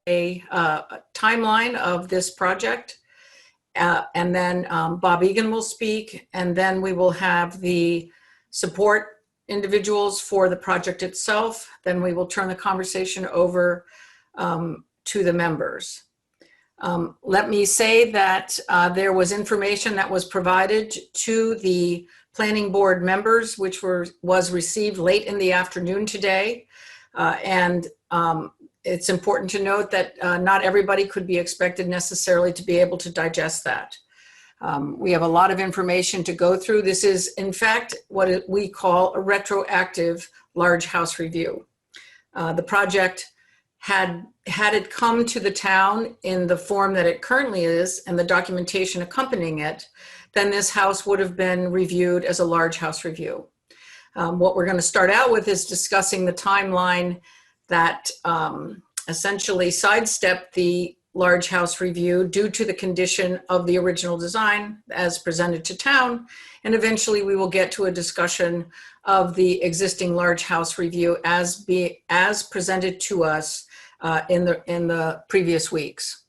a timeline of this project. And then Bob Egan will speak, and then we will have the support individuals for the project itself. Then we will turn the conversation over to the members. Let me say that there was information that was provided to the planning board members, which was received late in the afternoon today. And it's important to note that not everybody could be expected necessarily to be able to digest that. We have a lot of information to go through. This is, in fact, what we call a retroactive large house review. The project had it come to the town in the form that it currently is and the documentation accompanying it, then this house would have been reviewed as a large house review. What we're going to start out with is discussing the timeline that essentially sidestepped the large house review due to the condition of the original design as presented to town. And eventually we will get to a discussion of the existing large house review as presented to us in the previous weeks.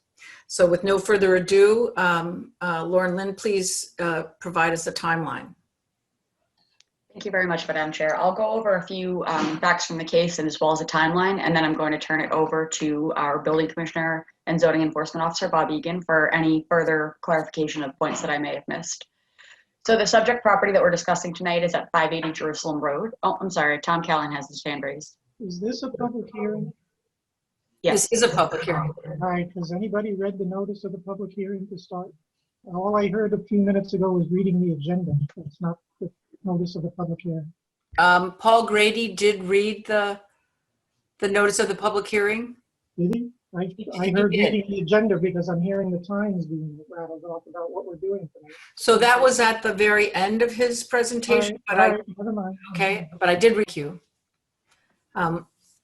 So with no further ado, Lauren Lind, please provide us a timeline. Thank you very much, Madam Chair. I'll go over a few facts from the case and as well as a timeline, and then I'm going to turn it over to our Building Commissioner and Zoning Enforcement Officer, Bob Egan, for any further clarification of points that I may have missed. So the subject property that we're discussing tonight is at 580 Jerusalem Road. Oh, I'm sorry, Tom Callan has his hand raised. Is this a public hearing? Yes. This is a public hearing. All right, has anybody read the notice of the public hearing to start? All I heard a few minutes ago was reading the agenda. It's not the notice of the public hearing. Paul Grady did read the notice of the public hearing. Did he? I heard reading the agenda because I'm hearing the times being rattled off about what we're doing tonight. So that was at the very end of his presentation, Never mind. Okay, but I did read you.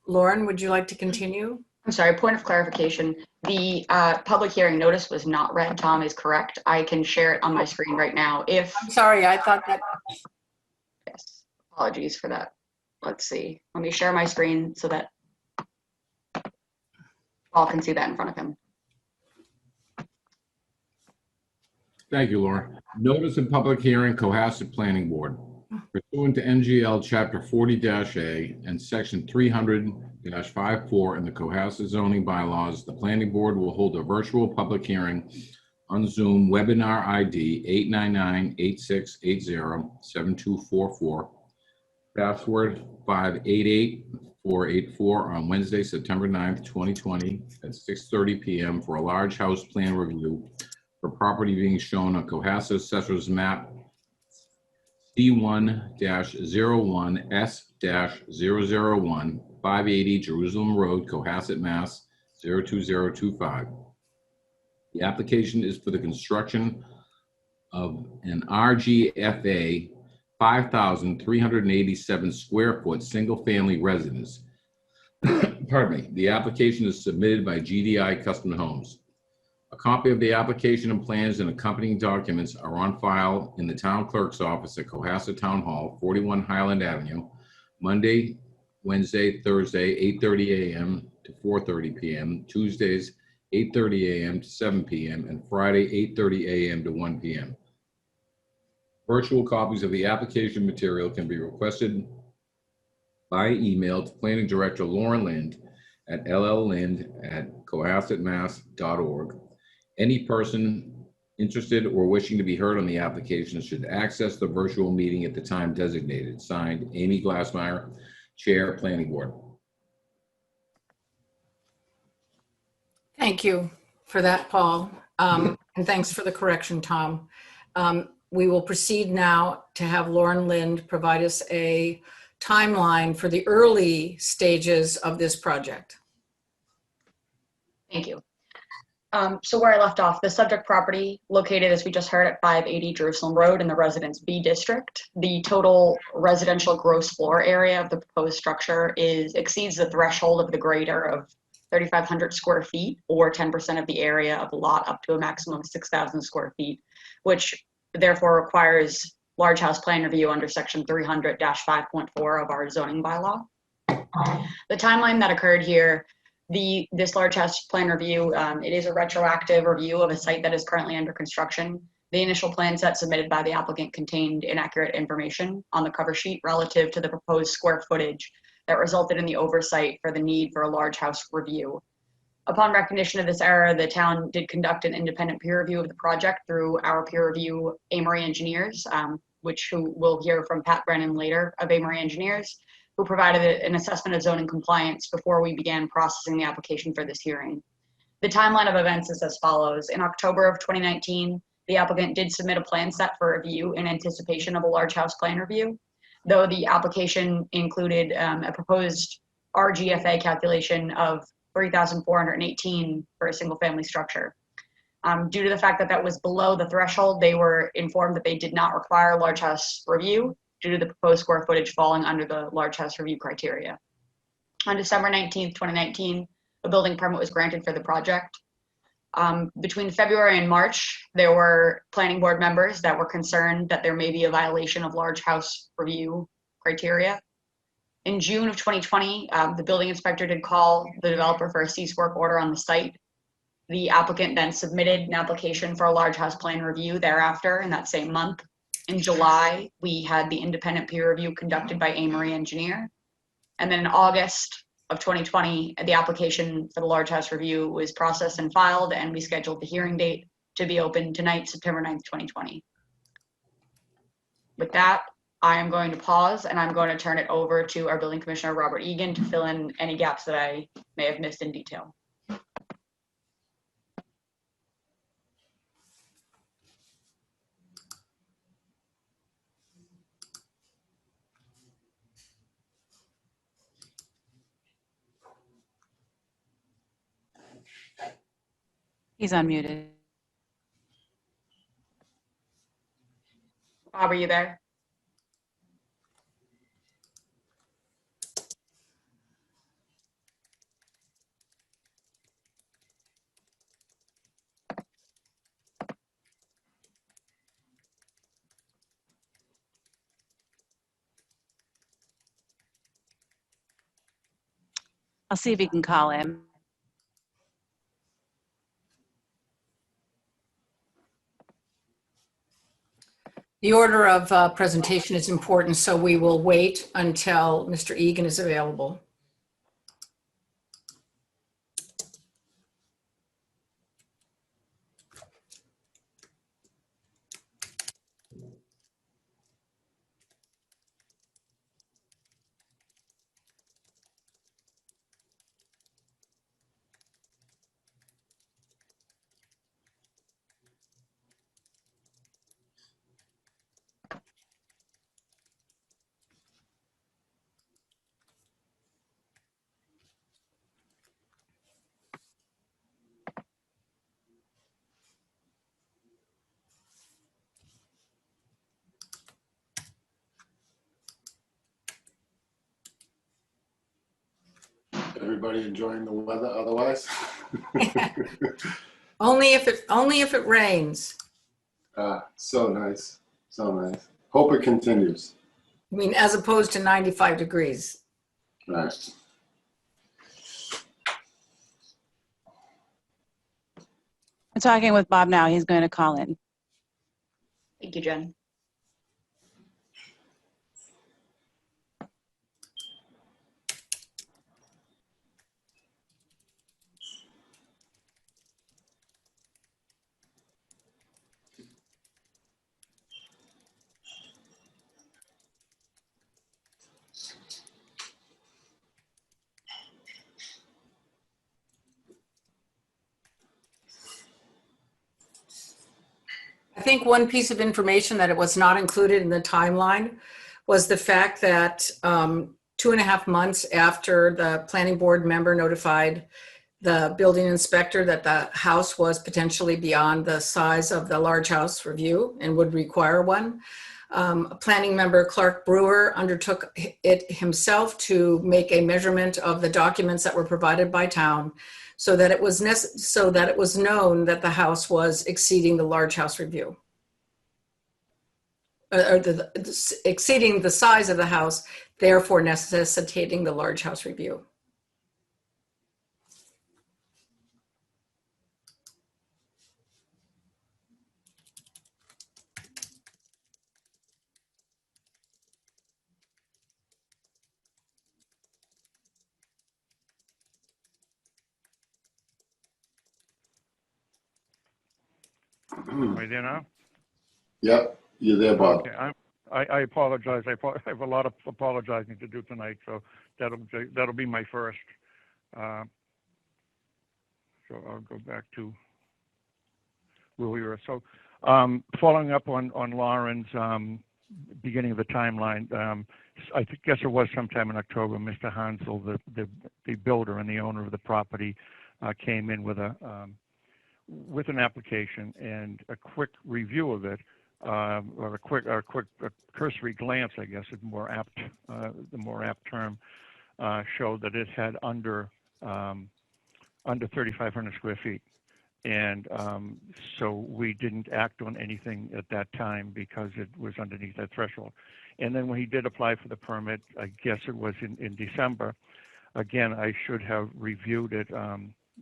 Lauren, would you like to continue? I'm sorry, point of clarification. The public hearing notice was not read. Tom is correct. I can share it on my screen right now if... I'm sorry, I thought that... Yes, apologies for that. Let's see. Let me share my screen so that Paul can see that in front of him. Thank you, Laura. Notice of public hearing, Cohasset Planning Board. Pursuant to NGL Chapter 40-A and Section 300-54 in the Cohasset zoning bylaws, the Planning Board will hold a virtual public hearing on Zoom, webinar ID 899-8680-7244, password 588484 on Wednesday, September 9th, 2020 at 6:30 p.m. for a large house plan review for property being shown on Cohasset Assessor's Map C1-01S-001, 580 Jerusalem Road, Cohasset, Mass. 02025. The application is for the construction of an RGFA 5,387 square foot single family residence. Pardon me. The application is submitted by GDI Custom Homes. A copy of the application and plans and accompanying documents are on file in the town clerk's office at Cohasset Town Hall, 41 Highland Avenue, Monday, Wednesday, Thursday, 8:30 a.m. to 4:30 p.m., Tuesdays, 8:30 a.m. to 7 p.m., and Friday, 8:30 a.m. to 1 p.m. Virtual copies of the application material can be requested by email to Planning Director Lauren Lind at lllind@cohassetmass.org. Any person interested or wishing to be heard on the application should access the virtual meeting at the time designated. Signed, Amy Glassmeyer, Chair, Planning Board. Thank you for that, Paul. And thanks for the correction, Tom. We will proceed now to have Lauren Lind provide us a timeline for the early stages of this project. Thank you. So where I left off, the subject property located, as we just heard, at 580 Jerusalem Road in the Residence B district. The total residential gross floor area of the proposed structure exceeds the threshold of the greater of 3,500 square feet, or 10% of the area of the lot up to a maximum of 6,000 square feet, which therefore requires large house plan review under section 300-5.4 of our zoning bylaw. The timeline that occurred here This large house plan review, it is a retroactive review of a site that is currently under construction. The initial plan set submitted by the applicant contained inaccurate information on the cover sheet relative to the proposed square footage that resulted in the oversight for the need for a large house review. Upon recognition of this error, the town did conduct an independent peer review of the project through our peer review Amory Engineers, who we'll hear from Pat Brennan later of Amory Engineers, who provided an assessment of zoning compliance before we began processing the application for this hearing. The timeline of events is as follows. In October of 2019, the applicant did submit a plan set for review in anticipation of a large house plan review, though the application included a proposed RGFA calculation of 3,418 for a single family structure. Due to the fact that that was below the threshold, they were informed that they did not require a large house review due to the proposed square footage falling under the large house review criteria. On December 19th, 2019, a building permit was granted for the project. Between February and March, there were planning board members that were concerned that there may be a violation of large house review criteria. In June of 2020, the building inspector did call the developer for a cease work order on the site. The applicant then submitted an application for a large house plan review thereafter in that same month. In July, we had the independent peer review conducted by Amory Engineer. And then in August of 2020, the application for the large house review was processed and filed, and we scheduled the hearing date to be open tonight, September 9th, 2020. With that, I am going to pause and I'm going to turn it over to our building commissioner, Robert Egan, to fill in any gaps that I may have missed in detail. He's unmuted. Bob, are you there? I'll see if he can call in. The order of presentation is important, so we will wait until Mr. Egan is available. Everybody enjoying the weather otherwise? Only if it rains. So nice, so nice. Hope it continues. I mean, as opposed to 95 degrees. Right. I'm talking with Bob now. He's going to call in. Thank you, Jen. I think one piece of information that it was not included in the timeline was the fact that 2.5 months after the planning board member notified the building inspector that the house was potentially beyond the size of the large house review and would require one, planning member Clark Brewer undertook it himself to make a measurement of the documents that were provided by town so that it was known that the house was exceeding the large house review. Exceeding the size of the house, therefore necessitating the large house review. Am I there now? Yep, you're there, Bob. Okay, I apologize. I have a lot of apologizing to do tonight, so that'll be my first. So I'll go back to where we were. So following up on Lauren's beginning of the timeline, I guess it was sometime in October, Mr. Hansel, the builder and the owner of the property, came in with an application, and a quick review of it, or a quick cursory glance, I guess, is more apt, the more apt term, showed that it had under 3,500 square feet. And so we didn't act on anything at that time because it was underneath that threshold. And then when he did apply for the permit, I guess it was in December, again, I should have reviewed it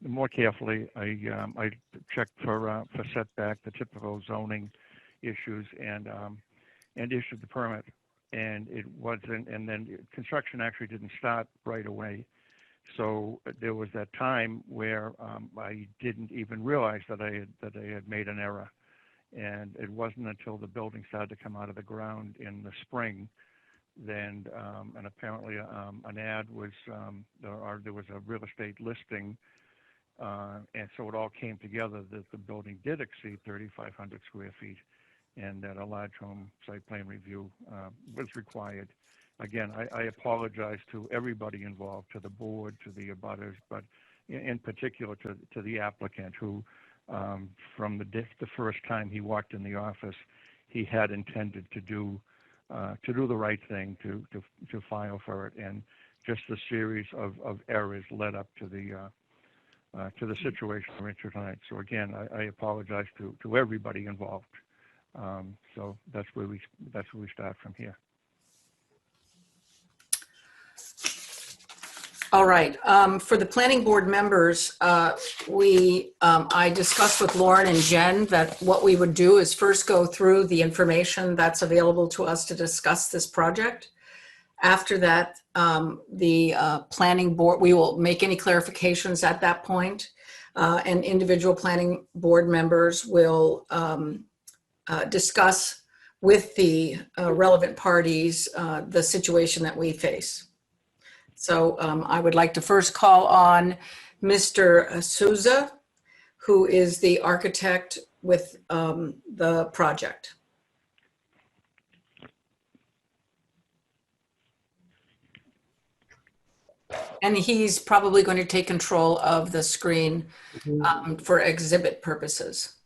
more carefully. I checked for setback, the typical zoning issues, and issued the permit. And it wasn't, and then construction actually didn't start right away. So there was that time where I didn't even realize that I had made an error, and it wasn't until the building started to come out of the ground in the spring, then and apparently an ad was or there was a real estate listing, and so it all came together that the building did exceed 3,500 square feet, and that a large home site plan review was required. Again, I apologize to everybody involved, to the board, to the abutters, but in particular to the applicant, who from the first time he walked in the office, he had intended to do the right thing, to file for it, and just a series of errors led up to the situation we're in tonight. So again, I apologize to everybody involved. So that's where we start from here. All right. For the planning board members, I discussed with Lauren and Jen that what we would do is first go through the information that's available to us to discuss this project. After that, the planning board, we will make any clarifications at that point, and individual planning board members will discuss with the relevant parties the situation that we face. So I would like to first call on Mr. Souza, who is the architect with the project. And he's probably going to take control of the screen for exhibit purposes.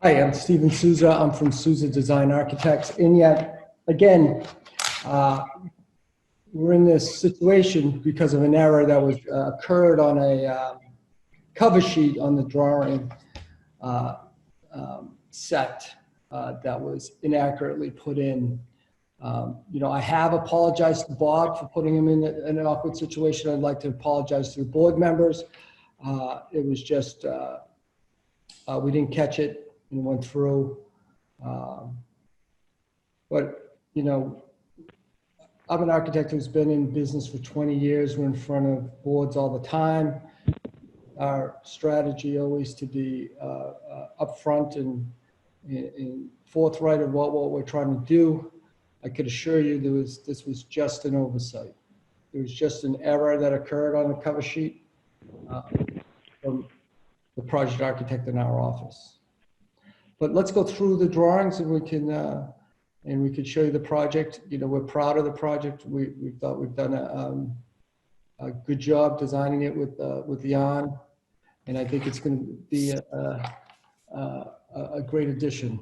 Hi, I'm Steven Souza. I'm from Souza Design Architects. And yet, again, we're in this situation because of an error that was occurred on a cover sheet on the drawing set that was inaccurately put in. I have apologized to Bob for putting him in an awkward situation. I'd like to apologize to the board members. It was just, we didn't catch it and went through. But, I'm an architect who's been in business for 20 years. We're in front of boards all the time. Our strategy always to be upfront and forthright of what we're trying to do. I could assure you this was just an oversight. There was just an error that occurred on the cover sheet from the project architect in our office. But let's go through the drawings and we can show you the project. We're proud of the project. We thought we've done a good job designing it with Jan, and I think it's going to be a great addition.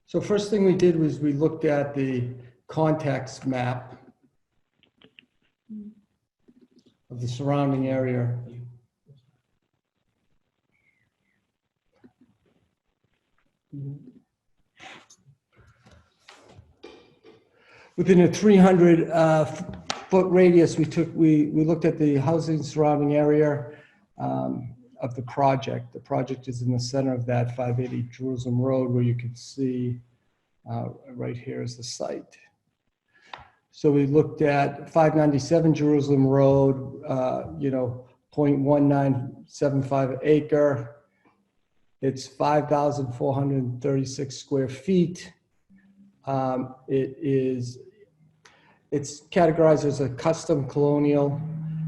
So first thing we did was we looked at the context map of the surrounding area. Within a 300 foot radius, we looked at the housing surrounding area. of the project. The project is in the center of that 580 Jerusalem Road, where you can see right here is the site. So we looked at 597 Jerusalem Road, 0.1975 acre. It's 5,436 square feet. It's categorized as a custom colonial.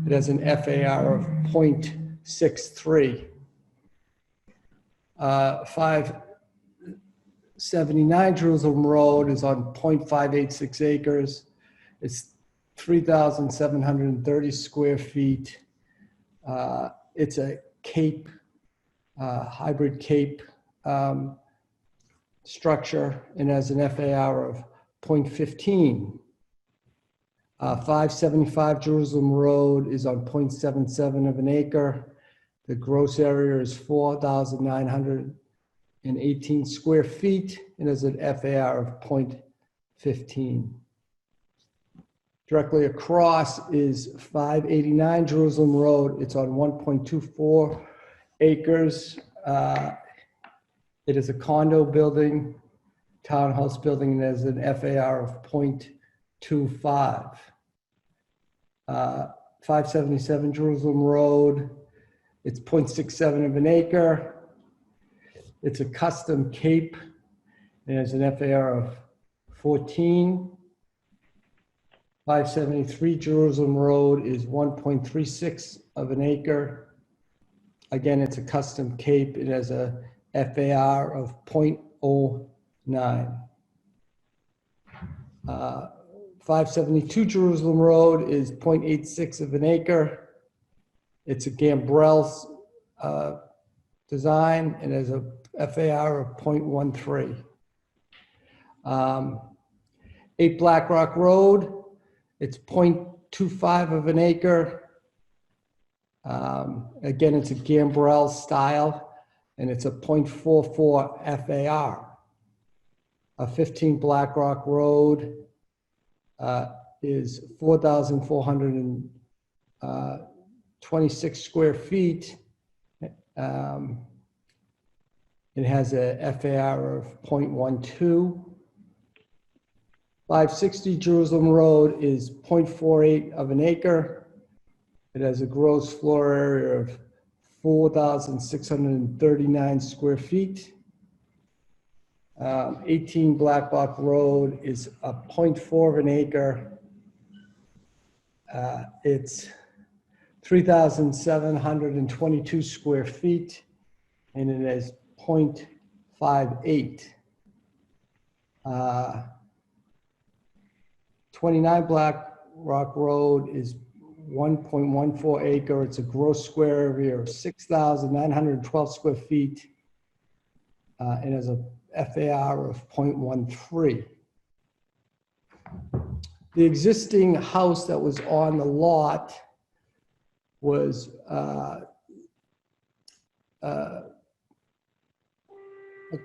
It has an FAR of 0.63. 579 Jerusalem Road is on 0.586 acres. It's 3,730 square feet. It's a cape, hybrid cape structure, and has an FAR of 0.15. 575 Jerusalem Road is on 0.77 of an acre. The gross area is 4,918 square feet and has an FAR of 0.15. Directly across is 589 Jerusalem Road. It's on 1.24 acres. It is a condo building, townhouse building, and has an FAR of 0.25. 577 Jerusalem Road. It's 0.67 of an acre. It's a custom cape. It has an FAR of 14. 573 Jerusalem Road is 1.36 of an acre. Again, it's a custom cape. It has a FAR of 0.09. 572 Jerusalem Road is 0.86 of an acre. It's a Gambrell design and has a FAR of 0.13. 8 Black Rock Road, it's 0.25 of an acre. Again, it's a Gambrell style, and it's a 0.44 FAR. 15 Black Rock Road is 4,426 square feet. It has a FAR of 0.12. 560 Jerusalem Road is 0.48 of an acre. It has a gross floor area of 4,639 square feet. 18 Black Rock Road is a 0.4 of an acre. It's 3,722 square feet, and it is 0.58. 29 Black Rock Road is 1.14 acre. It's a gross square area of 6,912 square feet. It has a FAR of 0.13. The existing house that was on the lot was a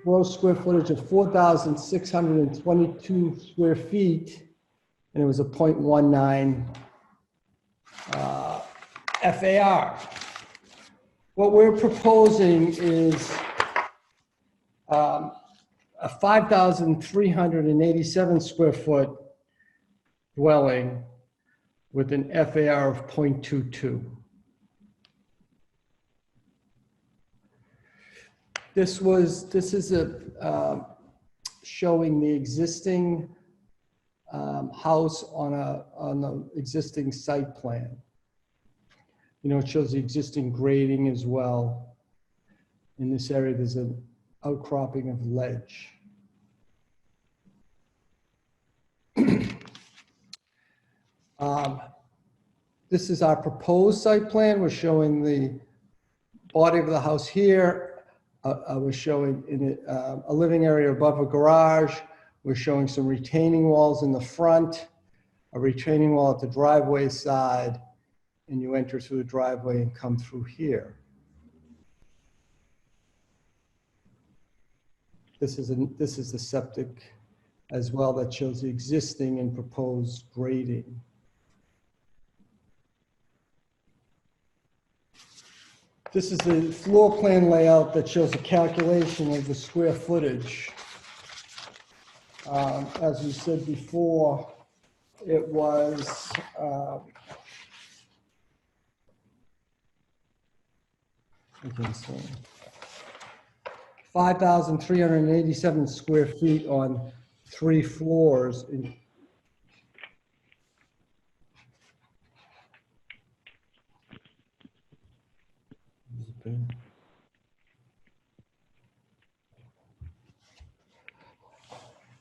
gross square footage of 4,622 square feet, and it was a 0.19 FAR. What we're proposing is a 5,387 square foot dwelling with an FAR of 0.22. This is showing the existing house on the existing site plan. It shows the existing grading as well. In this area, there's an outcropping of ledge. This is our proposed site plan. We're showing the body of the house here. We're showing a living area above a garage. We're showing some retaining walls in the front, a retaining wall at the driveway side, and you enter through the driveway and come through here. This is the septic as well that shows the existing and proposed grading. This is the floor plan layout that shows a calculation of the square footage. As we said before, it was, okay, so 5,387 square feet on 3 floors.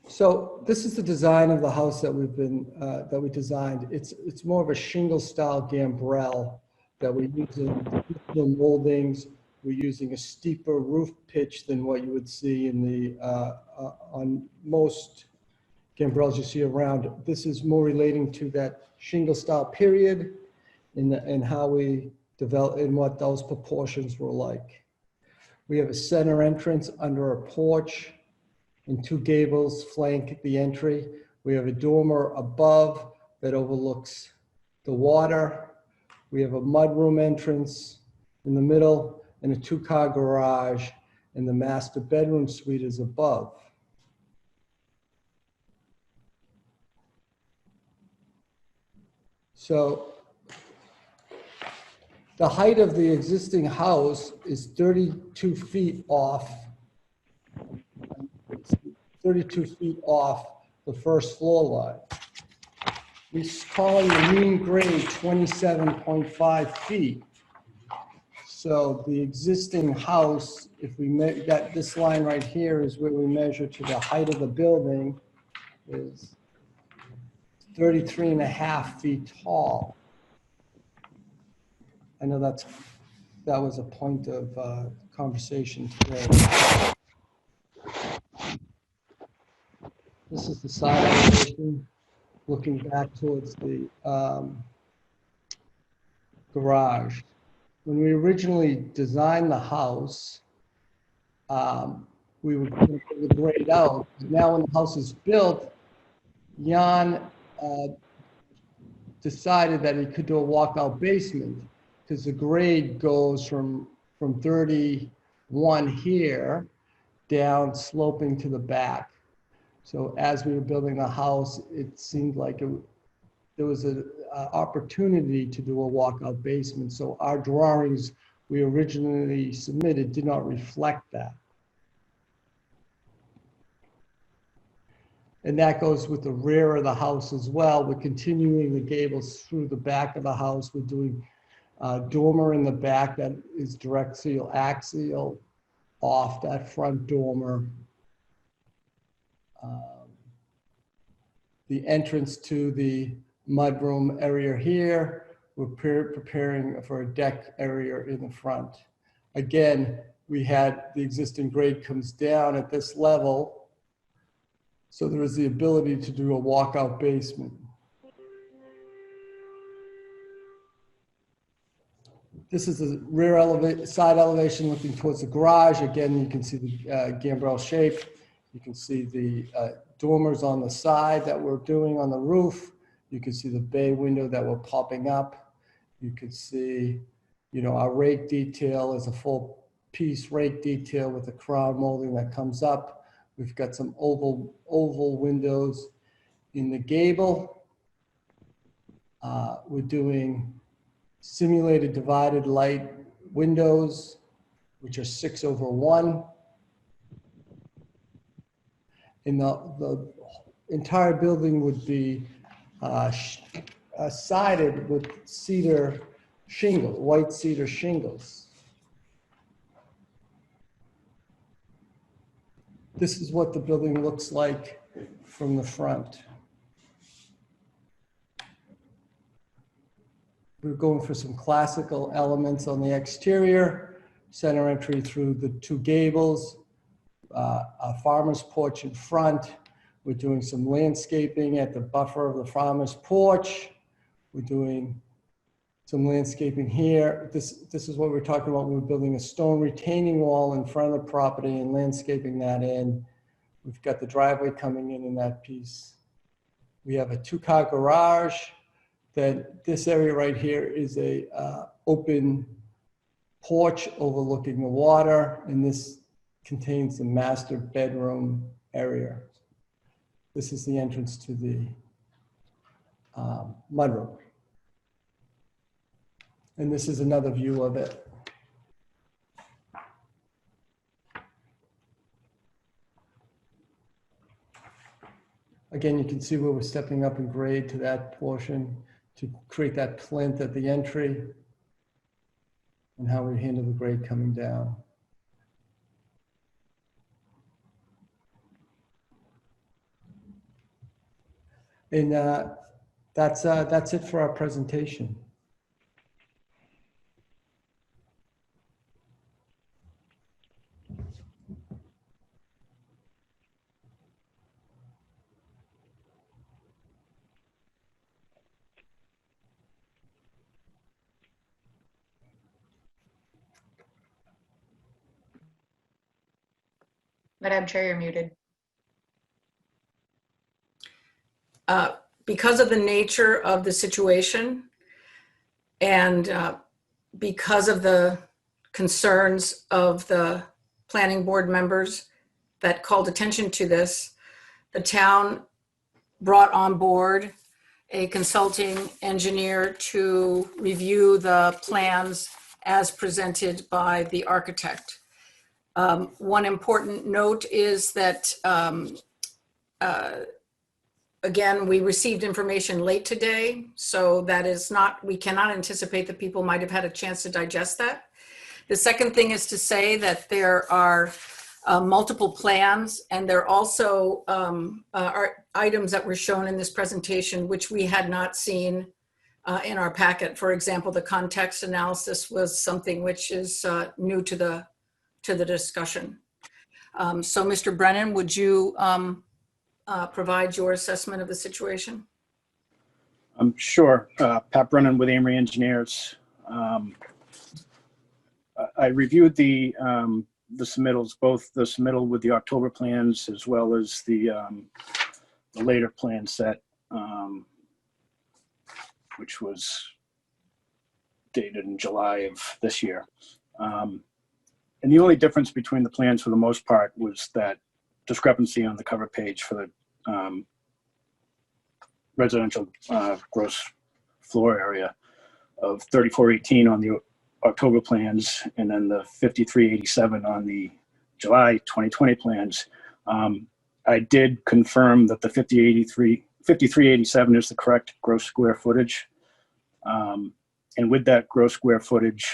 So this is the design of the house that we designed. It's more of a shingle style gambrel that we use in traditional moldings. We're using a steeper roof pitch than what you would see in on most gambrels you see around. This is more relating to that shingle style period and how we develop and what those proportions were like. We have a center entrance under a porch and 2 gables flank the entry. We have a dormer above that overlooks the water. We have a mudroom entrance in the middle and a 2-car garage, and the master bedroom suite is above. So the height of the existing house is 32 feet off. 32 feet off the first floor line. We're calling the mean grade 27.5 feet. So the existing house, if we got this line right here is where we measure to the height of the building, is 33.5 feet tall. I know that was a point of conversation today. This is the side elevation, looking back towards the garage. When we originally designed the house, we were going to grade out. Now when the house is built, Jan decided that he could do a walkout basement because the grade goes from 31 here down sloping to the back. So as we were building the house, it seemed like there was an opportunity to do a walkout basement. So our drawings we originally submitted did not reflect that. And that goes with the rear of the house as well. We're continuing the gables through the back of the house. We're doing dormer in the back that is direct seal axial off that front dormer. The entrance to the mudroom area here, we're preparing for a deck area in the front. Again, we had the existing grade comes down at this level, so there is the ability to do a walkout basement. This is the rear side elevation looking towards the garage. Again, you can see the gambrel shape. You can see the dormers on the side that we're doing on the roof. You can see the bay window that we're popping up. You can see, our rake detail is a full piece rake detail with the crown molding that comes up. We've got some oval windows in the gable. We're doing simulated divided light windows, which are 6/1. And the entire building would be sided with cedar shingles, white cedar shingles. This is what the building looks like from the front. We're going for some classical elements on the exterior, center entry through the 2 gables, a farmer's porch in front. We're doing some landscaping at the buffer of the farmer's porch. We're doing some landscaping here. This is what we're talking about when we're building a stone retaining wall in front of the property and landscaping that in. We've got the driveway coming in that piece. We have a 2-car garage. That this area right here is a open porch overlooking the water, and this contains the master bedroom area. This is the entrance to the mudroom. And this is another view of it. Again, you can see where we're stepping up in grade to that portion to create that plinth at the entry, and how we handle the grade coming down. And that's it for our presentation. Madam Chair, you're muted. Because of the nature of the situation and because of the concerns of the planning board members that called attention to this, the town brought on board a consulting engineer to review the plans as presented by the architect. One important note is that, again, we received information late today, so that is not, we cannot anticipate that people might have had a chance to digest that. The second thing is to say that there are multiple plans, and there also are items that were shown in this presentation which we had not seen in our packet. For example, the context analysis was something which is new to the discussion. So Mr. Brennan, would you provide your assessment of the situation? Sure. Pat Brennan with Amory Engineers. I reviewed the submittals, both the submittal with the October plans as well as the later plan set, which was dated in July of this year. And the only difference between the plans for the most part was that discrepancy on the cover page for the residential gross floor area of 3418 on the October plans, and then the 5387 on the July 2020 plans. I did confirm that the 5387 is the correct gross square footage. And with that gross square footage,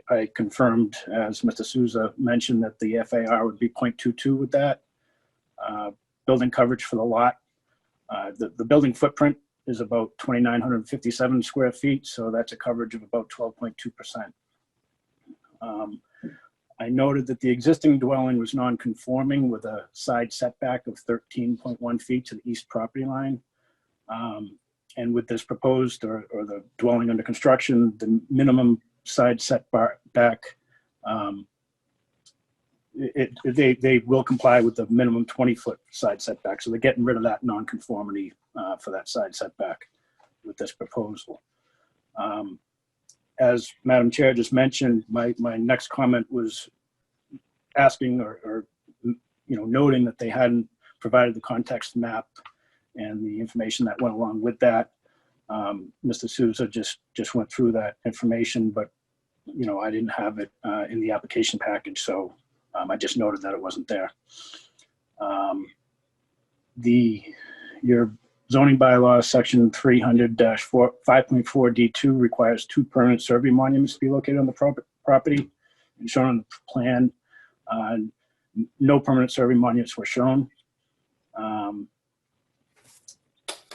I confirmed, as Mr. Souza mentioned, that the FAR would be 0.22 with that. Building coverage for the lot. The building footprint is about 2,957 square feet, so that's a coverage of about 12.2%. I noted that the existing dwelling was non-conforming with a side setback of 13.1 feet to the east property line. And with this proposed or the dwelling under construction, the minimum side setback, they will comply with the minimum 20-foot side setback. So they're getting rid of that non-conformity for that side setback with this proposal. As Madam Chair just mentioned, my next comment was asking or noting that they hadn't provided the context map and the information that went along with that. Mr. Souza just went through that information, but I didn't have it in the application package, so I just noted that it wasn't there. Your zoning bylaw section 300-5.4 D2 requires 2 permanent survey monuments to be located on the property and shown on the plan. No permanent survey monuments were shown.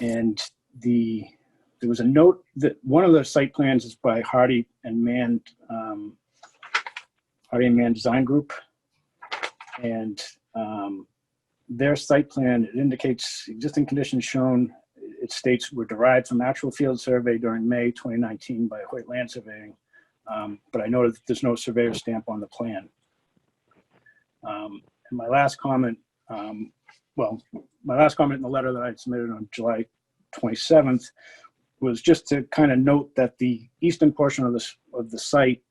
And there was a note that one of the site plans is by Hardy and Mann Design Group, and their site plan, it indicates existing conditions shown. It states were derived from actual field survey during May 2019 by Hoyt Land Surveying, but I noted that there's no surveyor stamp on the plan. And my last comment, my last comment in the letter that I submitted on July 27th was just to kind of note that the eastern portion of the site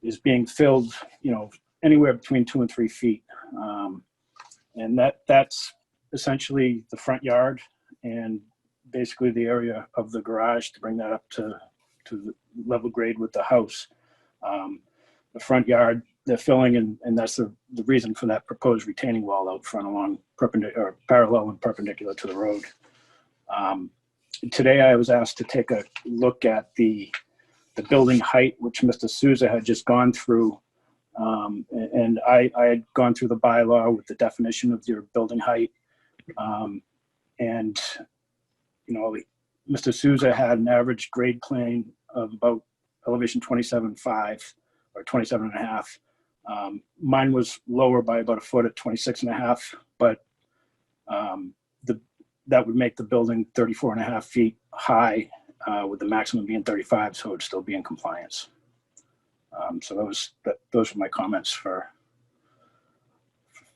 is being filled, anywhere between 2 and 3 feet. And that's essentially the front yard and basically the area of the garage to bring that up to the level grade with the house. The front yard, they're filling, and that's the reason for that proposed retaining wall out front along parallel and perpendicular to the road. Today I was asked to take a look at the building height, which Mr. Souza had just gone through. And I had gone through the bylaw with the definition of your building height. And, Mr. Souza had an average grade plane of about elevation 27.5 or 27.5. Mine was lower by about a foot at 26.5, but that would make the building 34.5 feet high, with the maximum being 35, so it would still be in compliance. So those were my comments for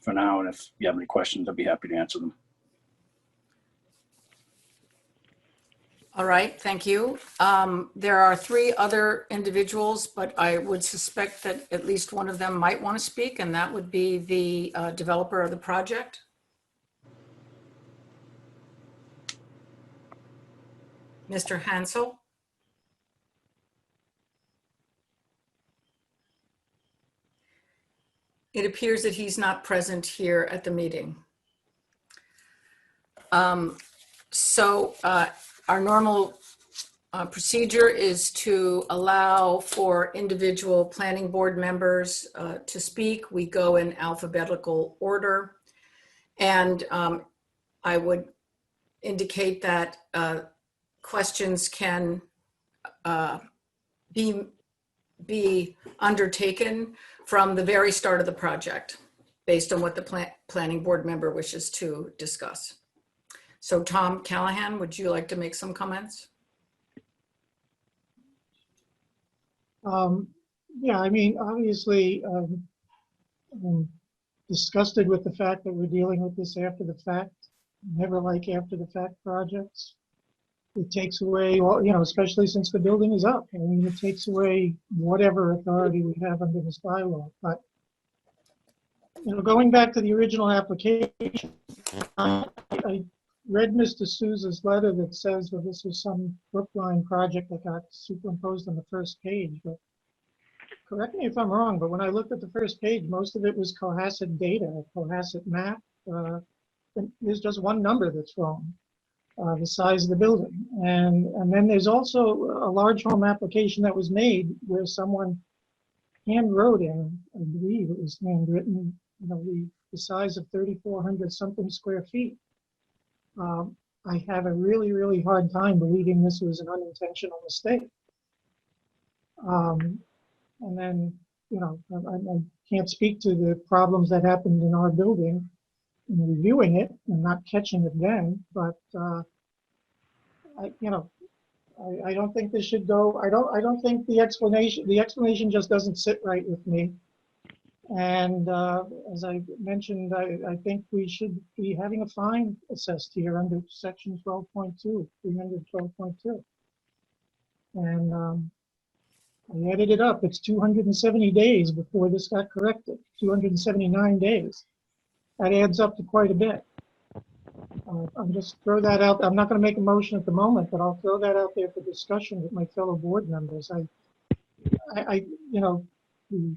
now, and if you have any questions, I'd be happy to answer them. All right, thank you. There are 3 other individuals, but I would suspect that at least one of them might want to speak, and that would be the developer of the project. Mr. Hansel? It appears that he's not present here at the meeting. Our normal procedure is to allow for individual planning board members to speak. We go in alphabetical order. And I would indicate that questions can be undertaken from the very start of the project based on what the planning board member wishes to discuss. So Tom Callahan, would you like to make some comments? Yeah, I mean, obviously, I'm disgusted with the fact that we're dealing with this after the fact. Never like after the fact projects. It takes away, especially since the building is up. I mean, it takes away whatever authority we have under this bylaw. But, going back to the original application, I read Mr. Souza's letter that says that this was some Brookline project that got superimposed on the first page. But correct me if I'm wrong, but when I looked at the first page, most of it was Cohasset data, a Cohasset map. There's just one number that's wrong. The size of the building. And then there's also a large home application that was made where someone hand wrote in, I believe it was handwritten, the size of 3,400 something square feet. I have a really, really hard time believing this was an unintentional mistake. And then, I can't speak to the problems that happened in our building in reviewing it and not catching it then, but I don't think this should go. I don't think the explanation just doesn't sit right with me. And as I mentioned, I think we should be having a fine assessed here under section 12.2, 312.2. And I added it up. It's 270 days before this got corrected, 279 days. That adds up to quite a bit. I'll just throw that out. I'm not going to make a motion at the moment, but I'll throw that out there for discussion with my fellow board members. The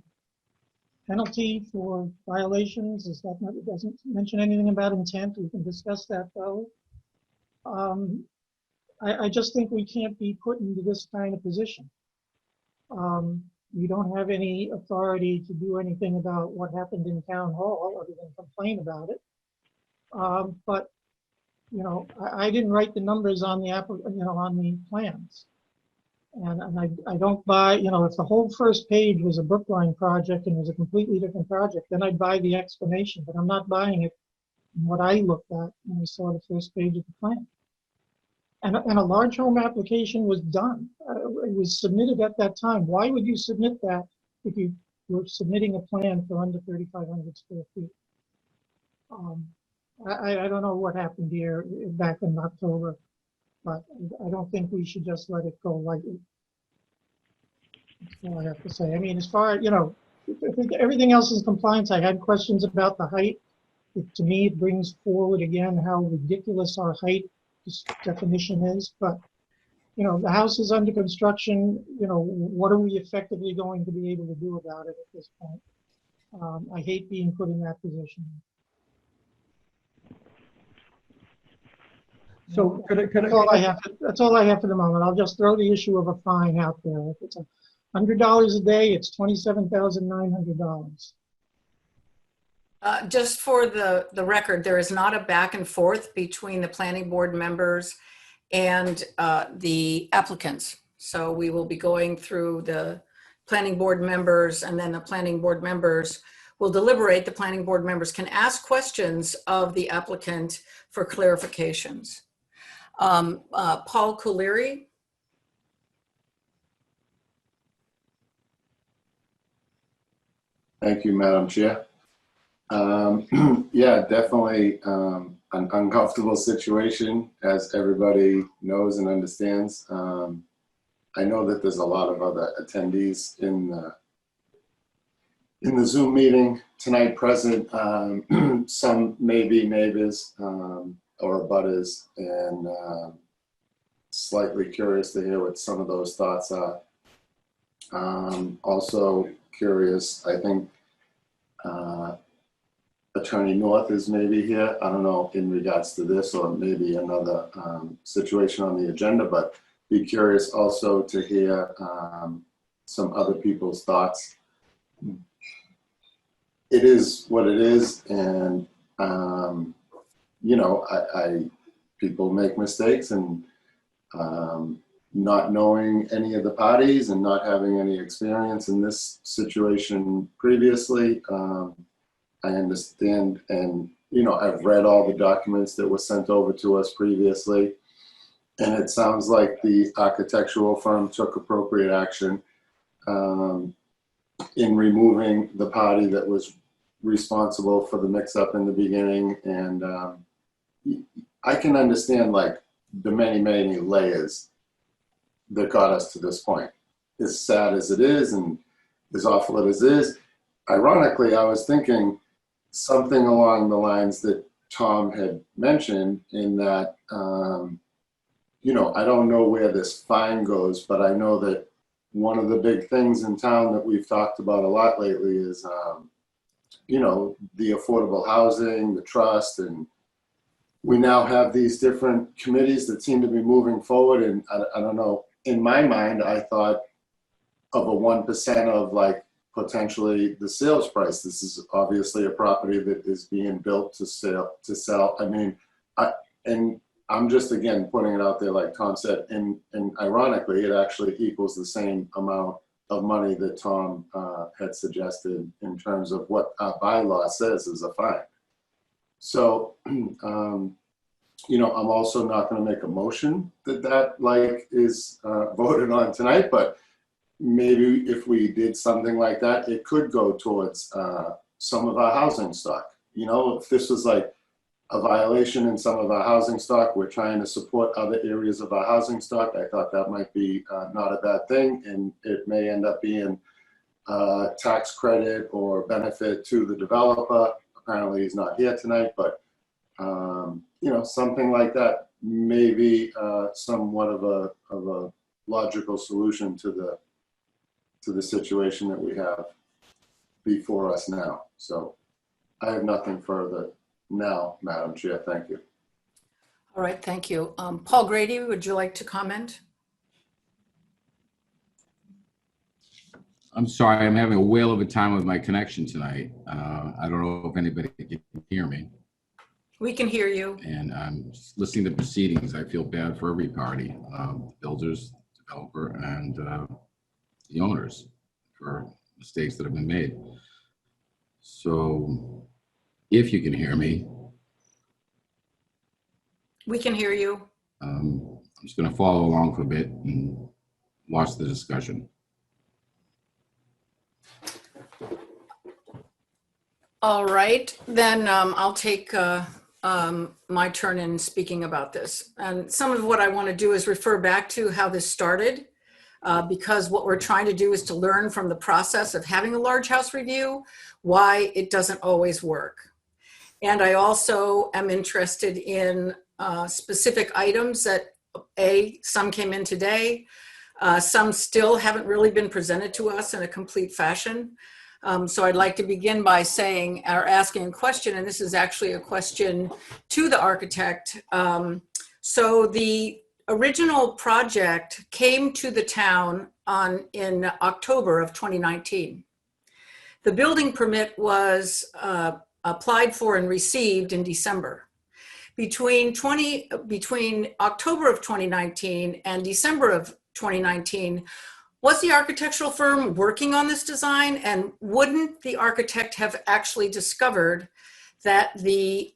penalty for violations is that it doesn't mention anything about intent. We can discuss that though. I just think we can't be put into this kind of position. We don't have any authority to do anything about what happened in town hall other than complain about it. But I didn't write the numbers on the on the plans, and I don't buy. If the whole first page was a Brookline project and was a completely different project, then I'd buy the explanation. But I'm not buying it in what I looked at when I saw the first page of the plan. And a large home application was done. It was submitted at that time. Why would you submit that if you were submitting a plan for under 3,500 square feet? I don't know what happened here back in October, but I don't think we should just let it go lightly. That's all I have to say. I mean, as far, I think everything else is compliance. I had questions about the height. To me, it brings forward again how ridiculous our height definition is. But, the house is under construction. What are we effectively going to be able to do about it at this point? I hate being put in that position. So could That's all I I, have. That's all I have for the moment. I'll just throw the issue of a fine out there. If it's $100 a day, it's $27,900. Just for the record, there is not a back and forth between the planning board members and the applicants. So we will be going through the planning board members, and then the planning board members will deliberate. The planning board members can ask questions of the applicant for clarifications. Paul Colery. Thank you, Madam Chair. Yeah, definitely an uncomfortable situation, as everybody knows and understands. I know that there's a lot of other attendees in the Zoom meeting tonight present. Some may be neighbors or abutters, and slightly curious to hear what some of those thoughts are. Also curious, I think Attorney North is maybe here. I don't know in regards to this or maybe another situation on the agenda, but be curious also to hear some other people's thoughts. It is what it is, and people make mistakes, and not knowing any of the parties and not having any experience in this situation previously, I understand, and I've read all the documents that were sent over to us previously, and it sounds like the architectural firm took appropriate action in removing the party that was responsible for the mix-up in the beginning. And I can understand like the many layers that got us to this point. As sad as it is and as awful as it is, ironically, I was thinking something along the lines that Tom had mentioned, in that, I don't know where this fine goes, but I know that one of the big things in town that we've talked about a lot lately is, the affordable housing, the trust, and we now have these different committees that seem to be moving forward. And I don't know, in my mind, I thought of a 1% of like potentially the sales price. This is obviously a property that is being built to sell. I mean, and I'm just, again, putting it out there, like Tom said, and ironically, it actually equals the same amount of money that Tom had suggested in terms of what our bylaw says is a fine. So, I'm also not going to make a motion that like is voted on tonight, but maybe if we did something like that, it could go towards some of our housing stock. If this was like a violation in some of our housing stock, we're trying to support other areas of our housing stock. I thought that might be not a bad thing, and it may end up being a tax credit or benefit to the developer. Apparently he's not here tonight, but something like that may be somewhat of a logical solution to the situation that we have before us now. So I have nothing further now, Madam Chair. Thank you. All right, thank you. Paul Grady, would you like to comment? I'm sorry, I'm having a whale of a time with my connection tonight. I don't know if anybody can hear me. We can hear you. And I'm listening to proceedings. I feel bad for every party, builders, developer, and the owners for mistakes that have been made. So if you can hear me. We can hear you. I'm just going to follow along for a bit and watch the discussion. All right, then I'll take my turn in speaking about this. And some of what I want to do is refer back to how this started. because what we're trying to do is to learn from the process of having a large house review, why it doesn't always work. And I also am interested in specific items that, some came in today, some still haven't really been presented to us in a complete fashion. So I'd like to begin by saying, or asking a question, and this is actually a question to the architect. So the original project came to the town in October of 2019. The building permit was applied for and received in December. Between October of 2019 and December of 2019, was the architectural firm working on this design? And wouldn't the architect have actually discovered that the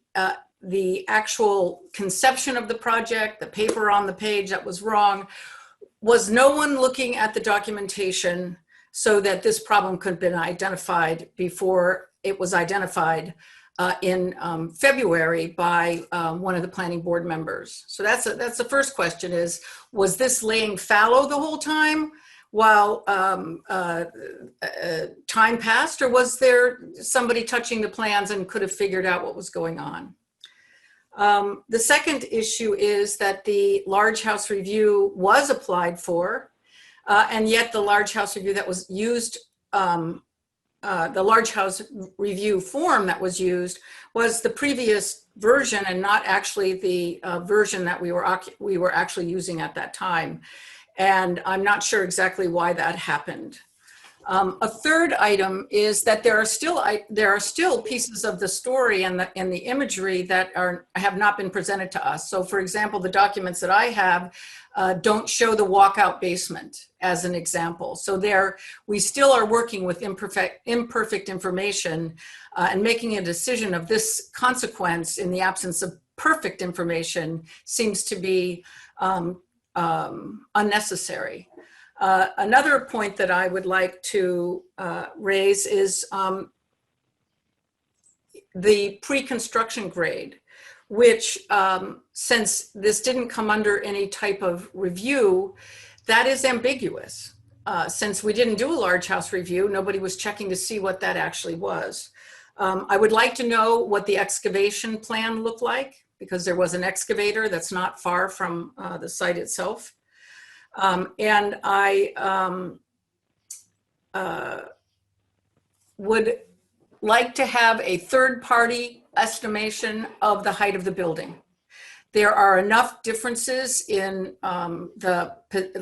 actual conception of the project, the paper on the page that was wrong, was no one looking at the documentation so that this problem could have been identified before it was identified in February by one of the planning board members? So that's the first question is, was this laying fallow the whole time while time passed, or was there somebody touching the plans and could have figured out what was going on? The second issue is that the large house review was applied for, and yet the large house review that was used, the large house review form that was used was the previous version and not actually the version that we were actually using at that time. And I'm not sure exactly why that happened. A third item is that there are still pieces of the story and the imagery that have not been presented to us. So, for example, the documents that I have don't show the walkout basement as an example. So we still are working with imperfect information and making a decision of this consequence in the absence of perfect information seems to be unnecessary. Another point that I would like to raise is the pre-construction grade, which since this didn't come under any type of review, that is ambiguous. Since we didn't do a large house review, nobody was checking to see what that actually was. I would like to know what the excavation plan looked like, because there was an excavator that's not far from the site itself. And I would like to have a third-party estimation of the height of the building. There are enough differences in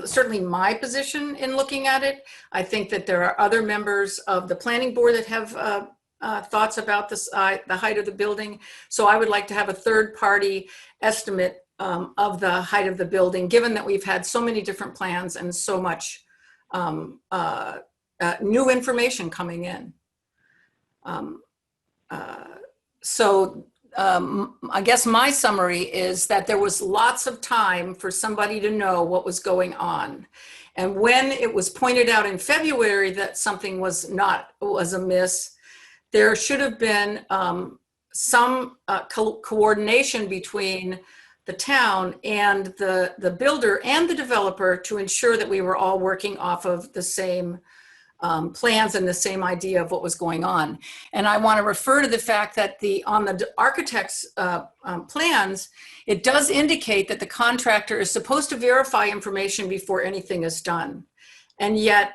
certainly my position in looking at it. I think that there are other members of the planning board that have thoughts about the height of the building. So I would like to have a third-party estimate of the height of the building, given that we've had so many different plans and so much new information coming in. I guess my summary is that there was lots of time for somebody to know what was going on. And when it was pointed out in February that something was amiss, there should have been some coordination between the town and the builder and the developer to ensure that we were all working off of the same plans and the same idea of what was going on. And I want to refer to the fact that on the architect's plans, it does indicate that the contractor is supposed to verify information before anything is done. And yet,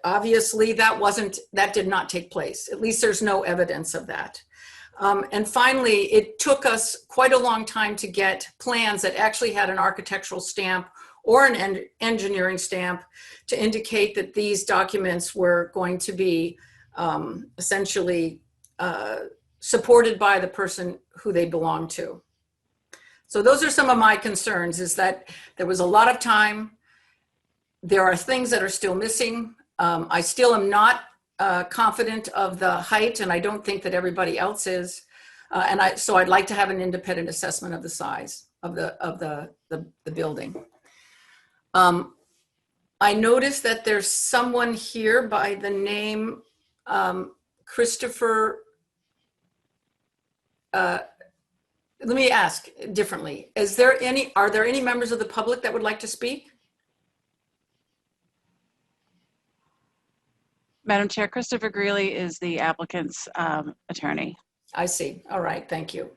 obviously that did not take place. At least there's no evidence of that. And finally, it took us quite a long time to get plans that actually had an architectural stamp or an engineering stamp to indicate that these documents were going to be essentially supported by the person who they belong to. So those are some of my concerns, is that there was a lot of time. There are things that are still missing. I still am not confident of the height, and I don't think that everybody else is. So I'd like to have an independent assessment of the size of the building. I noticed that there's someone here by the name Christopher. Let me ask differently. Are there any members of the public that would like to speak? Madam Chair, Christopher Greeley is the applicant's attorney. I see. All right, thank you.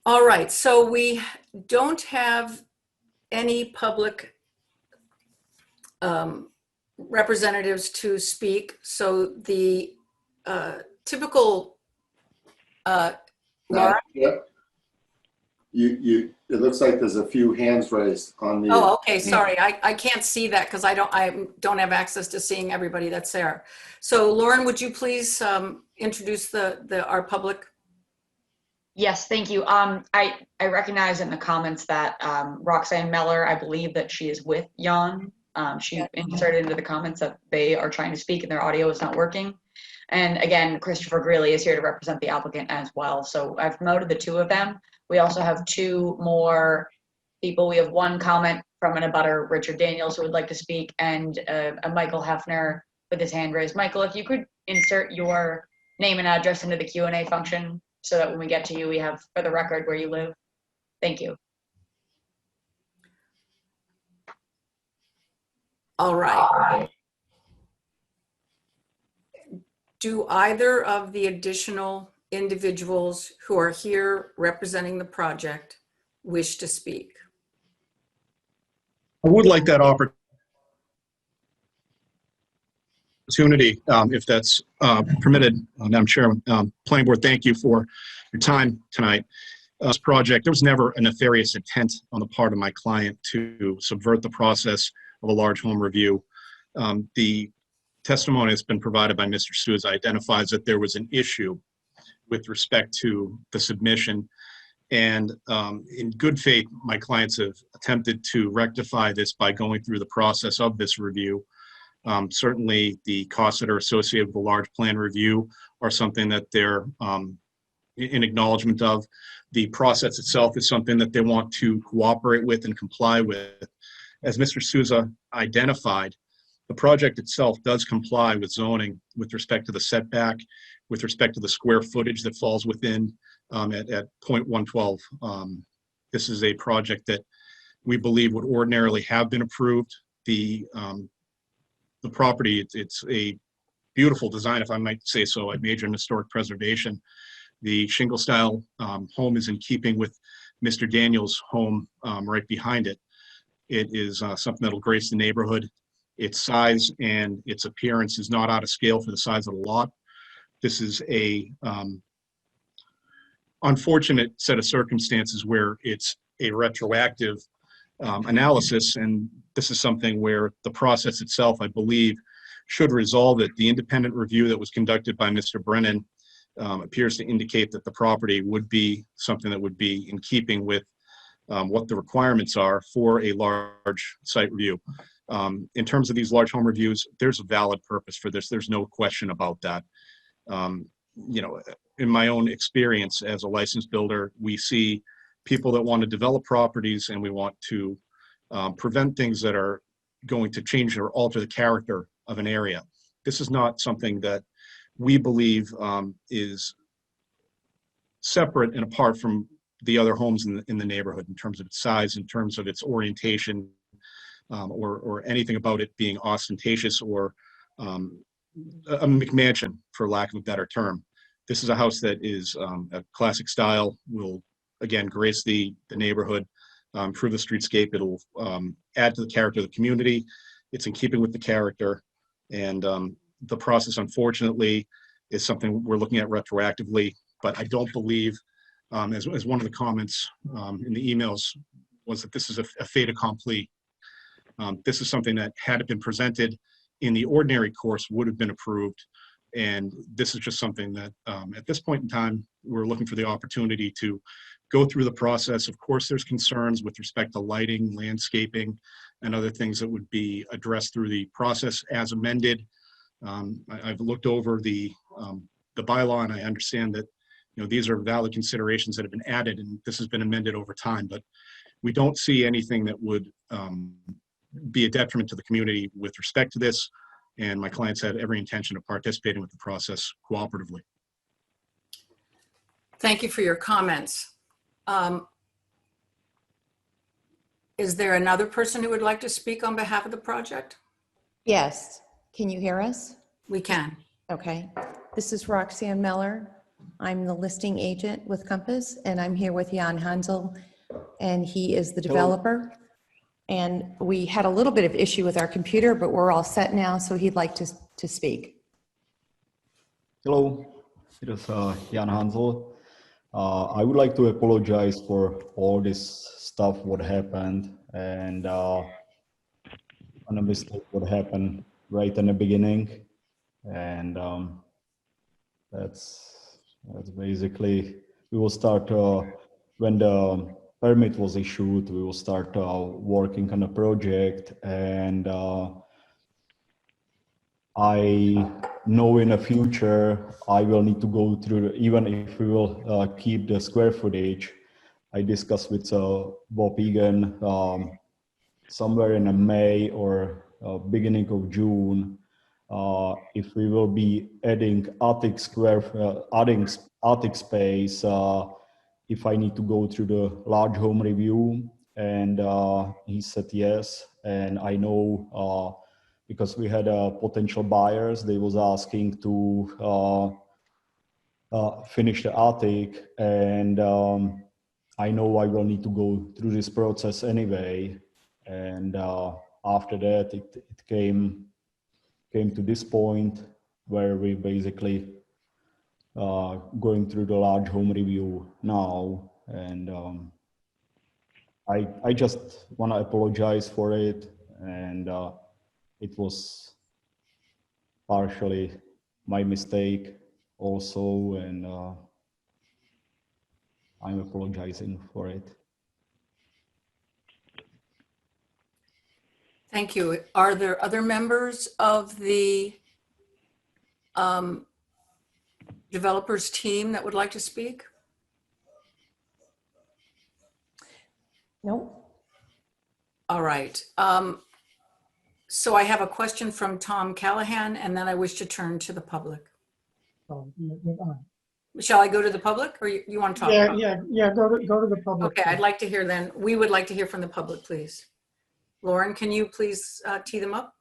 All right, so we don't have any public representatives to speak. So the typical, Laura? Yep. It looks like there's a few hands raised on the. Oh, okay, sorry. I can't see that because I don't have access to seeing everybody that's there. So Lauren, would you please introduce our public? Yes, thank you. I recognize in the comments that Roxanne Meller, I believe that she is with Jan. She inserted into the comments that they are trying to speak and their audio is not working. And again, Christopher Greeley is here to represent the applicant as well. So I've promoted the two of them. We also have two more people. We have one comment from an abutter, Richard Daniels, who would like to speak, and a Michael Hefner with his hand raised. Michael, if you could insert your name and address into the Q&A function so that when we get to you, we have for the record where you live. Thank you. All right. Do either of the additional individuals who are here representing the project wish to speak? I would like that opportunity, if that's permitted, Madam Chairman. Planning Board, thank you for your time tonight. This project, there was never a nefarious intent on the part of my client to subvert the process of a large home review. The testimony that's been provided by Mr. Souza identifies that there was an issue with respect to the submission. And in good faith, my clients have attempted to rectify this by going through the process of this review. Certainly, the costs that are associated with the large plan review are something that they're in acknowledgement of. The process itself is something that they want to cooperate with and comply with. As Mr. Souza identified, the project itself does comply with zoning with respect to the setback, with respect to the square footage that falls within at 0.112. This is a project that we believe would ordinarily have been approved. The property, it's a beautiful design, if I might say so. I major in historic preservation. The shingle style home is in keeping with Mr. Daniels' home right behind it. It is something that'll grace the neighborhood. Its size and its appearance is not out of scale for the size of the lot. This is a unfortunate set of circumstances where it's a retroactive analysis, and this is something where the process itself, I believe, should resolve it. The independent review that was conducted by Mr. Brennan appears to indicate that the property would be something that would be in keeping with what the requirements are for a large site review. In terms of these large home reviews, there's a valid purpose for this. There's no question about that. You know, in my own experience as a licensed builder, we see people that want to develop properties and we want to prevent things that are going to change or alter the character of an area. This is not something that we believe is separate and apart from the other homes in the neighborhood in terms of its size, in terms of its orientation, or anything about it being ostentatious or a McMansion, for lack of a better term. This is a house that is a classic style, will again grace the neighborhood, improve the streetscape. It'll add to the character of the community. It's in keeping with the character, and the process, unfortunately, is something we're looking at retroactively. But I don't believe, as one of the comments in the emails was, that this is a fait accompli. This is something that, had it been presented in the ordinary course, would have been approved. And this is just something that, at this point in time, we're looking for the opportunity to go through the process. Of course, there's concerns with respect to lighting, landscaping, and other things that would be addressed through the process as amended. I've looked over the bylaw, and I understand that, you know, these are valid considerations that have been added, and this has been amended over time. But we don't see anything that would be a detriment to the community with respect to this, and my clients had every intention of participating with the process cooperatively. Thank you for your comments. Is there another person who would like to speak on behalf of the project? Yes, Can you hear us? We can. Okay. This is Roxanne Meller. I'm the listing agent with Compass, and I'm here with Jan Hansel, and he is the developer. And we had a little bit of issue with our computer, but we're all set now, so he'd like to speak. Hello, it is Jan Hansel. I would like to apologize for all this stuff what happened, and on a mistake what happened right in the beginning, and that's basically, we will start when the permit was issued, we will start working on a project, and I know in the future I will need to go through, even if we will keep the square footage. I discussed with Bob Egan somewhere in May or beginning of June, if we will be adding attic space, if I need to go through the large home review, and he said yes. And I know because we had potential buyers, they was asking to finish the attic, and I know I will need to go through this process anyway. And after that, it came to this point where we basically going through the large home review now, and I just want to apologize for it, and it was partially my mistake also, and I'm apologizing for it. Thank you. Are there other members of the developers team that would like to speak? Nope. All right. So I have a question from Tom Callahan, and then I wish to turn to the public. So, you're on. Shall I go to the public, or you want to talk? Yeah, about it? go to the public. Okay, I'd like to hear then. We would like to hear from the public, please. Lauren, can you please tee them up?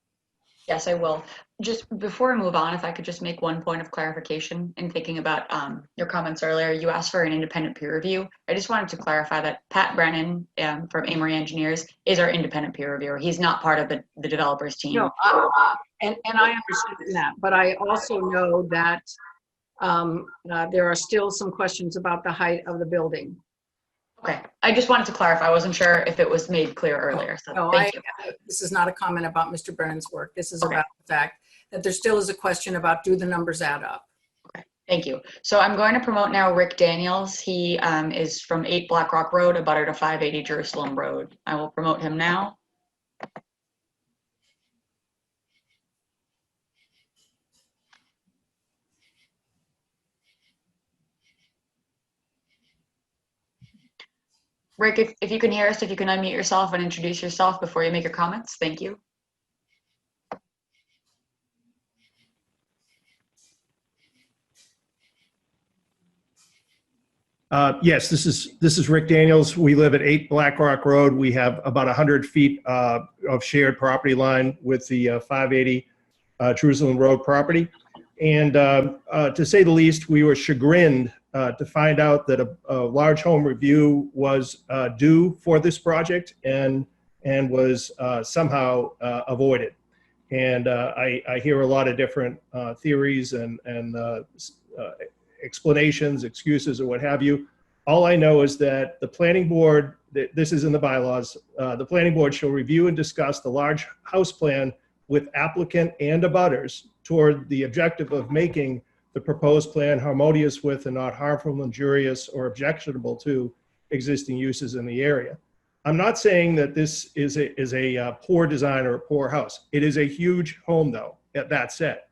Yes, I will. Just before we move on, if I could just make one point of clarification in thinking about your comments earlier. You asked for an independent peer review. I just wanted to clarify that Pat Brennan from Amory Engineers is our independent peer reviewer. He's not part of the developers team. No, and I understand that, but I also know that there are still some questions about the height of the building. Okay, I just wanted to clarify. I wasn't sure if it was made clear earlier, so No, thank you. This is not a comment about Mr. Brennan's work. This is Okay. about the fact that there still is a question about, do the numbers add up? Okay, thank you. So I'm going to promote now Rick Daniels. He is from 8 Black Rock Road, abutter to 580 Jerusalem Road. I will promote him now. Rick, if you can hear us, if you can unmute yourself and introduce yourself before you make your comments, thank you. Yes, this is Rick Daniels. We live at 8 Black Rock Road. We have about 100 feet of shared property line with the 580 Jerusalem Road property. And to say the least, we were chagrined to find out that a large home review was due for this project and was somehow avoided. And I hear a lot of different theories and explanations, excuses, or what have you. All I know is that the planning board, this is in the bylaws, the planning board shall review and discuss the large house plan with applicant and abutters toward the objective of making the proposed plan harmonious with and not harmful, injurious, or objectionable to existing uses in the area. I'm not saying that this is a poor design or a poor house. It is a huge home, though, that said.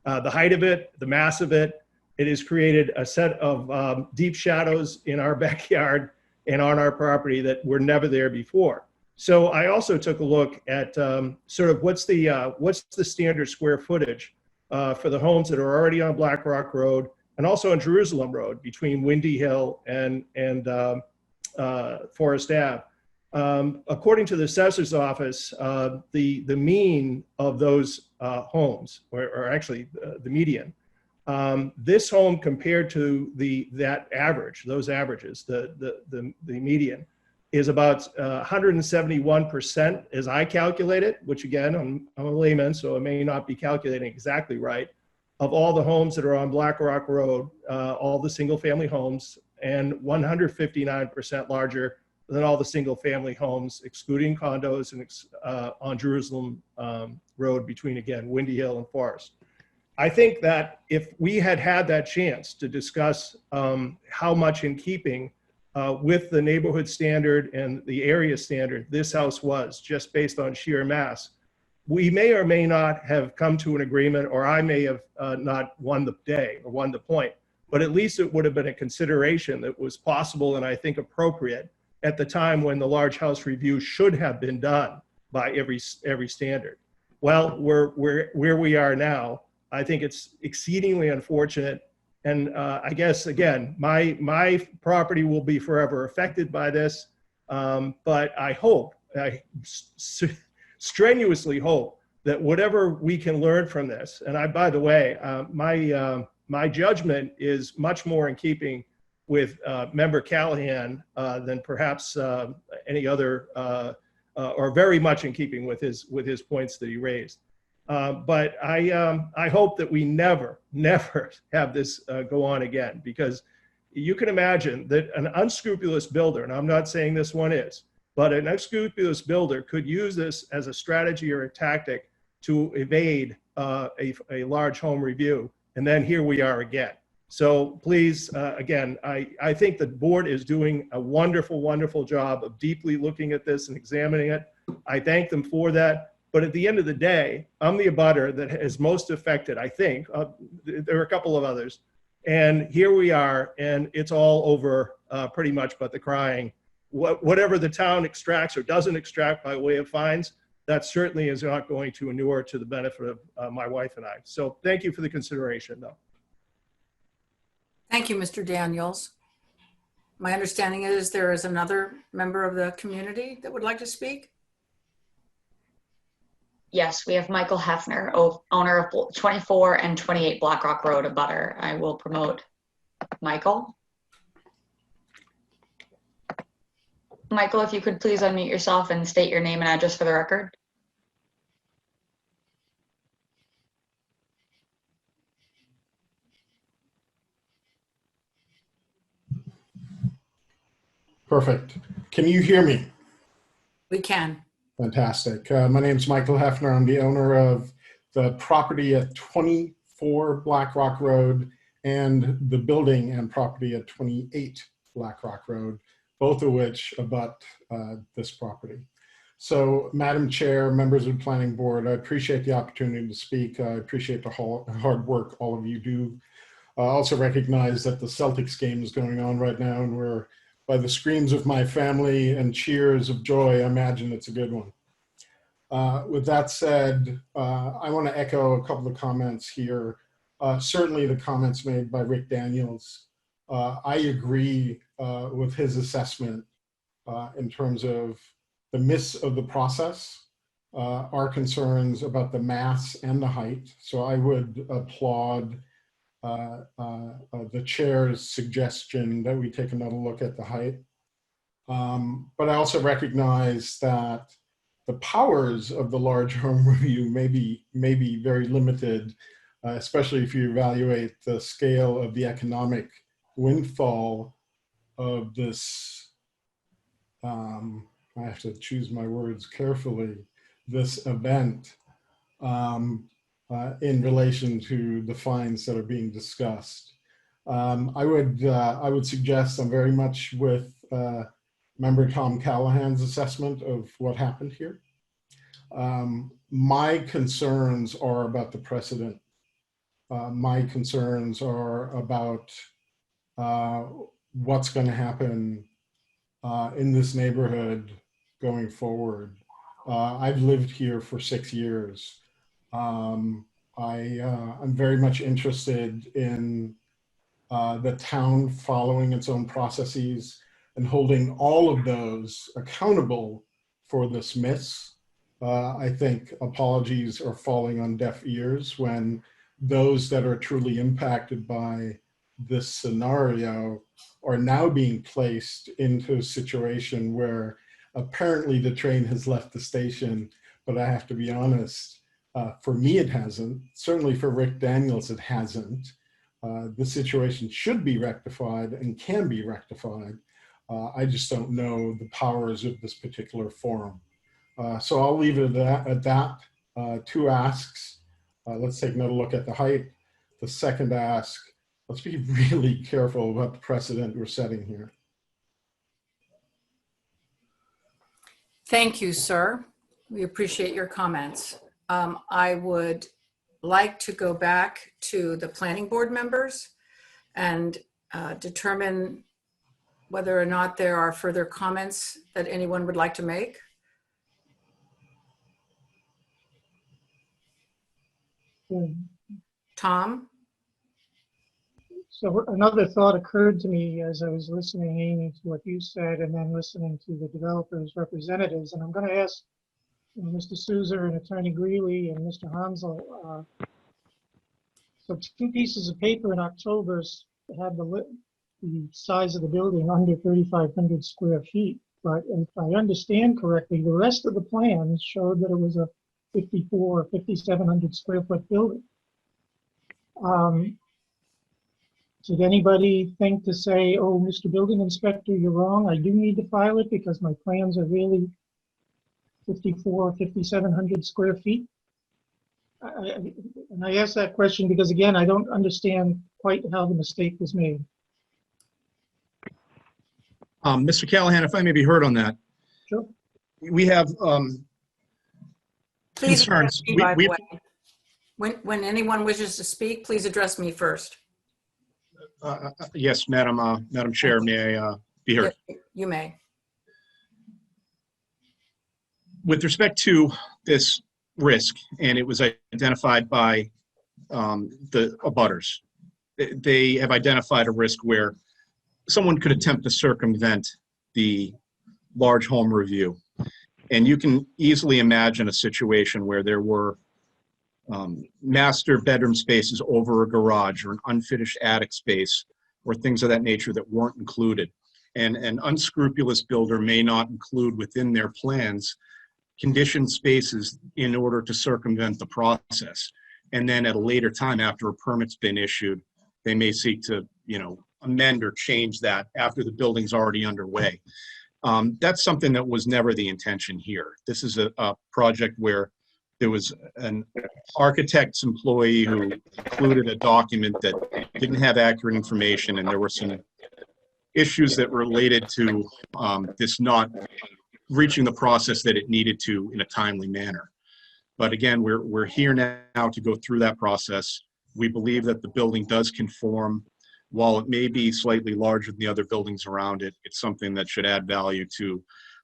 The height of it, the mass of it, it has created a set of deep shadows in our backyard and on our property that were never there before. So I also took a look at sort of what's the standard square footage for the homes that are already on Black Rock Road and also on Jerusalem Road between Windy Hill and Forest Ave. According to the assessor's office, the mean of those homes, or actually the median, this home compared to that average, those averages, the median, is about 171% as I calculate it, which again, I'm a layman, so I may not be calculating exactly right, of all the homes that are on Black Rock Road, all the single family homes, and 159% larger than all the single family homes, excluding condos and on Jerusalem Road between, again, Windy Hill and Forest. I think that if we had had that chance to discuss how much in keeping with the neighborhood standard and the area standard this house was, just based on sheer mass, we may or may not have come to an agreement, or I may have not won the day or won the point, but at least it would have been a consideration that was possible and I think appropriate at the time when the large house review should have been done by every standard. Well, where we are now, I think it's exceedingly unfortunate. And I guess, again, my property will be forever affected by this. But I hope, I strenuously hope that whatever we can learn from this, and by the way, my judgment is much more in keeping with Member Callahan than perhaps any other, or very much in keeping with his points that he raised. But I hope that we never have this go on again, because you can imagine that an unscrupulous builder, and I'm not saying this one is, but an unscrupulous builder could use this as a strategy or a tactic to evade a large home review. And then here we are again. So please, again, I think the board is doing a wonderful, wonderful job of deeply looking at this and examining it. I thank them for that. But at the end of the day, I'm the abutter that is most affected, I think. There are a couple of others. And here we are, and it's all over pretty much but the crying. Whatever the town extracts or doesn't extract by way of fines, that certainly is not going to inure to the benefit of my wife and I. So thank you for the consideration, though. Thank you, Mr. Daniels. My understanding is there is another member of the community that would like to speak. Yes, we have Michael Hefner, owner of 24 and 28 Black Rock Road, abutter. I will promote Michael. Michael, if you could please unmute yourself and state your name and address for the record. Perfect. Can you hear me? We can. Fantastic. My name is Michael Hefner. I'm the owner of the property at 24 Black Rock Road and the building and property at 28 Black Rock Road, both of which abut this property. So, Madam Chair, members of the Planning Board, I appreciate the opportunity to speak. I appreciate the hard work all of you do. I also recognize that the Celtics game is going on right now, and we're by the screams of my family and cheers of joy, I imagine it's a good one. With that said, I want to echo a couple of comments here. Certainly the comments made by Rick Daniels. I agree with his assessment in terms of the miss of the process, our concerns about the mass and the height. So I would applaud the chair's suggestion that we take another look at the height. But I also recognize that the powers of the large home review may be very limited, especially if you evaluate the scale of the economic windfall of this, I have to choose my words carefully, this event. In relation to the fines that are being discussed. I would suggest I'm very much with Member Tom Callahan's assessment of what happened here. My concerns are about the precedent. My concerns are about what's going to happen in this neighborhood going forward. I've lived here for 6 years. I'm very much interested in the town following its own processes. and holding all of those accountable for this miss. I think apologies are falling on deaf ears when those that are truly impacted by this scenario are now being placed into a situation where apparently the train has left the station, but I have to be honest, for me it hasn't. Certainly for Rick Daniels it hasn't. The situation should be rectified and can be rectified. I just don't know the powers of this particular forum. So I'll leave it at that. Two asks. Let's take another look at the height. The second ask, let's be really careful about the precedent we're setting here. Thank you, sir. We appreciate your comments. I would like to go back to the planning board members and determine whether or not there are further comments that anyone would like to make. Tom? So another thought occurred to me as I was listening, Amy, to what you said, and then listening to the developers' representatives. And I'm going to ask Mr. Souza and Attorney Greeley and Mr. Hansel. So 2 pieces of paper in October had the size of the building under 3,500 square feet. But if I understand correctly, the rest of the plans showed that it was a 54 or 5,700 square foot building. Did anybody think to say, oh, Mr. Building Inspector, you're wrong, I do need to file it because my plans are really 54 or 5,700 square feet? And I ask that question because, again, I don't understand quite how the mistake was made. Mr. Callahan, if I may be heard on that. Sure. We have Please concerns. address me, by the way. When anyone wishes to speak, please address me first. Yes, Madam Chair, may I be heard? Yes, you may. With respect to this risk, and it was identified by the abutters, they have identified a risk where someone could attempt to circumvent the large home review. And you can easily imagine a situation where there were master bedroom spaces over a garage or an unfinished attic space or things of that nature that weren't included. And an unscrupulous builder may not include within their plans conditioned spaces in order to circumvent the process. And then at a later time, after a permit's been issued, they may seek to, amend or change that after the building's already underway. That's something that was never the intention here. This is a project where there was an architect's employee who included a document that didn't have accurate information, and there were some issues that related to this not reaching the process that it needed to in a timely manner. But again, we're here now to go through that process. We believe that the building does conform. While it may be slightly larger than the other buildings around it, it's something that should add value to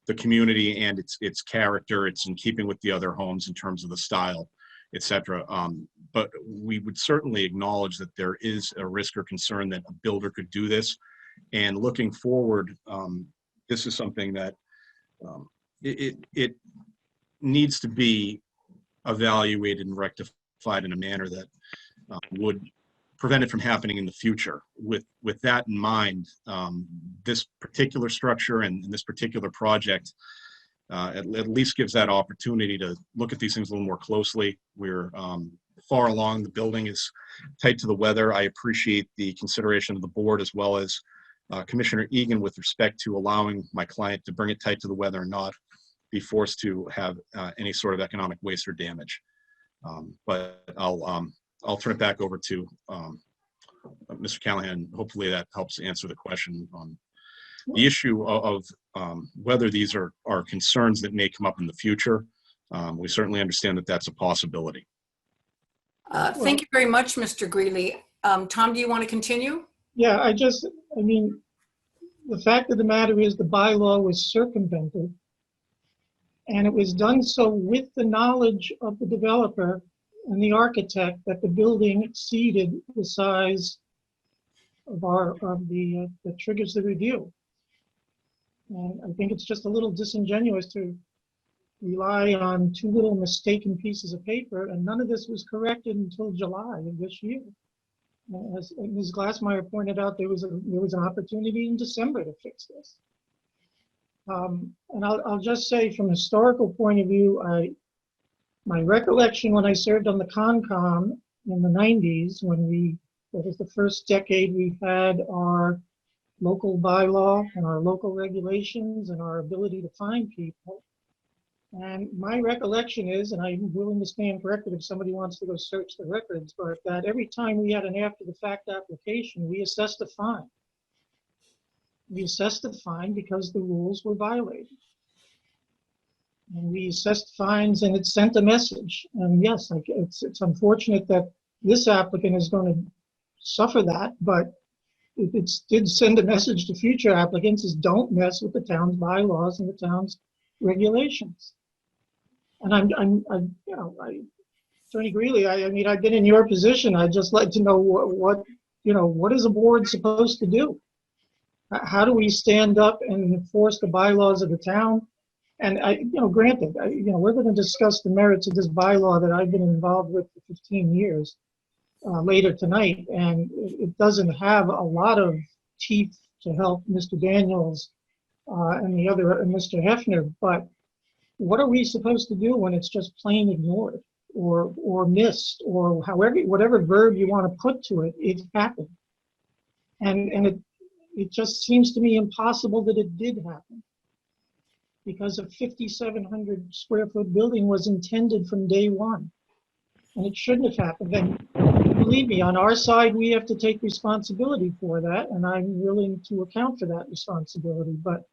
the community and its character. It's in keeping with the other homes in terms of the style, et cetera. But we would certainly acknowledge that there is a risk or concern that a builder could do this. And looking forward, this is something that it needs to be evaluated and rectified in a manner that would prevent it from happening in the future. With that in mind, this particular structure and this particular project at least gives that opportunity to look at these things a little more closely. We're far along. The building is tight to the weather. I appreciate the consideration of the board as well as Commissioner Egan with respect to allowing my client to bring it tight to the weather and not be forced to have any sort of economic waste or damage. But I'll turn it back over to Mr. Callahan. Hopefully that helps answer the question on the issue of whether these are concerns that may come up in the future. We certainly understand that that's a possibility. Thank you very much, Mr. Greeley. Tom, do you want to continue? Yeah, I mean, the fact of the matter is the bylaw was circumvented, and it was done so with the knowledge of the developer and the architect that the building exceeded the size of that triggers the review. And I think it's just a little disingenuous to rely on two little mistaken pieces of paper, and none of this was corrected until July of this year. As Ms. Glassmeyer pointed out, there was an opportunity in December to fix this. And I'll just say, from a historical point of view, my recollection when I served on the Concom in the 90s, that was the first decade we had our local bylaw and our local regulations and our ability to find people. And my recollection is, and I'm willing to stand corrected if somebody wants to go search the records, but that every time we had an after-the-fact application, we assessed a fine. We assessed a fine because the rules were violated. And we assessed fines, and it sent a message. And yes, it's unfortunate that this applicant is going to suffer that, but it did send a message to future applicants: is don't mess with the town's bylaws and the town's regulations. And Attorney Greeley, I mean, I've been in your position. I'd just like to know what is a board supposed to do? How do we stand up and enforce the bylaws of the town? And granted, we're going to discuss the merits of this bylaw that I've been involved with for 15 years later tonight, and it doesn't have a lot of teeth to help Mr. Daniels and Mr. Hefner. But what are we supposed to do when it's just plain ignored or missed, or whatever verb you want to put to it? It happened, and it just seems to me impossible that it did happen, because a 5,700 square foot building was intended from day one, and it shouldn't have happened. And believe me, on our side, we have to take responsibility for that, and I'm willing to account for that responsibility. But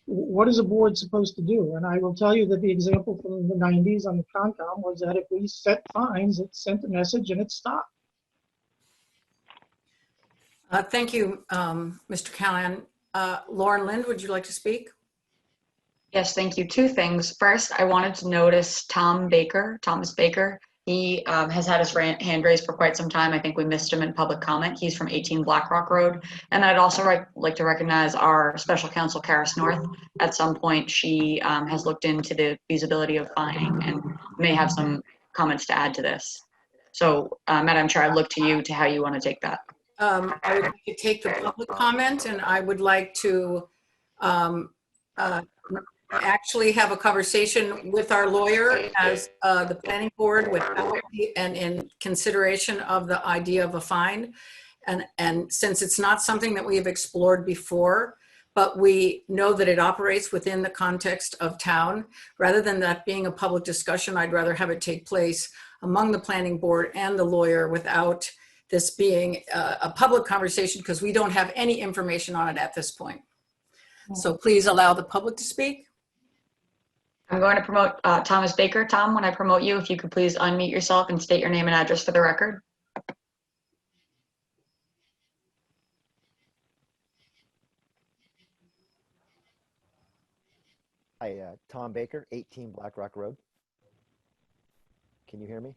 what is a board supposed to do? And I will tell you that the example from the 90s on the Concom was that if we set fines, it sent a message and it stopped. Thank you, Mr. Callahan. Lauren Lind, would you like to speak? Yes, thank you. Two things. First, I wanted to notice Thomas Baker. He has had his hand raised for quite some time. I think we missed him in public comment. He's from 18 Black Rock Road. And I'd also like to recognize our special counsel, Karis North. At some point, she has looked into the feasibility of fining and may have some comments to add to this. So, Madam Chair, I look to you to how you want to take that. I would like to take the public comment, and I would like to actually have a conversation with our lawyer as the planning board and in consideration of the idea of a fine. And since it's not something that we have explored before, but we know that it operates within the context of town, rather than that being a public discussion, I'd rather have it take place among the planning board and the lawyer without this being a public conversation, because we don't have any information on it at this point. So please allow the public to speak. I'm going to promote Thomas Baker. Tom, when I promote you, if you could please unmute yourself and state your name and address for the record. Hi, Tom Baker, 18 Black Rock Road. Can you hear me?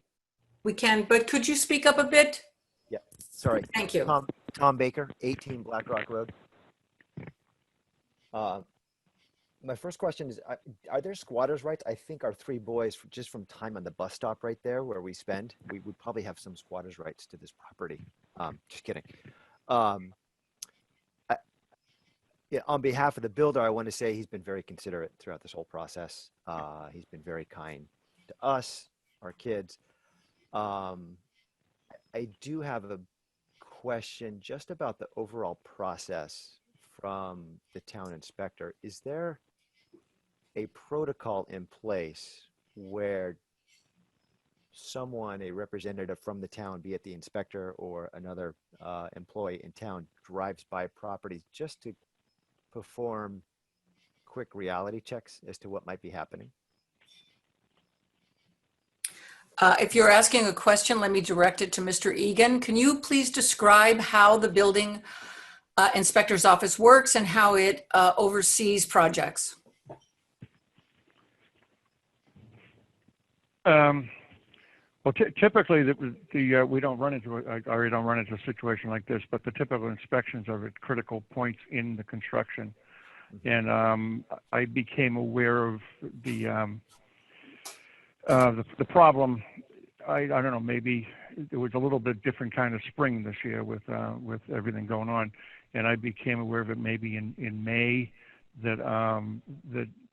We can, but could you speak up a bit? Yeah, sorry. Thank you. Tom Baker, 18 Black Rock Road. My first question is, are there squatters' rights? I think our three boys, just from time on the bus stop right there where we spend, we would probably have some squatters' rights to this property. Just kidding. Yeah, on behalf of the builder, I want to say he's been very considerate throughout this whole process. He's been very kind to us, our kids. I do have a question just about the overall process from the town inspector. Is there a protocol in place where someone, a representative from the town, be it the inspector or another employee in town, drives by properties just to perform quick reality checks as to what might be happening? If you're asking a question, let me direct it to Mr. Egan. Can you please describe how the building inspector's office works and how it oversees projects? Well, typically, we don't run into a situation like this, but the typical inspections are at critical points in the construction. And I became aware of the problem. I don't know, maybe it was a little bit different kind of spring this year with everything going on, and I became aware of it maybe in May that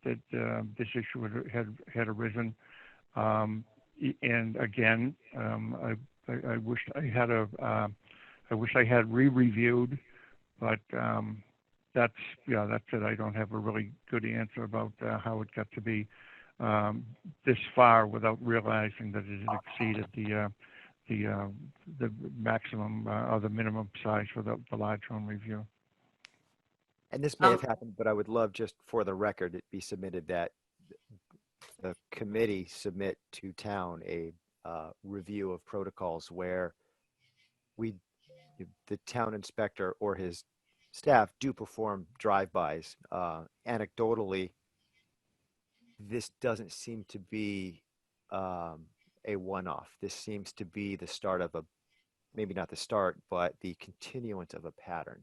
this issue had arisen. And again, I wished I had re-reviewed, but that's it. I don't have a really good answer about how it got to be this far without realizing that it had exceeded the maximum or the minimum size for the large home review. And this may have happened, but I would love, just for the record, it be submitted that the committee submit to town a review of protocols where the town inspector or his staff do perform drive-bys. Anecdotally, this doesn't seem to be a one-off. This seems to be the start of maybe not the start, but the continuance of a pattern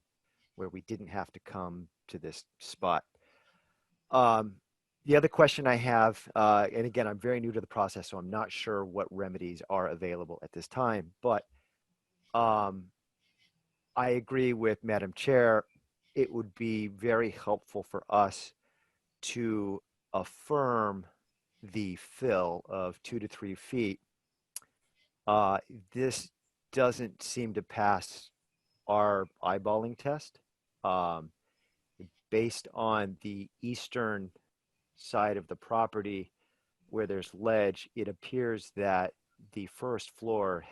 where we didn't have to come to this spot. The other question I have, and again, I'm very new to the process, so I'm not sure what remedies are available at this time, but I agree with Madam Chair. It would be very helpful for us to affirm the fill of 2 to 3 feet. This doesn't seem to pass our eyeballing test. Based on the eastern side of the property where there's ledge, it appears that the first floor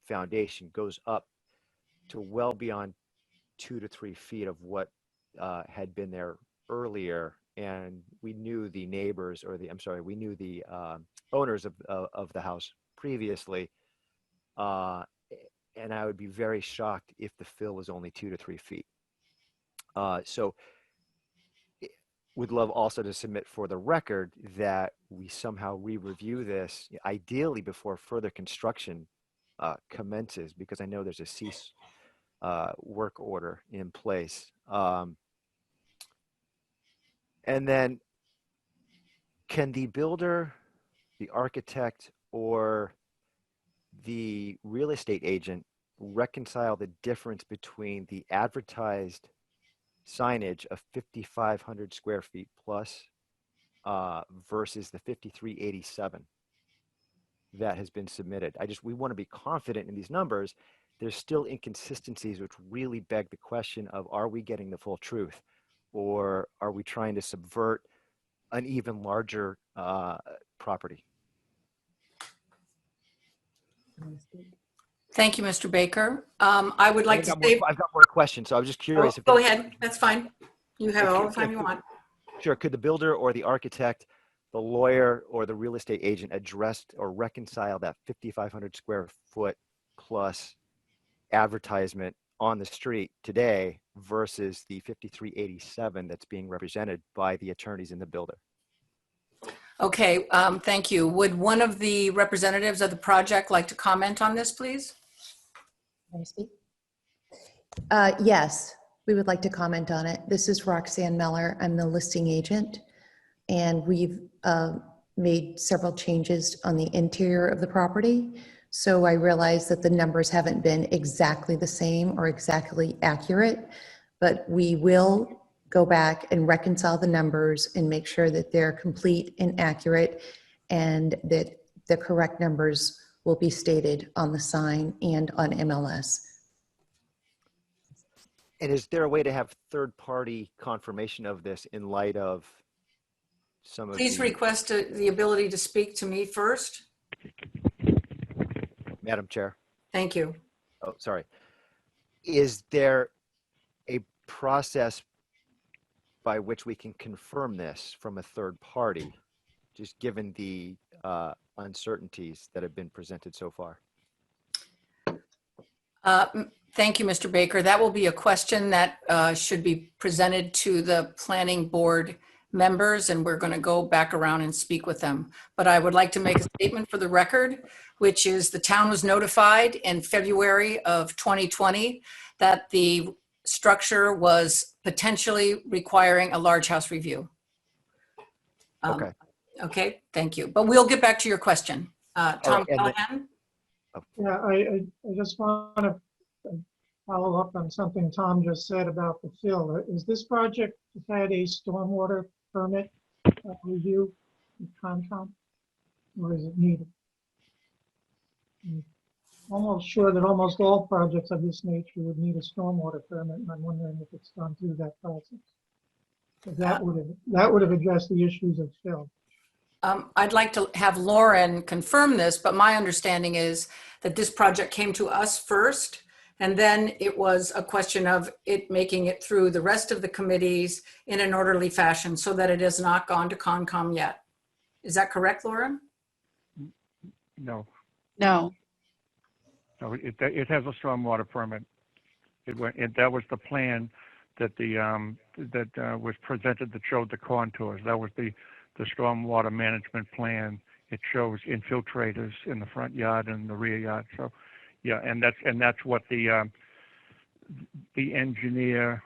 foundation goes up to well beyond 2 to 3 feet of what had been there earlier. And we knew the neighbors, we knew the owners of the house previously. And I would be very shocked if the fill was only 2 to 3 feet. So would love also to submit for the record that we somehow re-review this, ideally before further construction commences, because I know there's a cease work order in place. And then can the builder, the architect, or the real estate agent reconcile the difference between the advertised signage of 5,500 square feet plus versus the 5,387 that has been submitted? We want to be confident in these numbers. There's still inconsistencies which really beg the question of, are we getting the full truth, or are we trying to subvert an even larger property? Thank you, Mr. Baker. I would like to say. I've got more questions, so I was just curious. Go ahead. That's fine. You have all the time you want. Sure. Could the builder or the architect, the lawyer or the real estate agent address or reconcile that 5,500 square foot plus advertisement on the street today versus the 5,387 that's being represented by the attorneys in the builder? Okay, thank you. Would one of the representatives of the project like to comment on this, please? Can I speak? Yes, we would like to comment on it. This is Roxanne Meller. I'm the listing agent, and we've made several changes on the interior of the property. So I realize that the numbers haven't been exactly the same or exactly accurate, but we will go back and reconcile the numbers and make sure that they're complete and accurate, and that the correct numbers will be stated on the sign and on MLS. And is there a way to have third-party confirmation of this in light of some of Please request the ability to speak to me first. Madam Chair? Thank you. Oh, sorry. Is there a process by which we can confirm this from a third party, just given the uncertainties that have been presented so far? Thank you, Mr. Baker. That will be a question that should be presented to the planning board members, and we're going to go back around and speak with them. But I would like to make a statement for the record, which is the town was notified in February of 2020 that the structure was potentially requiring a large house review. Okay. Okay, thank you. But we'll get back to your question. Tom and the- Callahan? Yeah, I just want to follow up on something Tom just said about the fill. Is this project had a stormwater permit review with Concom? Or is it needed? I'm almost sure that almost all projects of this nature would need a stormwater permit, and I'm wondering if it's gone through that process. So that would have addressed the issues of fill. I'd like to have Lauren confirm this, but my understanding is that this project came to us first, and then it was a question of it making it through the rest of the committees in an orderly fashion so that it has not gone to Concom yet. Is that correct, Lauren? No, No. no, it has a stormwater permit. That was the plan that was presented that showed the contours. That was the stormwater management plan. It shows infiltrators in the front yard and the rear yard. So, yeah, and that's what the engineer,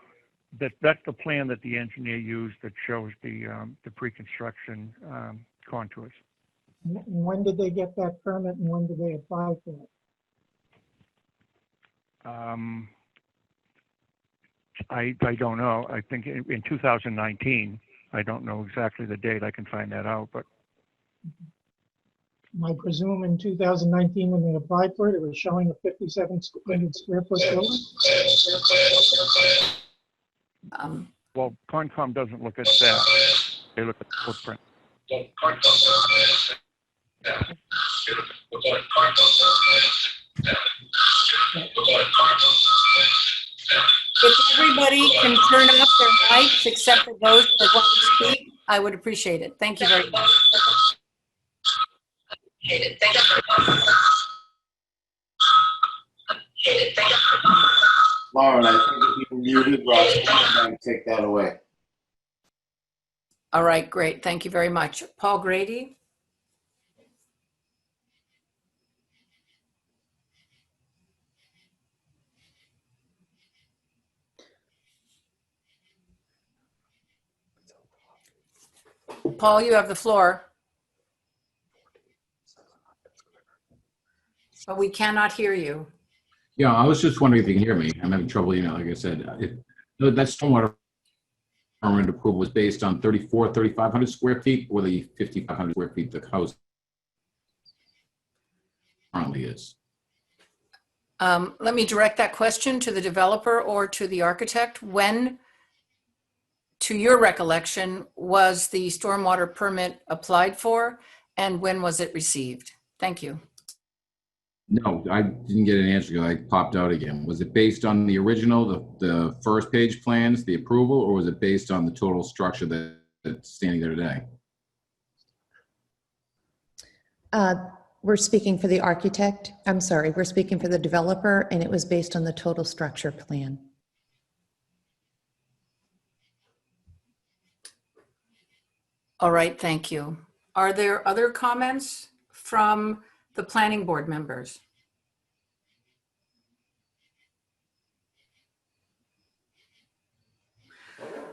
that's the plan that the engineer used that shows the pre-construction contours. When did they get that permit and when did they apply for it? I don't know. I think in 2019. I don't know exactly the date. I can find that out, but I presume in 2019 when they applied for it, it was showing a 5,700 square foot building? well, Concom doesn't look at that. They look at the footprint. If everybody can turn off their mics except for those that want to speak, I would appreciate it. Thank you very much. Lauren, I think if you muted Roxanne, I'm going to take that away. All right, great. Thank you very much. Paul Grady? Paul, you have the floor. But we cannot hear you. Yeah, I was just wondering if you can hear me. I'm having trouble, like I said, that stormwater permit approval was based on 3,500 square feet or the 5,500 square feet the house currently is. Let me direct that question to the developer or to the architect. When, to your recollection, was the stormwater permit applied for and when was it received? Thank you. No, I didn't get an answer because I popped out again. Was it based on the original, the first page plans, the approval, or was it based on the total structure that's standing there today? We're speaking for the architect. I'm sorry, we're speaking for the developer, and it was based on the total structure plan. All right, thank you. Are there other comments from the planning board members?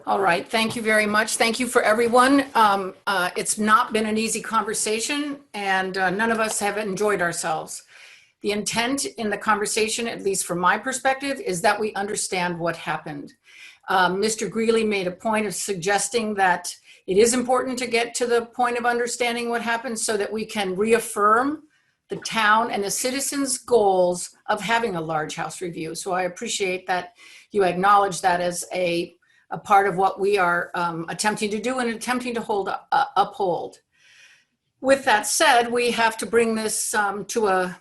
All right, thank you very much. Thank you for everyone. It's not been an easy conversation and none of us have enjoyed ourselves. The intent in the conversation, at least from my perspective, is that we understand what happened. Mr. Greeley made a point of suggesting that it is important to get to the point of understanding what happened so that we can reaffirm the town and the citizens' goals of having a large house review. So I appreciate that you acknowledge that as a part of what we are attempting to do and attempting to uphold. With that said, we have to bring this to a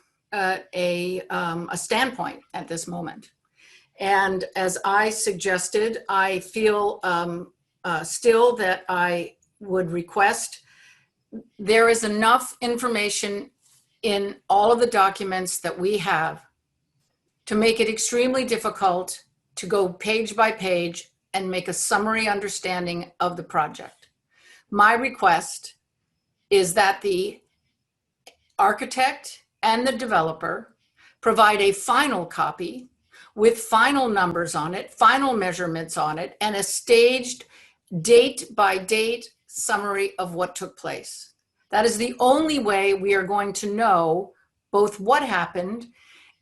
standpoint at this moment. And as I suggested, I feel still that I would request there is enough information in all of the documents that we have to make it extremely difficult to go page by page and make a summary understanding of the project. My request is that the architect and the developer provide a final copy with final numbers on it, final measurements on it, and a staged date by date summary of what took place. That is the only way we are going to know both what happened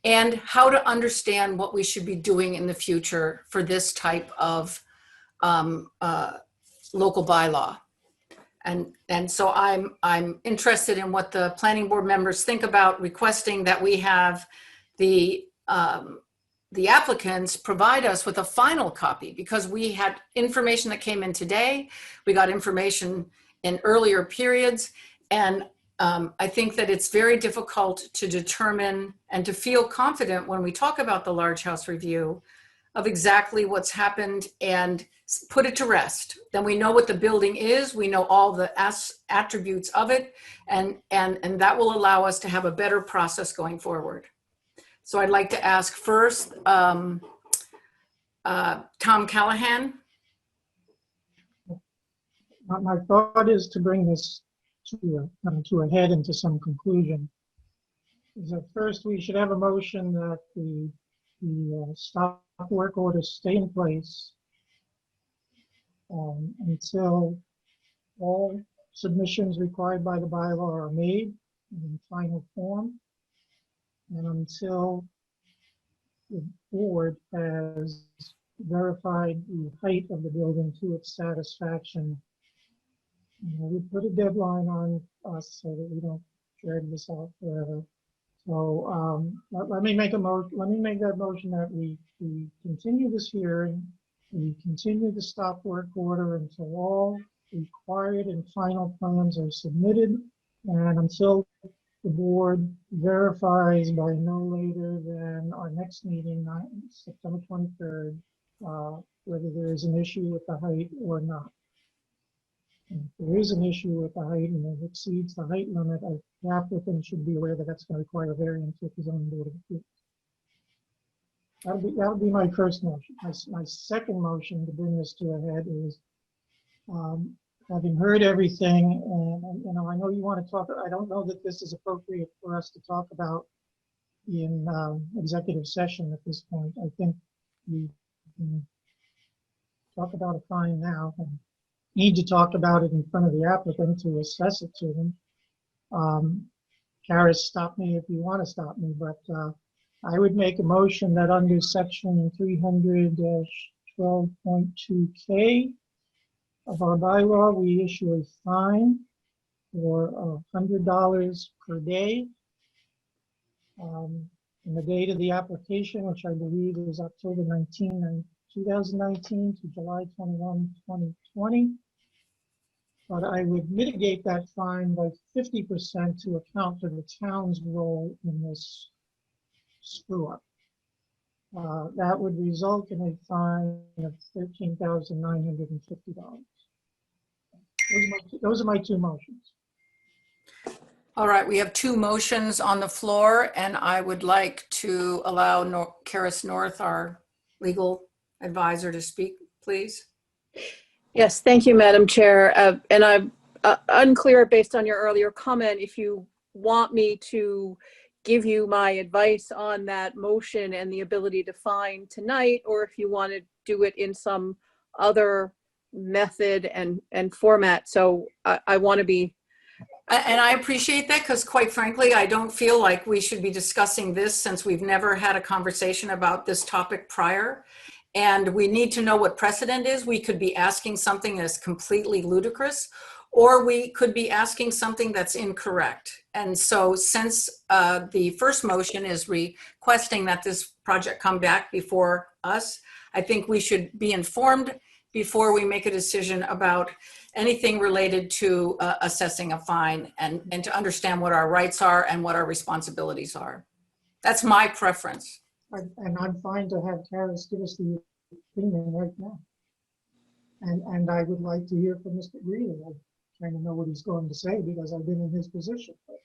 and how to understand what we should be doing in the future for this type of local bylaw. And so I'm interested in what the planning board members think about requesting that we have the applicants provide us with a final copy, because we had information that came in today. We got information in earlier periods. And I think that it's very difficult to determine and to feel confident when we talk about the large house review of exactly what's happened and put it to rest. Then we know what the building is. We know all the attributes of it. And that will allow us to have a better process going forward. So I'd like to ask first, Tom Callahan. My thought is to bring this to a head and to some conclusion. Is that first we should have a motion that the stop work orders stay in place until all submissions required by the bylaw are made in final form, and until the board has verified the height of the building to its satisfaction. We put a deadline on us so that we don't drag this out forever. So let me make that motion that we continue this hearing, we continue the stop work order until all required and final plans are submitted, and until the board verifies by no later than our next meeting, September 23rd, whether there is an issue with the height or not. And if there is an issue with the height and it exceeds the height limit, the applicant should be aware that that's going to require a variance with his own board of appeals. That'll be my first motion. My second motion to bring this to a head is, having heard everything, and I know you want to talk. I don't know that this is appropriate for us to talk about in executive session at this point. I think we can talk about a fine now and need to talk about it in front of the applicant to assess it to them. Karis, stop me if you want to stop me, but I would make a motion that under section 300-12.2K of our bylaw, we issue a fine for $100 per day. And the date of the application, which I believe is October 19, 2019 to July 21, 2020. But I would mitigate that fine by 50% to account for the town's role in this screw up. That would result in a fine of $13,950. Those are my two motions. All right, we have two motions on the floor, and I would like to allow Karis North, our legal advisor, to speak, please. Yes, thank you, Madam Chair. And I'm unclear based on your earlier comment if you want me to give you my advice on that motion and the ability to fine tonight, or if you want to do it in some other method and format. So I want to be. And I appreciate that, because quite frankly, I don't feel like we should be discussing this since we've never had a conversation about this topic prior. And we need to know what precedent is. We could be asking something that's completely ludicrous, or we could be asking something that's incorrect. And so since the first motion is requesting that this project come back before us, I think we should be informed before we make a decision about anything related to assessing a fine, and to understand what our rights are and what our responsibilities are. That's my preference. And I'm fine to have Karis give us the opinion right now. And I would like to hear from Mr. Greeley. I kind of know what he's going to say because I've been in his position. But,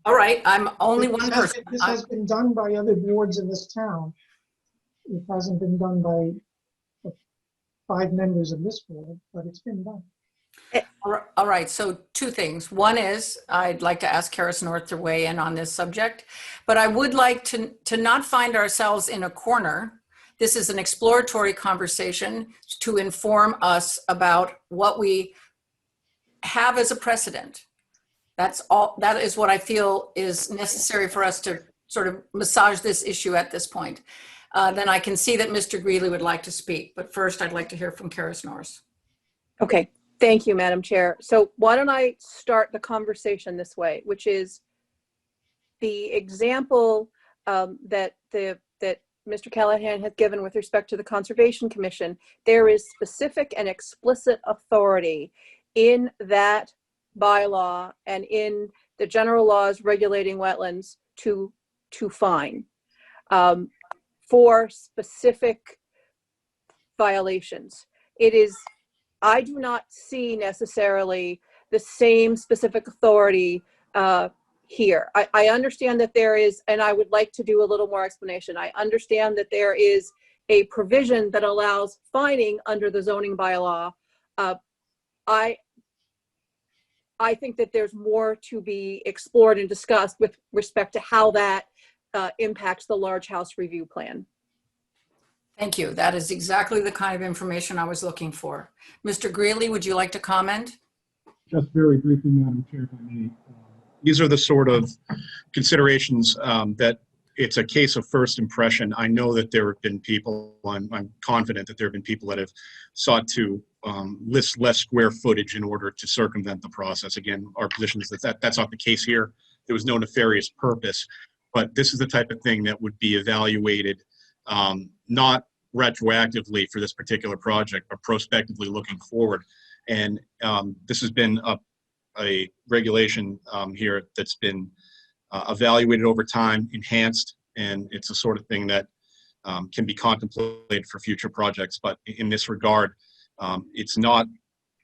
all right, I'm only one person. This has been done by other boards in this town. It hasn't been done by 5 members of this board, but it's been done. All right, so two things. One is I'd like to ask Karis North to weigh in on this subject, but I would like to not find ourselves in a corner. This is an exploratory conversation to inform us about what we have as a precedent. That's all. That is what I feel is necessary for us to sort of massage this issue at this point. Then I can see that Mr. Greeley would like to speak, but first I'd like to hear from Karis North. Okay, thank you, Madam Chair. So why don't I start the conversation this way, which is the example that Mr. Callahan has given with respect to the Conservation Commission. There is specific and explicit authority in that bylaw and in the general laws regulating wetlands to fine for specific violations. It is, I do not see necessarily the same specific authority here. I understand that there is, and I would like to do a little more explanation. I understand that there is a provision that allows fining under the zoning bylaw. I think that there's more to be explored and discussed with respect to how that impacts the large house review plan. Thank you. That is exactly the kind of information I was looking for. Mr. Greeley, would you like to comment? Just very briefly, Madam Chair, if I may. These are the sort of considerations that it's a case of first impression. I know that there have been people, I'm confident that there have been people that have sought to list less square footage in order to circumvent the process. Again, our position is that that's not the case here. There was no nefarious purpose, but this is the type of thing that would be evaluated not retroactively for this particular project, but prospectively looking forward. And this has been a regulation here that's been evaluated over time, enhanced, and it's the sort of thing that can be contemplated for future projects. But in this regard, it's not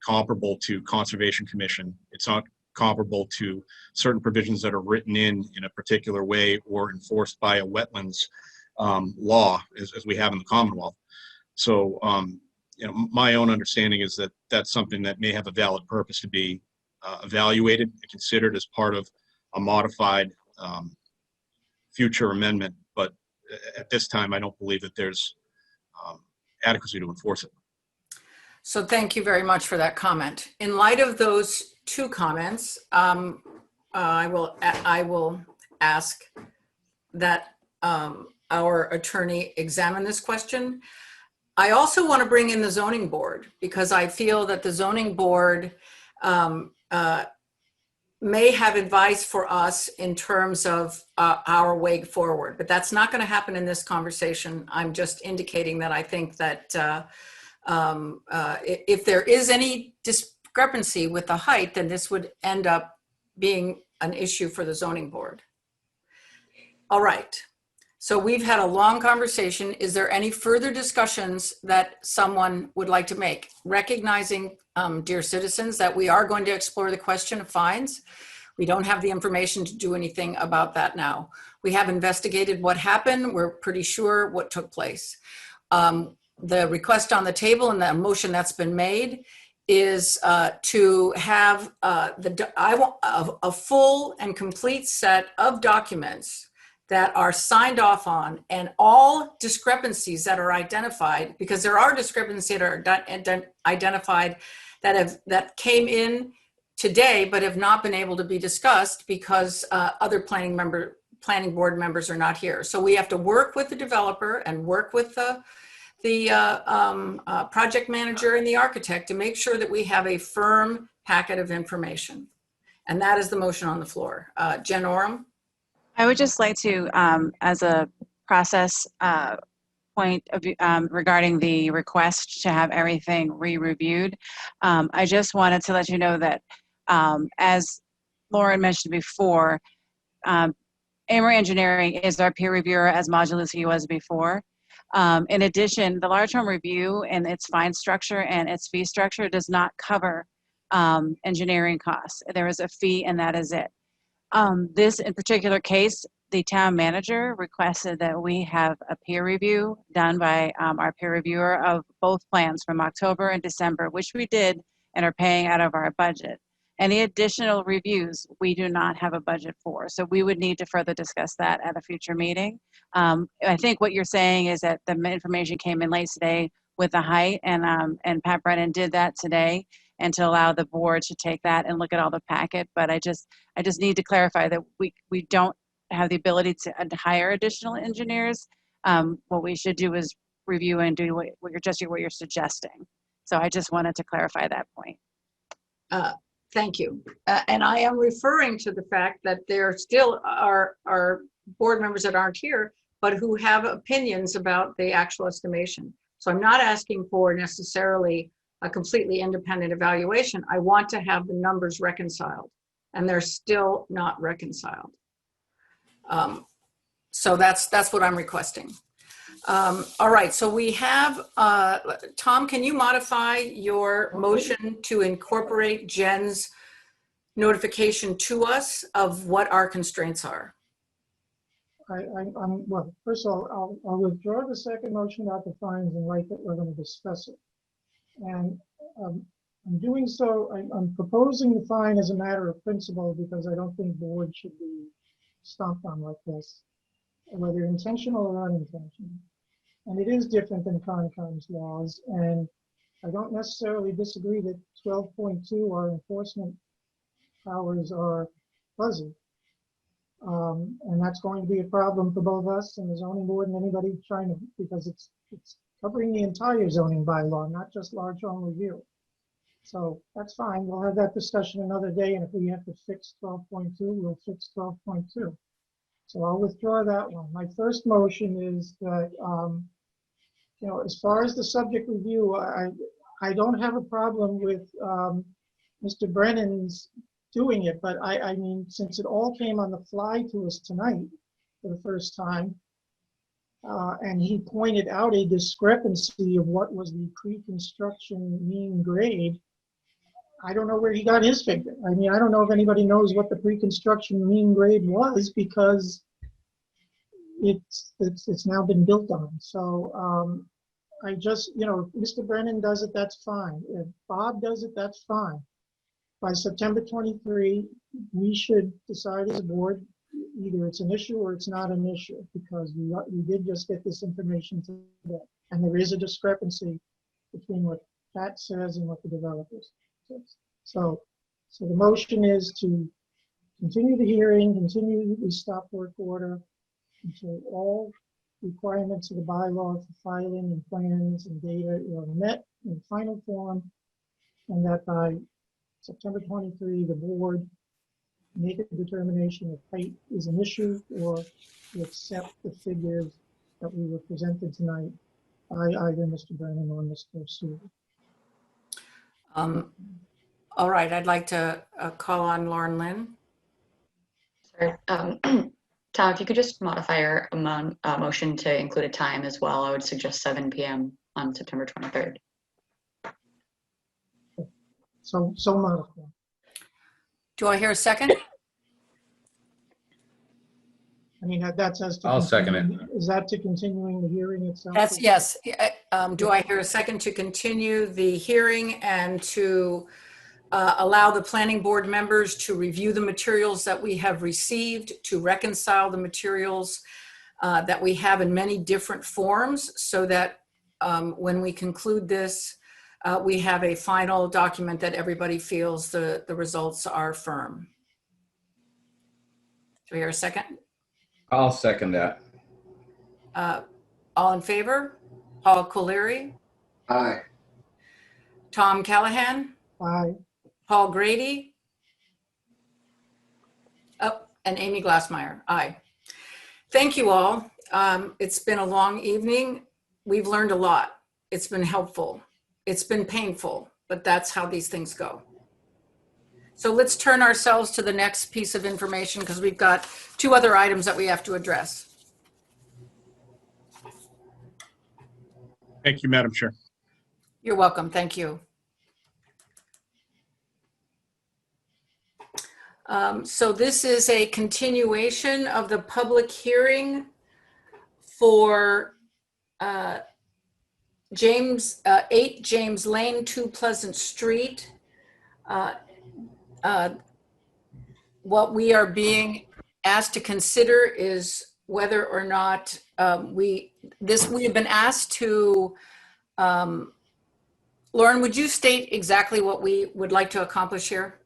comparable to Conservation Commission. It's not comparable to certain provisions that are written in a particular way or enforced by a wetlands law as we have in the Commonwealth. So, you know, my own understanding is that that's something that may have a valid purpose to be evaluated and considered as part of a modified future amendment. But at this time, I don't believe that there's adequacy to enforce it. So thank you very much for that comment. In light of those two comments, I will ask that our attorney examine this question. I also want to bring in the zoning board because I feel that the zoning board may have advice for us in terms of our way forward, but that's not going to happen in this conversation. I'm just indicating that I think that if there is any discrepancy with the height, then this would end up being an issue for the zoning board. All right. So we've had a long conversation. Is there any further discussions that someone would like to make? Recognizing, dear citizens, that we are going to explore the question of fines. We don't have the information to do anything about that now. We have investigated what happened. We're pretty sure what took place. The request on the table and the motion that's been made is to have a full and complete set of documents that are signed off on, and all discrepancies that are identified, because there are discrepancies that are identified that came in today but have not been able to be discussed because other planning board members are not here. So we have to work with the developer and work with the project manager and the architect to make sure that we have a firm packet of information. And that is the motion on the floor. Jen Oram? I would just like to, as a process point of, regarding the request to have everything re-reviewed, I just wanted to let you know that, as Lauren mentioned before, Amory Engineering is our peer reviewer, as Modulus he was before. In addition, the large home review and its fine structure and its fee structure does not cover engineering costs. There is a fee and that is it. This in particular case, the town manager requested that we have a peer review done by our peer reviewer of both plans from October and December, which we did and are paying out of our budget. Any additional reviews, we do not have a budget for. So we would need to further discuss that at a future meeting. I think what you're saying is that the information came in late today with the height, and Pat Brennan did that today, and to allow the board to take that and look at all the packet. But I just need to clarify that we don't have the ability to hire additional engineers. What we should do is review and do what you're suggesting. So I just wanted to clarify that point. Thank you. And I am referring to the fact that there still are board members that aren't here, but who have opinions about the actual estimation. So I'm not asking for necessarily a completely independent evaluation. I want to have the numbers reconciled, and they're still not reconciled. So that's what I'm requesting. All right, so we have, Tom, can you modify your motion to incorporate Jen's notification to us of what our constraints are? Well, first of all, I'll withdraw the second motion about the fines and write that we're going to discuss it. And I'm doing so, I'm proposing the fine as a matter of principle because I don't think boards should be stomped on like this, whether intentional or unintentional. And it is different than Concom's laws. And I don't necessarily disagree that 12.2, our enforcement powers, are fuzzy. And that's going to be a problem for both us and the zoning board and anybody trying to, because it's covering the entire zoning bylaw, not just large home review. So that's fine. We'll have that discussion another day. And if we have to fix 12.2, we'll fix 12.2. So I'll withdraw that one. My first motion is that, you know, as far as the subject review, I don't have a problem with Mr. Brennan's doing it, but I mean, since it all came on the fly to us tonight for the first time, and he pointed out a discrepancy of what was the pre-construction mean grade, I don't know where he got his figure. I mean, I don't know if anybody knows what the pre-construction mean grade was because it's now been built on. So I just, you know, if Mr. Brennan does it, that's fine. If Bob does it, that's fine. By September 23, we should decide as a board, either it's an issue or it's not an issue, because we did just get this information today. And there is a discrepancy between what Pat says and what the developer says. So the motion is to continue the hearing, continue the stop work order until all requirements of the bylaw for filing and plans and data are met in final form, and that by September 23, the board make a determination if height is an issue or to accept the figures that we were presented tonight by either Mr. Brennan or Mr. Sewell. All right, I'd like to call on Lauren Lynn. Sorry. Tom, if you could just modify your motion to include a time as well, I would suggest 7 p.m. on September 23rd. So modified. Do I hear a second? I mean, that's as to. I'll second it. Is that to continuing the hearing itself? That's yes. Do I hear a second to continue the hearing and to allow the planning board members to review the materials that we have received, to reconcile the materials that we have in many different forms, so that when we conclude this, we have a final document that everybody feels the results are firm. Do we hear a second? I'll second that. All in favor? Paul Colery? Aye. Tom Callahan? Aye. Paul Grady? Oh, and Amy Glassmeyer. Aye. Thank you all. It's been a long evening. We've learned a lot. It's been helpful. It's been painful, but that's how these things go. So let's turn ourselves to the next piece of information because we've got 2 other items that we have to address. Thank you, Madam Chair. You're welcome. Thank you. So this is a continuation of the public hearing for 8 James Lane, 2 Pleasant Street. Uh, uh, What we are being asked to consider is whether or not we have been asked to, Lauren, would you state exactly what we would like to accomplish here?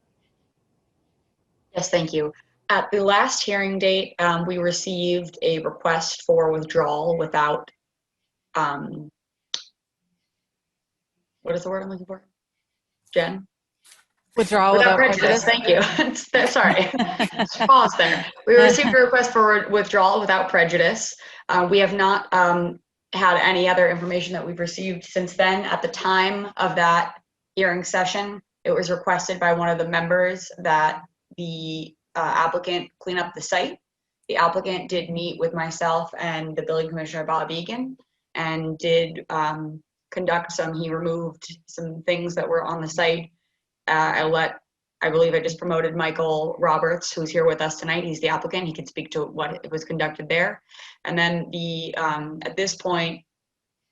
Yes, thank you. At the last hearing date, we received a request for withdrawal without, what is the word I'm looking for? Jen? Withdrawal Without without prejudice, prejudice. thank you. Sorry, pause there. We received a request for withdrawal without prejudice. We have not had any other information that we've received since then. At the time of that hearing session, it was requested by one of the members that the applicant clean up the site. The applicant did meet with myself and the building commissioner, Bob Egan, and did conduct he removed some things that were on the site. I believe I just promoted Michael Roberts, who's here with us tonight. He's the applicant. He can speak to what was conducted there. And then at this point,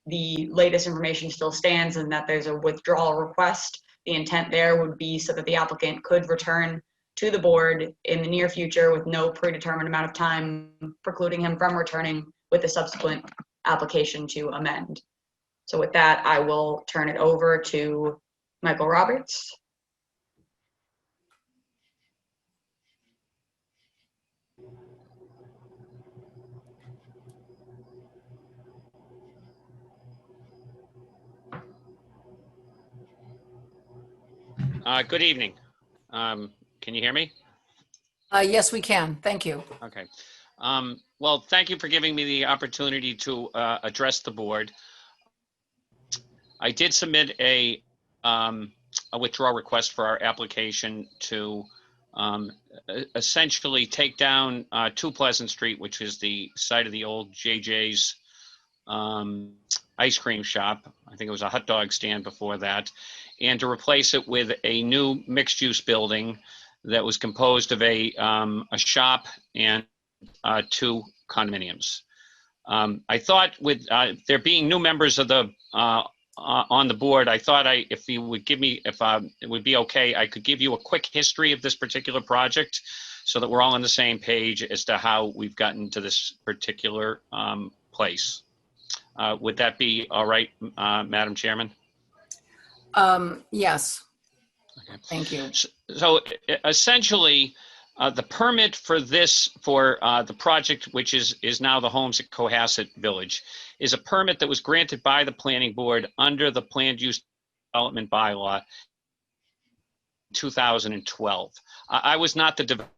the latest information still stands in that there's a withdrawal request. The intent there would be so that the applicant could return to the board in the near future with no predetermined amount of time precluding him from returning with a subsequent application to amend. So with that, I will turn it over to Michael Roberts. Good evening. Can you hear me? Yes, we can. Thank you. Okay. Well, thank you for giving me the opportunity to address the board. I did submit a withdrawal request for our application to essentially take down 2 Pleasant Street, which is the site of the old JJ's ice cream shop. I think it was a hot dog stand before that, and to replace it with a new mixed-use building that was composed of a shop and 2 condominiums. I thought with there being new members of the on the board, I thought if you would give me, if it would be okay, I could give you a quick history of this particular project so that we're all on the same page as to how we've gotten to this particular place. Would that be all right, Madam Chairman? Yes. Okay. Thank you. So essentially, the permit for this, for the project, which is now the homes at Cohasset Village, is a permit that was granted by the planning board under the planned use development bylaw 2012. I was not the developer.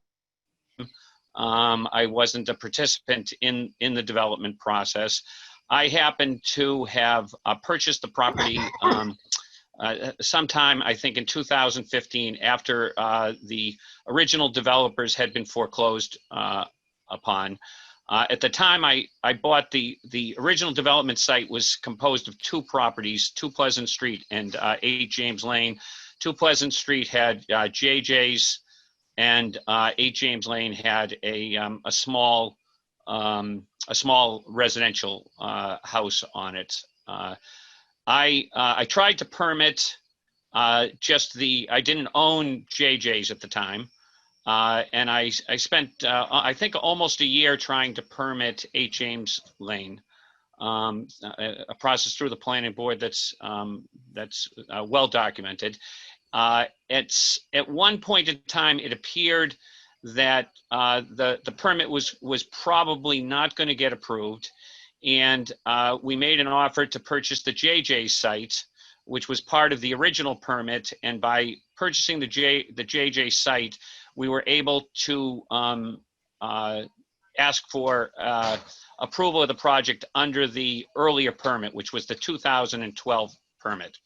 I wasn't a participant in the development process. I happened to have purchased the property sometime, I think in 2015, after the original developers had been foreclosed upon. At the time I bought the original development site was composed of 2 properties, 2 Pleasant Street and 8 James Lane. 2 Pleasant Street had JJ's, and 8 James Lane had a small residential house on it. I tried to permit I didn't own JJ's at the time. And I spent, I think, almost a year trying to permit 8 James Lane, a process through the planning board that's well documented. It's at one point in time, it appeared that the permit was probably not going to get approved, and we made an offer to purchase the JJ site, which was part of the original permit. And by purchasing the JJ site, we were able to ask for approval of the project under the earlier permit, which was the 2012 permit.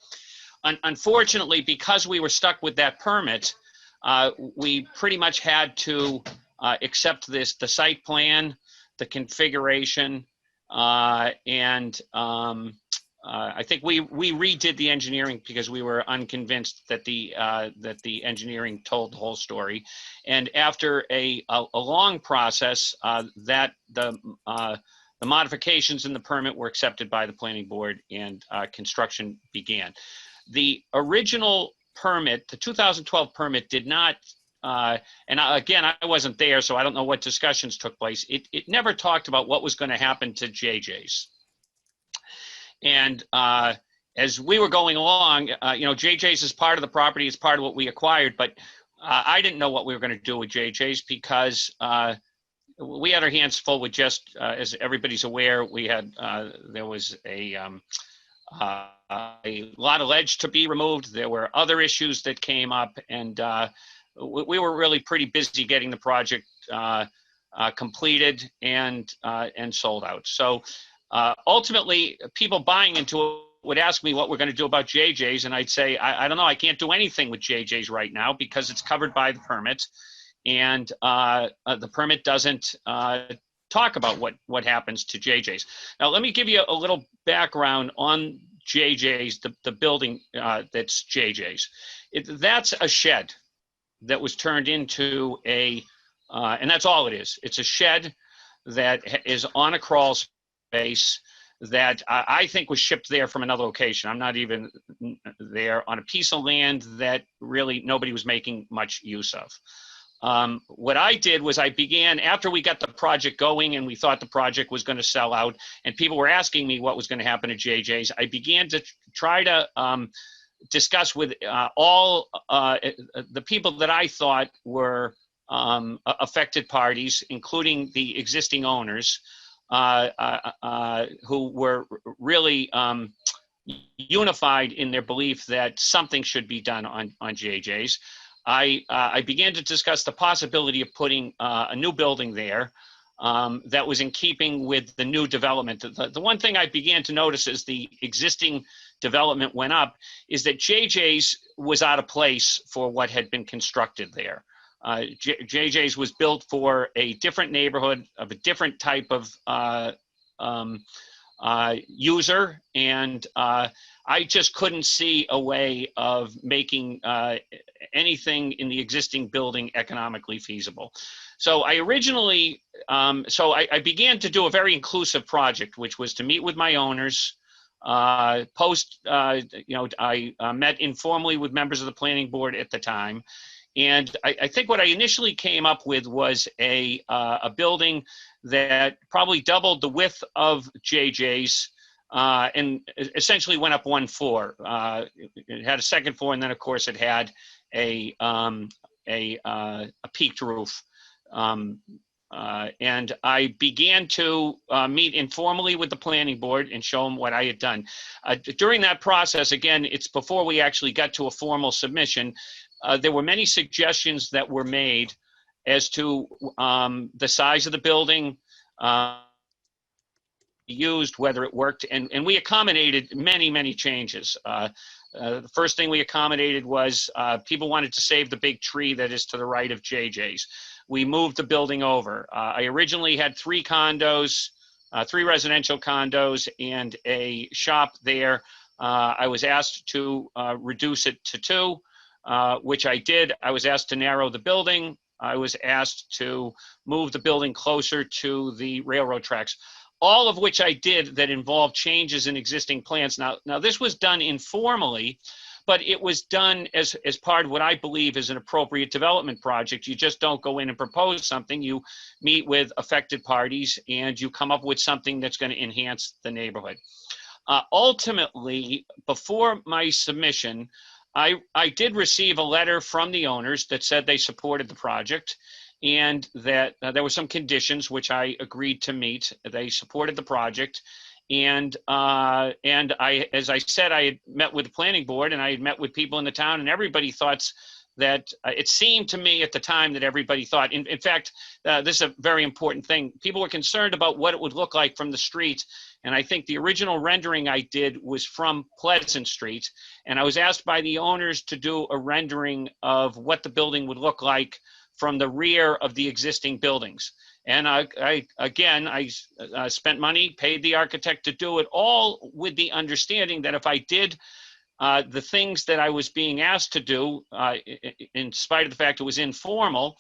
Unfortunately, because we were stuck with that permit, we pretty much had to accept the site plan, the configuration, and I think we redid the engineering because we were unconvinced that the engineering told the whole story. And after a long process, the modifications in the permit were accepted by the planning board, and construction began. The original permit, the 2012 permit did not, again, I wasn't there, so I don't know what discussions took place. It never talked about what was going to happen to JJ's. And as we were going along, JJ's is part of the property, it's part of what we acquired, but I didn't know what we were going to do with JJ's because we had our hands full with just, as everybody's aware, we had, there was a lot of ledge to be removed. There were other issues that came up, and we were really pretty busy getting the project completed and sold out. So ultimately, people buying into it would ask me what we're going to do about JJ's, and I'd say, I don't know, I can't do anything with JJ's right now because it's covered by the permit, and the permit doesn't talk about what happens to JJ's. Now, let me give you a little background on JJ's, the building that's JJ's. That's a shed that was turned into and that's all it is. It's a shed that is on a crawl space that I think was shipped there from another location. I'm not even there, on a piece of land that really nobody was making much use of. What I did was I began, after we got the project going and we thought the project was going to sell out and people were asking me what was going to happen to JJ's, I began to try to discuss with all the people that I thought were affected parties, including the existing owners, who were really unified in their belief that something should be done on JJ's. I began to discuss the possibility of putting a new building there that was in keeping with the new development. The one thing I began to notice as the existing development went up is that JJ's was out of place for what had been constructed there. JJ's was built for a different neighborhood of a different type of user, and I just couldn't see a way of making anything in the existing building economically feasible. So I originally, I began to do a very inclusive project, which was to meet with my owners, I met informally with members of the planning board at the time. And I think what I initially came up with was a building that probably doubled the width of JJ's and essentially went up one floor. It had a second floor, and then of course it had a peaked roof. And I began to meet informally with the planning board and show them what I had done. During that process, again, it's before we actually got to a formal submission, there were many suggestions that were made as to the size of the building used, whether it worked, and we accommodated many changes. The first thing we accommodated was people wanted to save the big tree that is to the right of JJ's. We moved the building over. I originally had 3 condos, 3 residential condos and a shop there. I was asked to reduce it to 2. Which I did. I was asked to narrow the building. I was asked to move the building closer to the railroad tracks, all of which I did that involved changes in existing plans. Now this was done informally, but it was done as part of what I believe is an appropriate development project. You just don't go in and propose something. You meet with affected parties and you come up with something that's going to enhance the neighborhood. Ultimately, before my submission, I did receive a letter from the owners that said they supported the project and that there were some conditions which I agreed to meet. They supported the project. And I, as I said, I had met with the planning board and I had met with people in the town, and everybody thought that it seemed to me at the time that everybody thought, in fact, this is a very important thing. People were concerned about what it would look like from the street. And I think the original rendering I did was from Pleasant Street. And I was asked by the owners to do a rendering of what the building would look like from the rear of the existing buildings. And I spent money, paid the architect to do it, all with the understanding that if I did the things that I was being asked to do, in spite of the fact it was informal,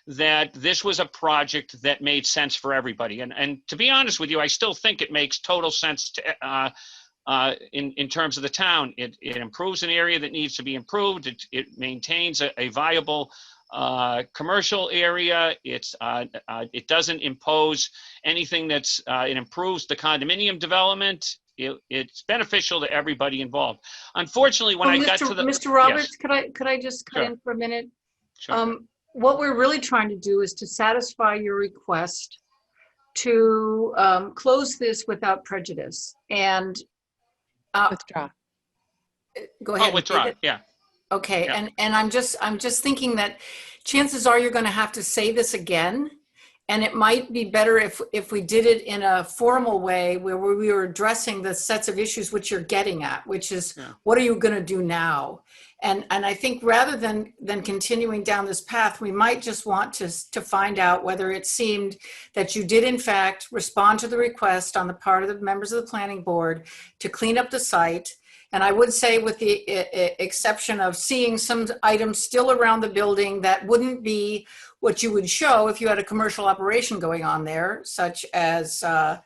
that this was a project that made sense for everybody. And to be honest with you, I still think it makes total sense to in terms of the town. It improves an area that needs to be improved. It maintains a viable commercial area. It doesn't impose anything that's, it improves the condominium development. It's beneficial to everybody involved. Unfortunately, when I got to the— Mr. Roberts, Yes. could I just cut Sure. in for a minute? Sure. What we're really trying to do is to satisfy your request to close this without prejudice and Withdraw. Go ahead. Oh, withdraw, yeah. Okay, Yeah. and I'm just thinking that chances are you're going to have to say this again, and it might be better if we did it in a formal way where we were addressing the sets of issues which you're getting at, which is what are you going to do now? And I think rather than continuing down this path, we might just want to find out whether it seemed that you did in fact respond to the request on the part of the members of the planning board to clean up the site. And I would say with the exception of seeing some items still around the building that wouldn't be what you would show if you had a commercial operation going on there, such as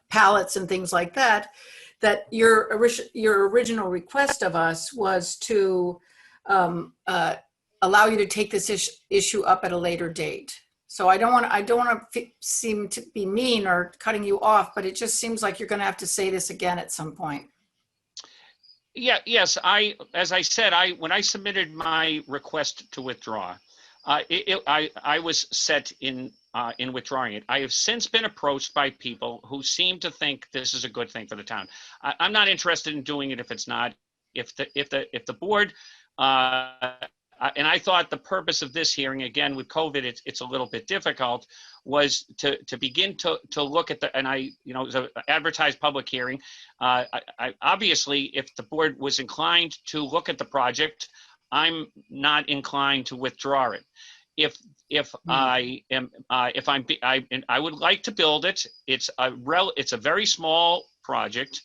pallets and things like that, that your original request of us was to allow you to take this issue up at a later date. So I don't want to seem to be mean or cutting you off, but it just seems like you're going to have to say this again at some point. Yeah, yes, as I said, when I submitted my request to withdraw, I was set in withdrawing it. I have since been approached by people who seem to think this is a good thing for the town. I'm not interested in doing it if it's not. If the board, and I thought the purpose of this hearing, again with COVID, it's a little bit difficult, was to begin to look at the, and it was an advertised public hearing. Obviously, if the board was inclined to look at the project, I'm not inclined to withdraw it. I would like to build it. It's a very small project.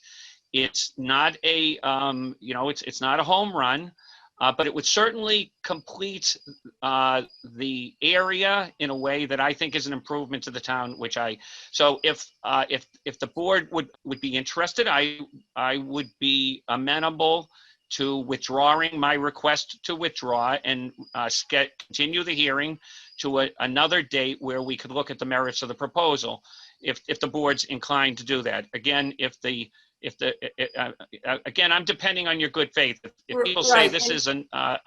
It's not a it's not a home run. But it would certainly complete the area in a way that I think is an improvement to the town. So if the board would be interested, I would be amenable to withdrawing my request to withdraw and continue the hearing to another date where we could look at the merits of the proposal, if the board's inclined to do that. Again, again, I'm depending on your good faith. If people say this is a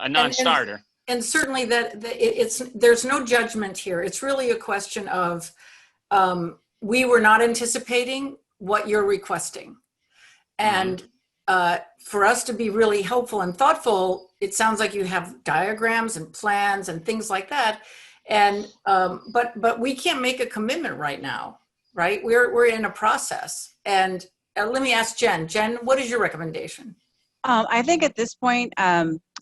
non-starter. And certainly there's no judgment here. It's really a question of we were not anticipating what you're requesting. And for us to be really helpful and thoughtful, it sounds like you have diagrams and plans and things like that. And but we can't make a commitment right now, right? We're in a process. And let me ask Jen. Jen, what is your recommendation? I think at this point,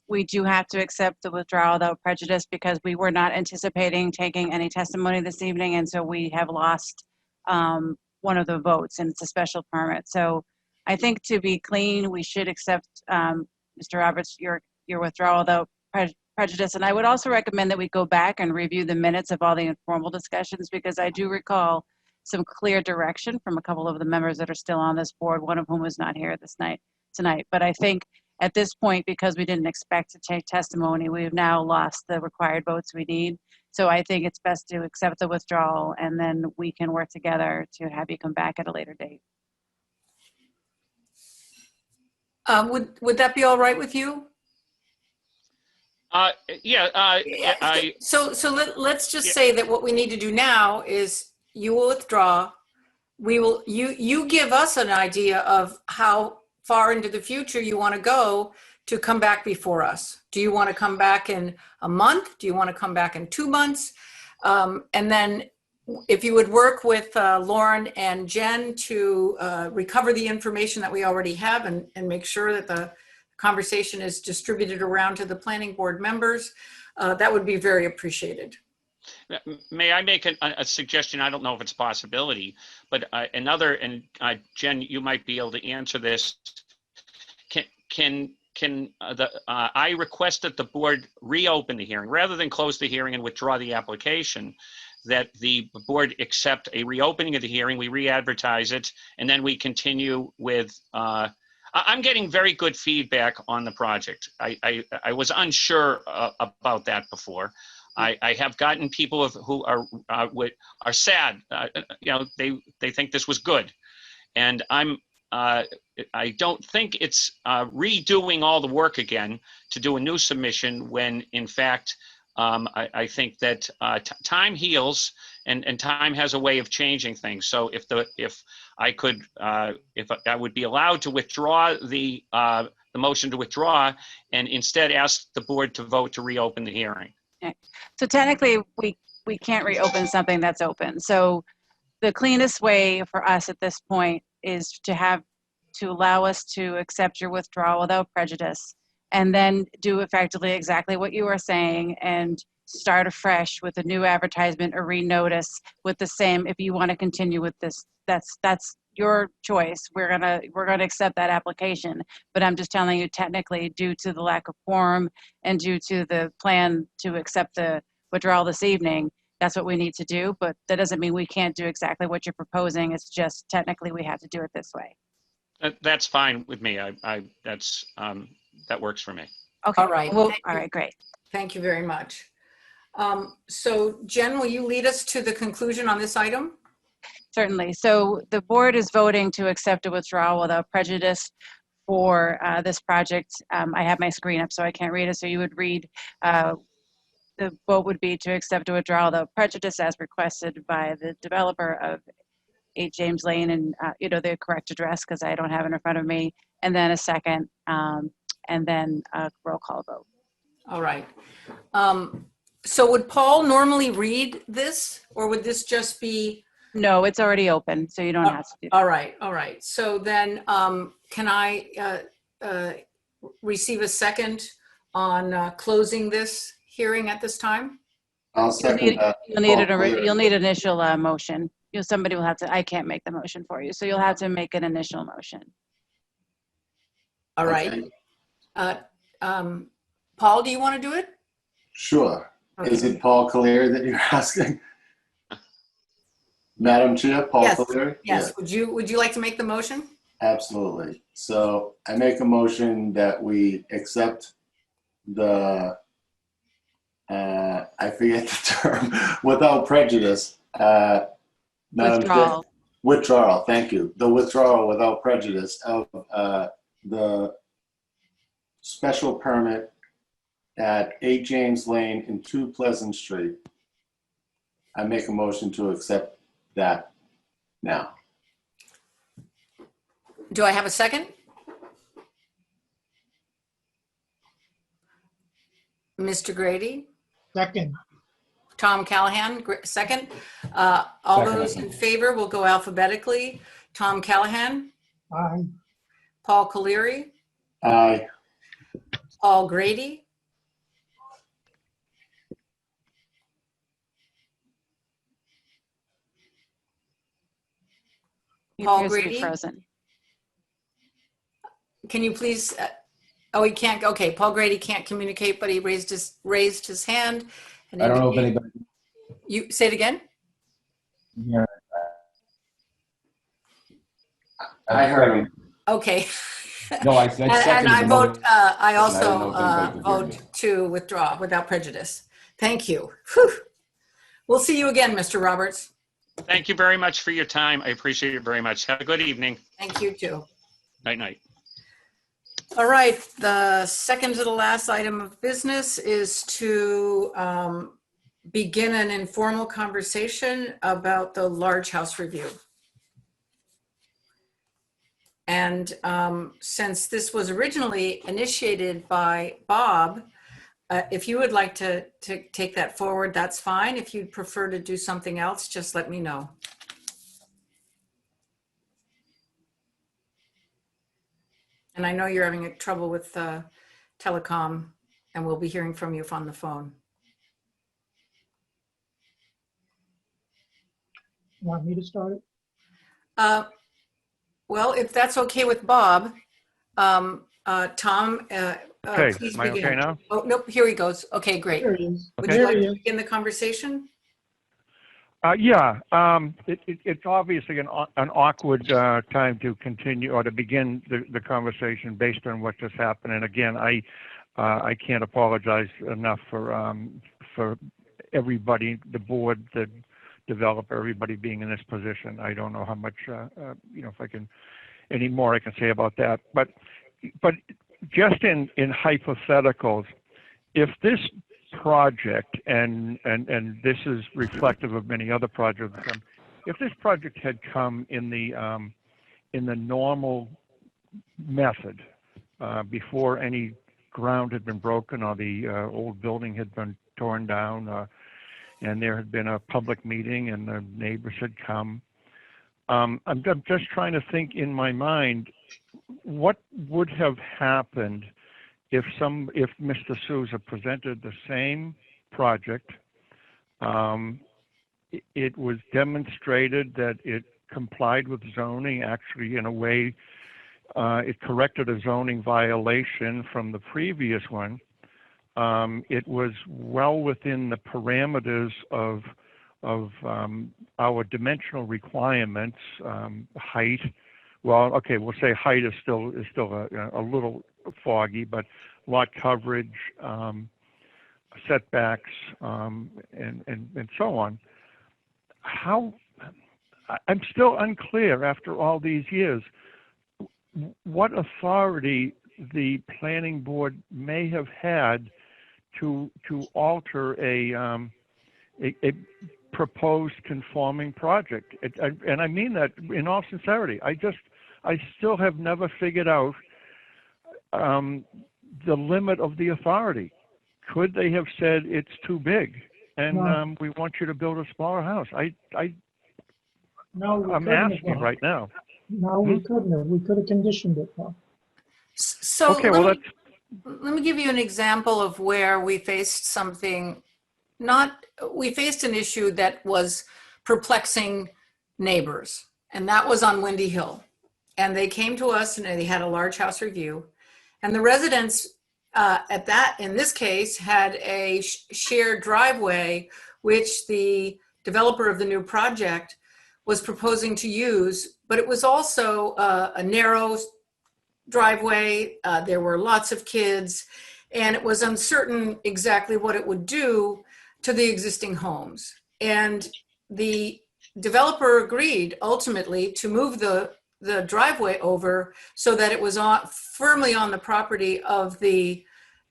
we do have to accept the withdrawal without prejudice because we were not anticipating taking any testimony this evening. And so we have lost one of the votes, and it's a special permit. So I think to be clean, we should accept, Mr. Roberts, your withdrawal without prejudice. And I would also recommend that we go back and review the minutes of all the informal discussions, because I do recall some clear direction from a couple of the members that are still on this board, one of whom was not here tonight. But I think at this point, because we didn't expect to take testimony, we've now lost the required votes we need. So I think it's best to accept the withdrawal, and then we can work together to have you come back at a later date. Would that be all right with you? So let's just say that what we need to do now is you will withdraw. You give us an idea of how far into the future you want to go to come back before us. Do you want to come back in a month? Do you want to come back in 2 months? And then if you would work with Lauren and Jen to recover the information that we already have and make sure that the conversation is distributed around to the planning board members, that would be very appreciated. May I make a suggestion? I don't know if it's a possibility, but Jen, you might be able to answer this. I request that the board reopen the hearing rather than close the hearing and withdraw the application, that the board accept a reopening of the hearing, we re-advertise it, and then we continue with I'm getting very good feedback on the project. I was unsure about that before. I have gotten people who are sad. They think this was good, and I don't think it's redoing all the work again to do a new submission when, in fact, I think that time heals and time has a way of changing things. So if I would be allowed to withdraw the motion to withdraw and instead ask the board to vote to reopen the hearing. Okay. So technically, we can't reopen something that's open. So the cleanest way for us at this point is to allow us to accept your withdrawal without prejudice, and then do effectively exactly what you were saying and start afresh with a new advertisement or renotice with the same. If you want to continue with this, that's your choice. We're gonna accept that application, but I'm just telling you, technically, due to the lack of quorum and due to the plan to accept the withdrawal this evening, that's what we need to do. But that doesn't mean we can't do exactly what you're proposing. It's just technically we have to do it this way. That's fine with me. That works for me. Okay. All right. Well, Thank all you. right, great. Thank you very much. So Jen, will you lead us to the conclusion on this item? Certainly. So the board is voting to accept a withdrawal without prejudice for this project. I have my screen up, so I can't read it. So you would read, the vote would be to accept a withdrawal without prejudice as requested by the developer of 8 James Lane, and the correct address, because I don't have it in front of me, and then a second, and then a roll call vote. All right. So would Paul normally read this, or would this just be? No, it's already open, so you don't have to do that. All right, all right. So then can I receive a second on closing this hearing at this time? I'll second that. You'll need initial motion. Somebody will have to, I can't make the motion for you, so you'll have to make an initial motion. All right. Paul, do you want to do it? Sure. Okay. Is it Paul Caleri that you're asking? Madam Chair, Paul Yes. Caleri? Yes. Would you like to make the motion? Absolutely. So I make a motion that we accept the, I forget the term, without prejudice. Madam Chair- Withdrawal. Withdrawal, thank you. The withdrawal without prejudice of the special permit at 8 James Lane and 2 Pleasant Street. I make a motion to accept that now. Do I have a second? Mr. Grady? Second. Tom Callahan, second. All those in favor will go alphabetically. Tom Callahan, Aye. Paul Caleri, Aye. Paul Grady, He Paul appears to be Grady? frozen. Can you please, oh, he can't, okay, Paul Grady can't communicate, but he raised his hand. and I don't know if indicated- anybody You, say it again? can hear. I heard him. Okay. No, I said second. And I vote, I I also don't know if anybody can hear me. vote to withdraw without prejudice. Thank you. Whew. We'll see you again, Mr. Roberts. Thank you very much for your time. I appreciate it very much. Have a good evening. Thank you too. Night, night. All right, the second to the last item of business is to begin an informal conversation about the large house review. And since this was originally initiated by Bob, if you would like to take that forward, that's fine. If you'd prefer to do something else, just let me know. And I know you're having trouble with telecom, and we'll be hearing from you on the phone. Want me to start it? Well, if that's okay with Bob, Tom, Okay, please am I begin. okay now? Oh, nope, here he goes. Okay, great. There he is. Would Okay. you like There he to is. begin the conversation? Yeah, it's obviously an awkward time to continue or to begin the conversation based on what just happened. And again, I can't apologize enough for everybody, the board, the developer, everybody being in this position. I don't know how much if I can any more I can say about that. But just in hypotheticals, if this project, and this is reflective of many other projects, if this project had come in the normal method, before any ground had been broken or the old building had been torn down, and there had been a public meeting and the neighbors had come, I'm just trying to think in my mind, what would have happened if Mr. Souza presented the same project, it was demonstrated that it complied with zoning, actually in a way, it corrected a zoning violation from the previous one. It was well within the parameters of our dimensional requirements, height. Well, okay, we'll say height is still a little foggy, but lot coverage, setbacks, and so on. I'm still unclear after all these years what authority the planning board may have had to alter a proposed conforming project. And I mean that in all sincerity. I still have never figured out the limit of the authority. Could they have said it's too big and we want you to build a smaller house? No, I'm asking right now. No, we couldn't have. We could have conditioned it though. So okay, well, let me give you an example of where we faced something, we faced an issue that was perplexing neighbors, and that was on Windy Hill. And they came to us and they had a large house review, and the residents in this case, had a shared driveway, which the developer of the new project was proposing to use, but it was also a narrow driveway. There were lots of kids, and it was uncertain exactly what it would do to the existing homes. And the developer agreed ultimately to move the driveway over so that it was firmly on the property of the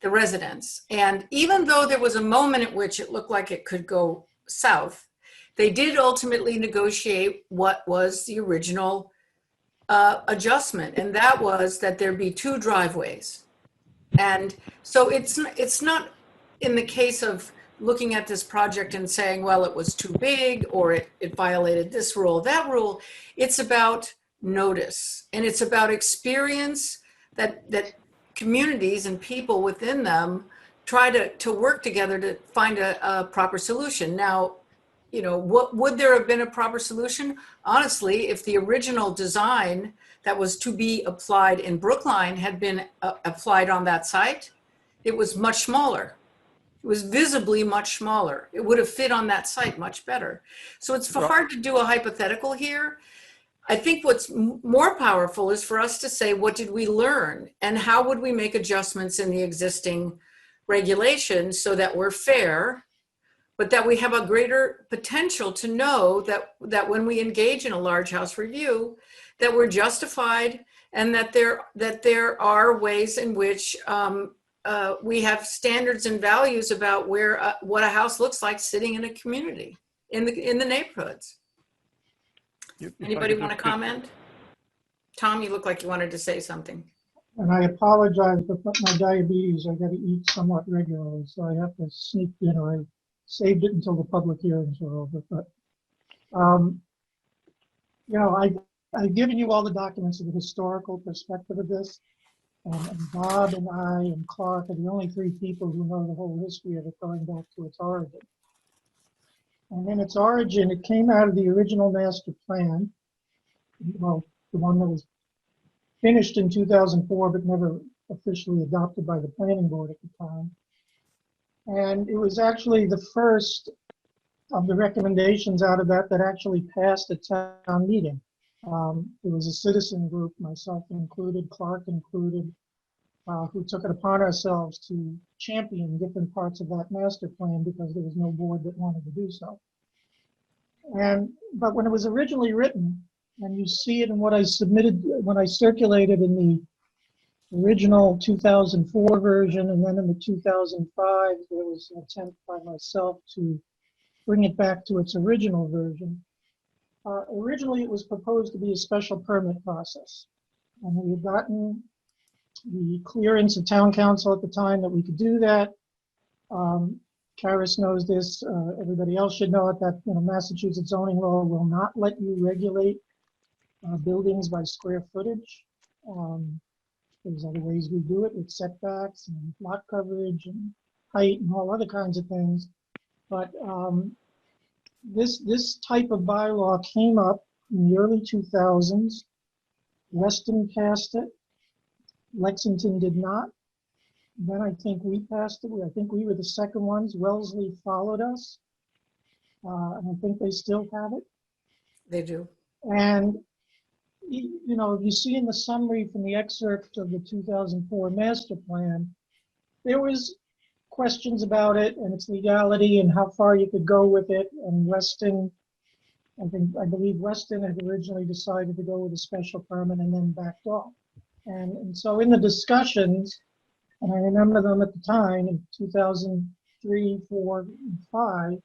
residents. And even though there was a moment at which it looked like it could go south, they did ultimately negotiate what was the original adjustment, and that was that there be two driveways. And so it's not in the case of looking at this project and saying, well, it was too big or it violated this rule, that rule. It's about notice, and it's about experience that communities and people within them try to work together to find a proper solution. Now, what would there have been a proper solution? Honestly, if the original design that was to be applied in Brookline had been applied on that site, it was much smaller. It was visibly much smaller. It would have fit on that site much better. So it's hard to do a hypothetical here. I think what's more powerful is for us to say, what did we learn? And how would we make adjustments in the existing regulations so that we're fair, but that we have a greater potential to know that when we engage in a large house review, that we're justified, and that there are ways in which we have standards and values about what a house looks like sitting in a community, in the neighborhoods. Anybody want to comment? Tom, you look like you wanted to say something. And I apologize for my diabetes. I got to eat somewhat regularly, so I have to sneak dinner. I saved it until the public hearings were over. But, I've given you all the documents of the historical perspective of this. And Bob and I and Clark are the only three people who know the whole history of it going back to its origin. And in its origin, it came out of the original master plan, well, the one that was finished in 2004, but never officially adopted by the planning board at the time. And it was actually the first of the recommendations out of that that actually passed at town meeting. There was a citizen group, myself included, Clark included, who took it upon ourselves to champion different parts of that master plan because there was no board that wanted to do so. But when it was originally written, and you see it in what I submitted, when I circulated in the original 2004 version, and then in the 2005, there was an attempt by myself to bring it back to its original version. Originally, it was proposed to be a special permit process. And we had gotten the clearance of town council at the time that we could do that. Karis knows this, everybody else should know it, that Massachusetts zoning law will not let you regulate buildings by square footage. There's other ways we do it with setbacks and lot coverage and height and all other kinds of things. But this type of bylaw came up in the early 2000s. Weston passed it. Lexington did not. Then I think we passed it. I think we were the second ones. Wellesley followed us. And I think they still have it. They do. And, you see in the summary from the excerpt of the 2004 master plan, there was questions about it and its legality and how far you could go with it. And Weston, I believe Weston had originally decided to go with a special permit and then backed off. And so in the discussions, and I remember them at the time in 2003, 4, and 5,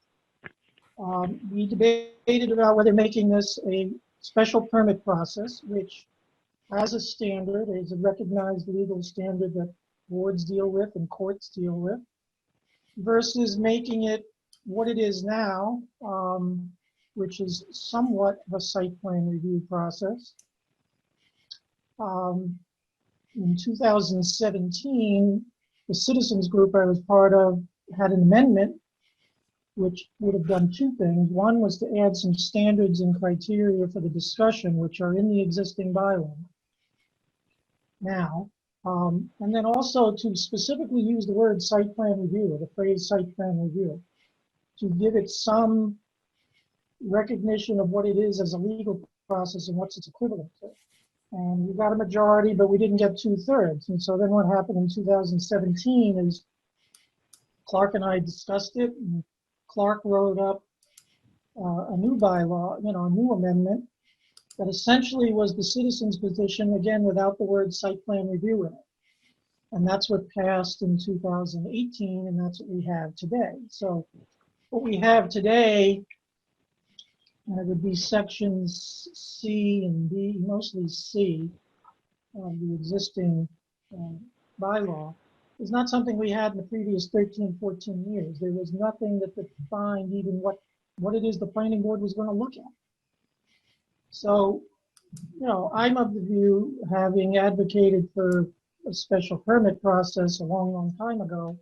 we debated about whether making this a special permit process, which has a standard, is a recognized legal standard that boards deal with and courts deal with, versus making it what it is now, which is somewhat of a site plan review process. In 2017, the citizens group I was part of had an amendment which would have done two things. One was to add some standards and criteria for the discussion, which are in the existing bylaw now. And then also to specifically use the word site plan review, or the phrase site plan review, to give it some recognition of what it is as a legal process and what's its equivalent to. And we got a majority, but we didn't get 2/3. And so then what happened in 2017 is Clark and I discussed it, and Clark wrote up a new bylaw, a new amendment that essentially was the citizens' position, again, without the word site plan review in it. And that's what passed in 2018, and that's what we have today. So what we have today, and it would be sections C and D, mostly C, of the existing bylaw, is not something we had in the previous 13, 14 years. There was nothing that defined even what it is the planning board was going to look at. So, I'm of the view, having advocated for a special permit process a long, long time ago,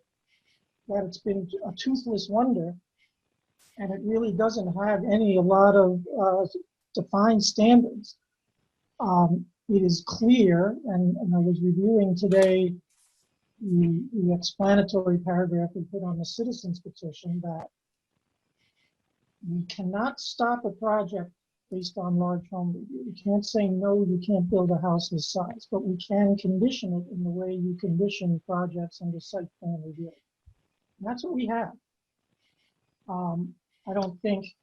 that it's been a toothless wonder, and it really doesn't have a lot of defined standards. It is clear, and I was reviewing today the explanatory paragraph we put on the citizens petition, that you cannot stop a project based on large home review. You can't say, no, you can't build a house this size, but we can condition it in the way you condition projects under site plan review. And that's what we have. I don't think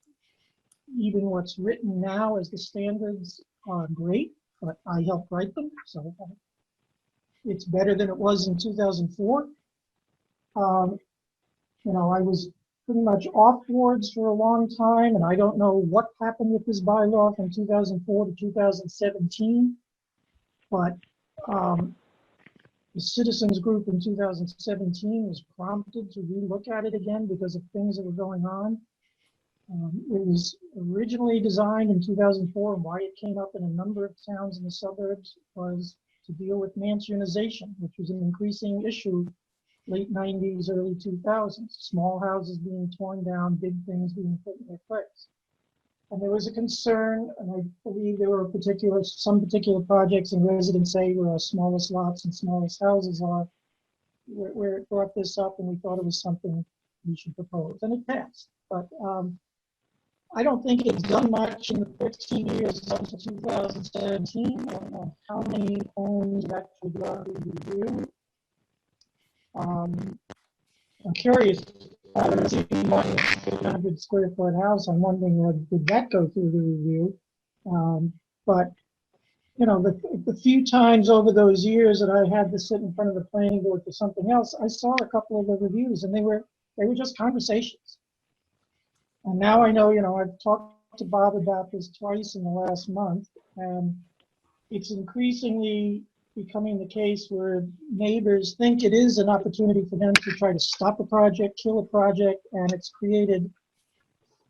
even what's written now as the standards are great, but I helped write them, so it's better than it was in 2004. I was pretty much off boards for a long time, and I don't know what happened with this bylaw from 2004 to 2017, but the citizens group in 2017 was prompted to relook at it again because of things that were going on. It was originally designed in 2004, and why it came up in a number of towns in the suburbs was to deal with mansionization, which was an increasing issue late 90s, early 2000s. Small houses being torn down, big things being put in their place. And there was a concern, and I believe there were some particular projects in Residence A where our smallest lots and smallest houses are, where it brought this up, and we thought it was something we should propose, and it passed. But I don't think it's done much in the 13 years up to 2017. I don't know how many homes actually got reviewed. I'm curious, I don't see one 800 square foot house. I'm wondering, did that go through the review? But, you know, the few times over those years that I had to sit in front of the planning board for something else, I saw a couple of the reviews, and they were just conversations. And now I know, you know, I've talked to Bob about this twice in the last month, and it's increasingly becoming the case where neighbors think it is an opportunity for them to try to stop a project, kill a project, and it's created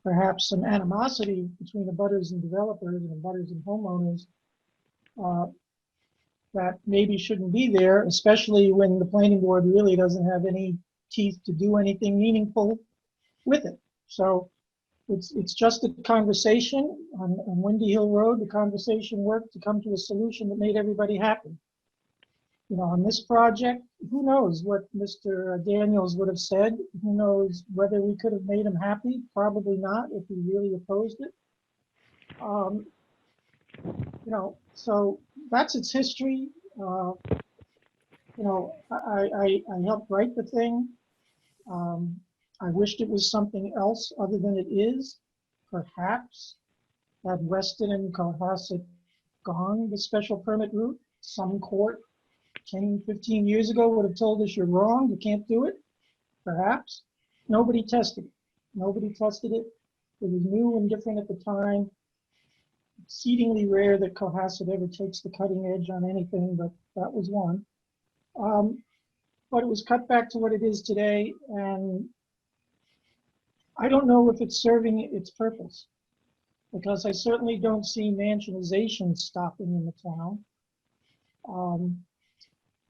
perhaps some animosity between the abutters and developers and abutters and homeowners that maybe shouldn't be there, especially when the planning board really doesn't have any teeth to do anything meaningful with it. So it's just a conversation on Windy Hill Road. The conversation worked to come to a solution that made everybody happy. You know, on this project, who knows what Mr. Daniels would have said? Who knows whether we could have made him happy? Probably not, if he really opposed it. You know, so that's its history. You know, I helped write the thing. I wished it was something else other than it is. Perhaps had Weston and Cohasset gone the special permit route, some court 10, 15 years ago would have told us you're wrong, you can't do it. Perhaps. Nobody tested it. Nobody tested it. It was new and different at the time. Exceedingly rare that Cohasset ever takes the cutting edge on anything, but that was one. But it was cut back to what it is today, and I don't know if it's serving its purpose, because I certainly don't see mansionization stopping in the town.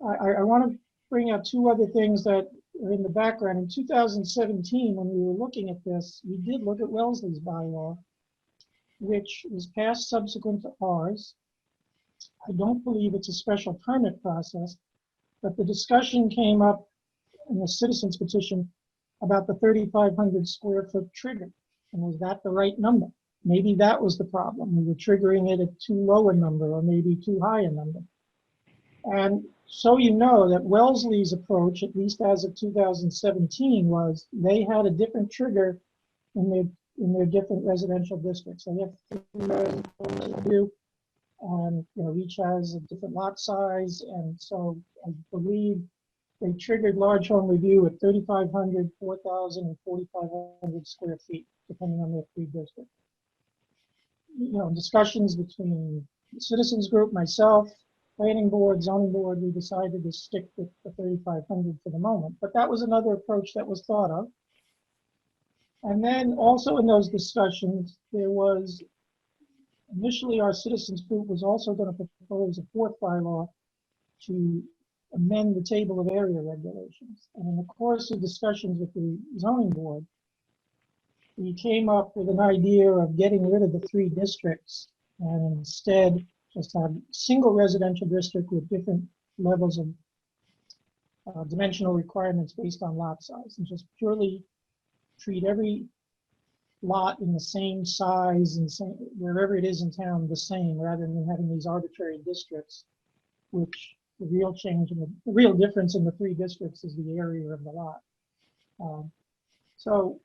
I want to bring up two other things that are in the background. In 2017, when we were looking at this, we did look at Wellesley's bylaw, which was passed subsequent to ours. I don't believe it's a special permit process, but the discussion came up in the citizens petition about the 3,500 square foot trigger. And was that the right number? Maybe that was the problem. We were triggering it at too low a number, or maybe too high a number. And so you know that Wellesley's approach, at least as of 2017, was they had a different trigger in their different residential districts. They have you know, each has a different lot size, and so I believe they triggered large home review at 3,500, 4,000, and 4,500 square feet, depending on their three districts. You know, discussions between the citizens group, myself, planning board, zoning board, we decided to stick with the 3,500 for the moment. But that was another approach that was thought of. And then also in those discussions, there was, initially our citizens group was also going to propose a fourth bylaw to amend the table of area regulations. And in the course of discussions with the zoning board, we came up with an idea of getting rid of the three districts and instead just have a single residential district with different levels of dimensional requirements based on lot size, and just purely treat every lot in the same size and same, wherever it is in town, the same, rather than having these arbitrary districts, which the real change in the real difference in the three districts is the area of the lot. So,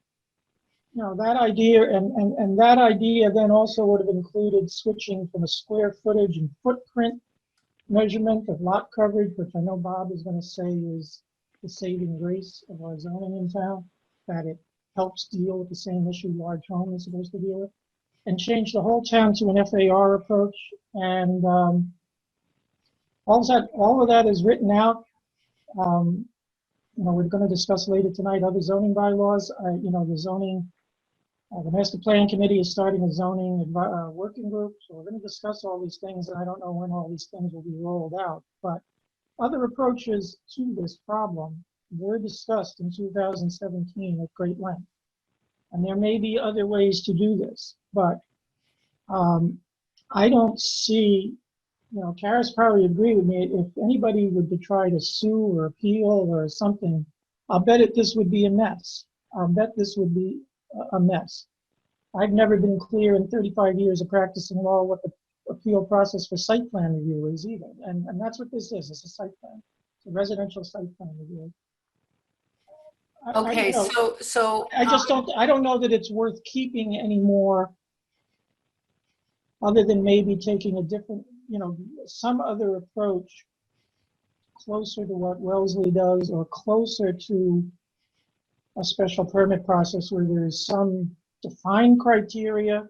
you know, that idea, and that idea then also would have included switching from a square footage and footprint measurement of lot coverage, which I know Bob is going to say is the saving grace of our zoning in town, that it helps deal with the same issue large home is supposed to deal with, and change the whole town to an FAR approach. And all of that is written out. You know, we're going to discuss later tonight other zoning bylaws. You know, the zoning, the master plan committee is starting a zoning working group, so we're going to discuss all these things, and I don't know when all these things will be rolled out. But other approaches to this problem were discussed in 2017 at great length, and there may be other ways to do this, but I don't see, you know, Karis probably agree with me, if anybody would to try to sue or appeal or something, I'll bet this would be a mess. I'll bet this would be a mess. I've never been clear in 35 years of practicing law what the appeal process for site plan review is either. And that's what this is. It's a site plan. It's a residential site plan review. Okay, you know, so I just I don't know that it's worth keeping anymore, other than maybe taking a different, you know, some other approach closer to what Wellesley does, or closer to a special permit process where there's some defined criteria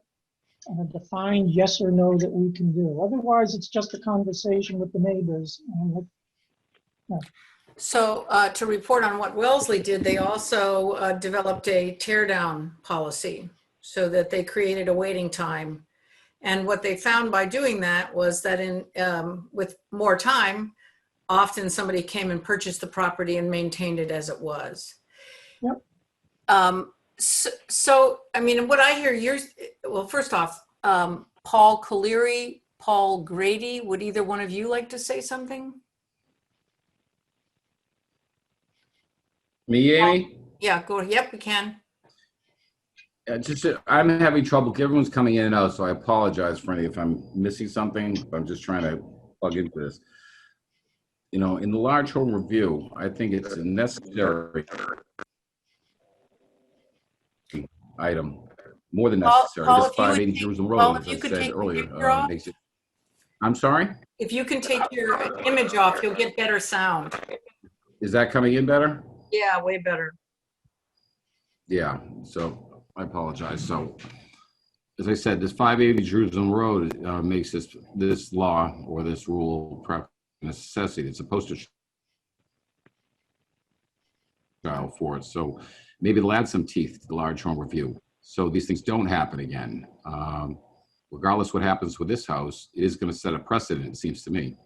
and a defined yes or no that we can do. Otherwise, it's just a conversation with the neighbors. And So to report on what Wellesley did, they also developed a tear down policy so that they created a waiting time. And what they found by doing that was that with more time, often somebody came and purchased the property and maintained it as it was. Yep. So I mean, what I hear well, first off, Paul Caleri, Paul Grady, would either one of you like to say something? Me, Amy? Yeah, go. Yep, we can. I'm having trouble. Everyone's coming in and out, so I apologize for any if I'm missing something. I'm just trying to plug into this. You know, in the large home review, I think it's a necessary item, more than necessary. Paul, This 580 Jerusalem Road, as I said earlier, makes it. I'm sorry? If you can take your image off, you'll get better sound. Is that coming in better? Yeah, way better. Yeah, so I apologize. So, as I said, this 580 Jerusalem Road makes this law or this rule a necessity. It's supposed to trial for it. So maybe it'll add some teeth to the large home review. So these things don't happen again. Regardless what happens with this house, it is going to set a precedent, it seems to me.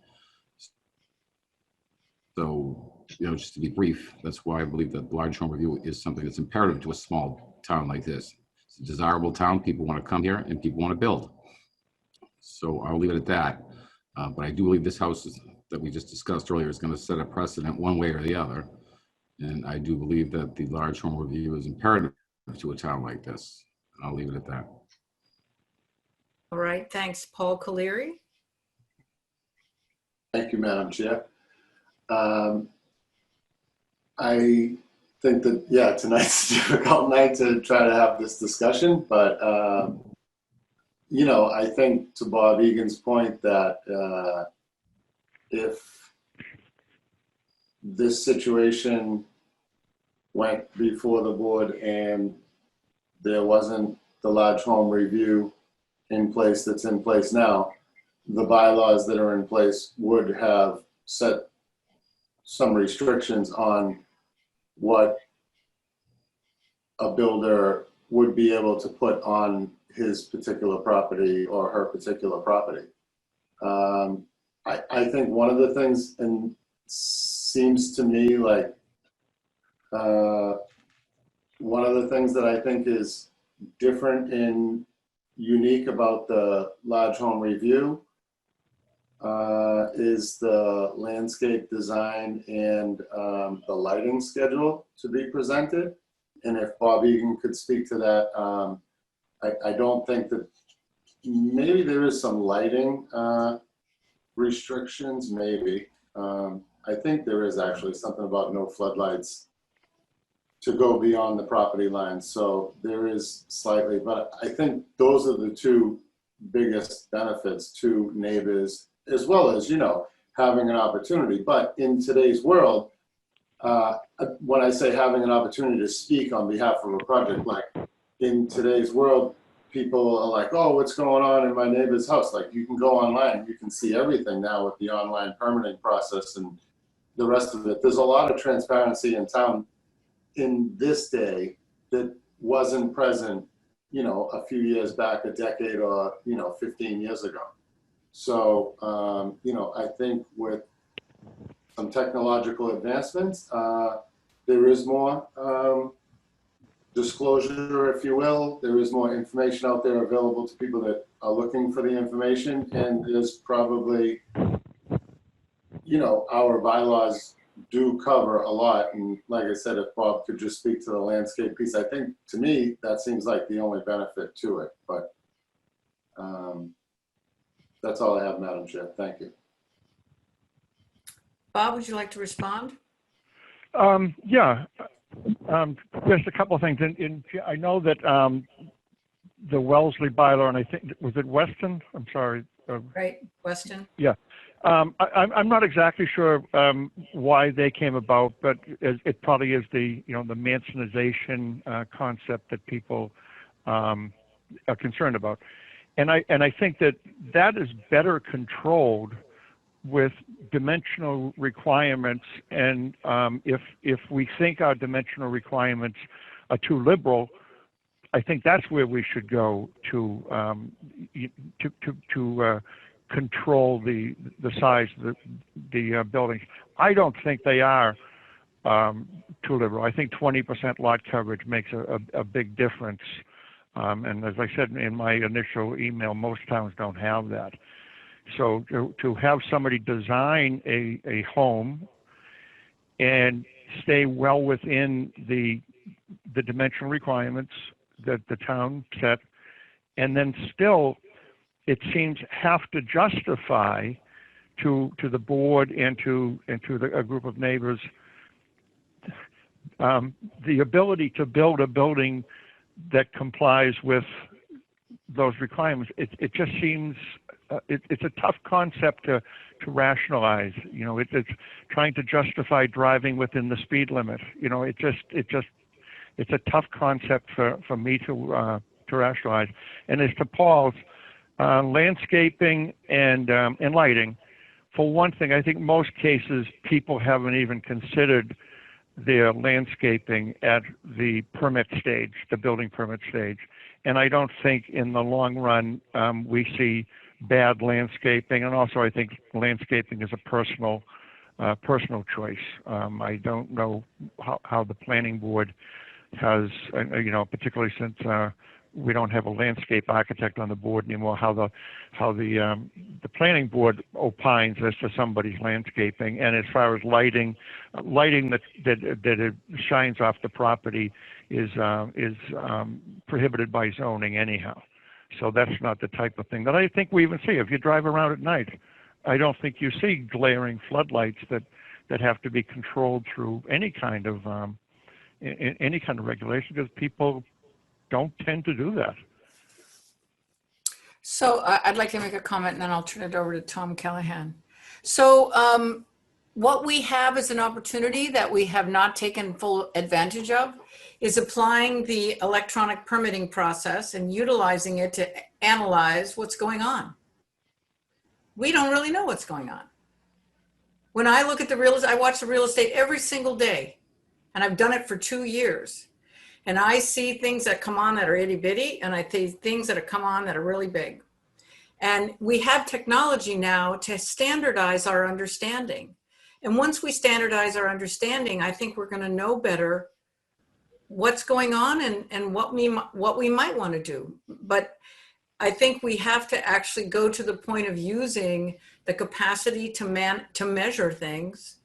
So, you know, just to be brief, that's why I believe that large home review is something that's imperative to a small town like this. It's a desirable town. People want to come here and people want to build. So I'll leave it at that. But I do believe this house that we just discussed earlier is going to set a precedent one way or the other. And I do believe that the large home review is imperative to a town like this. And I'll leave it at that. All right, thanks. Paul Caleri? Thank you, Madam Chair. I think that, yeah, tonight's a difficult night to try to have this discussion, but, you know, I think to Bob Egan's point that if this situation went before the board and there wasn't the large home review in place that's in place now, the bylaws that are in place would have set some restrictions on what a builder would be able to put on his particular property or her particular property. I think one of the things, and seems to me like one of the things that I think is different and unique about the large home review is the landscape design and the lighting schedule to be presented. And if Bob Egan could speak to that, I don't think that, maybe there is some lighting restrictions, maybe. I think there is actually something about no floodlights to go beyond the property line. So there is slightly, but I think those are the two biggest benefits to neighbors, as well as, you know, having an opportunity. But in today's world, when I say having an opportunity to speak on behalf of a project, like in today's world, people are like, oh, what's going on in my neighbor's house? Like, you can go online, you can see everything now with the online permitting process and the rest of it. There's a lot of transparency in town in this day that wasn't present, you know, a few years back, a decade or, you know, 15 years ago. So, you know, I think with some technological advancements, there is more disclosure, if you will. There is more information out there available to people that are looking for the information. And there's probably, you know, our bylaws do cover a lot. And like I said, if Bob could just speak to the landscape piece, I think to me, that seems like the only benefit to it. But that's all I have, Madam Chair. Thank you. Bob, would you like to respond? Yeah, just a couple of things. I know that the Wellesley bylaw, and I think, was it Weston? I'm sorry. Right, Weston? Yeah. I'm not exactly sure why they came about, but it probably is the Mansonization concept that people are concerned about. And I think that is better controlled with dimensional requirements. And if we think our dimensional requirements are too liberal, I think that's where we should go to control the size of the buildings. I don't think they are too liberal. I think 20% lot coverage makes a big difference. And as I said in my initial email, most towns don't have that. So to have somebody design a home and stay well within the dimensional requirements that the town set, and then still, it seems, have to justify to the board and to a group of neighbors the ability to build a building that complies with those requirements. It just seems it's a tough concept to rationalize. It's trying to justify driving within the speed limit. It's a tough concept for me to rationalize. And as to Paul's, landscaping and lighting, for one thing, I think most cases people haven't even considered their landscaping at the permit stage, the building permit stage. And I don't think in the long run we see bad landscaping. And also I think landscaping is a personal choice. I don't know how the planning board has, particularly since we don't have a landscape architect on the board anymore, how the planning board opines as to somebody's landscaping. And as far as lighting that it shines off the property is prohibited by zoning anyhow. So that's not the type of thing that I think we even see. If you drive around at night, I don't think you see glaring floodlights that have to be controlled through any kind of regulation, because people don't tend to do that. So I'd like to make a comment and then I'll turn it over to Tom Callahan. So what we have as an opportunity that we have not taken full advantage of is applying the electronic permitting process and utilizing it to analyze what's going on. We don't really know what's going on. When I look at I watch the real estate every single day, and I've done it for 2 years. And I see things that come on that are itty bitty, and I see things that come on that are really big. And we have technology now to standardize our understanding. And once we standardize our understanding, I think we're going to know better what's going on and what we might want to do. But I think we have to actually go to the point of using the capacity to measure things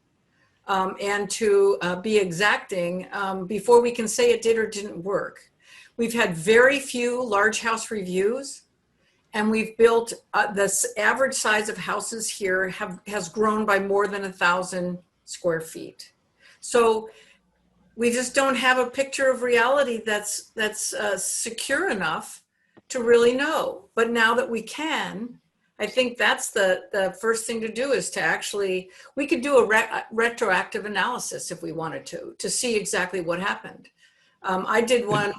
and to be exacting before we can say it did or didn't work. We've had very few large house reviews, and we've built the average size of houses here has grown by more than 1,000 square feet. So we just don't have a picture of reality that's secure enough to really know. But now that we can, I think that's the first thing to do, is to actually, we could do a retroactive analysis if we wanted to see exactly what happened. I did one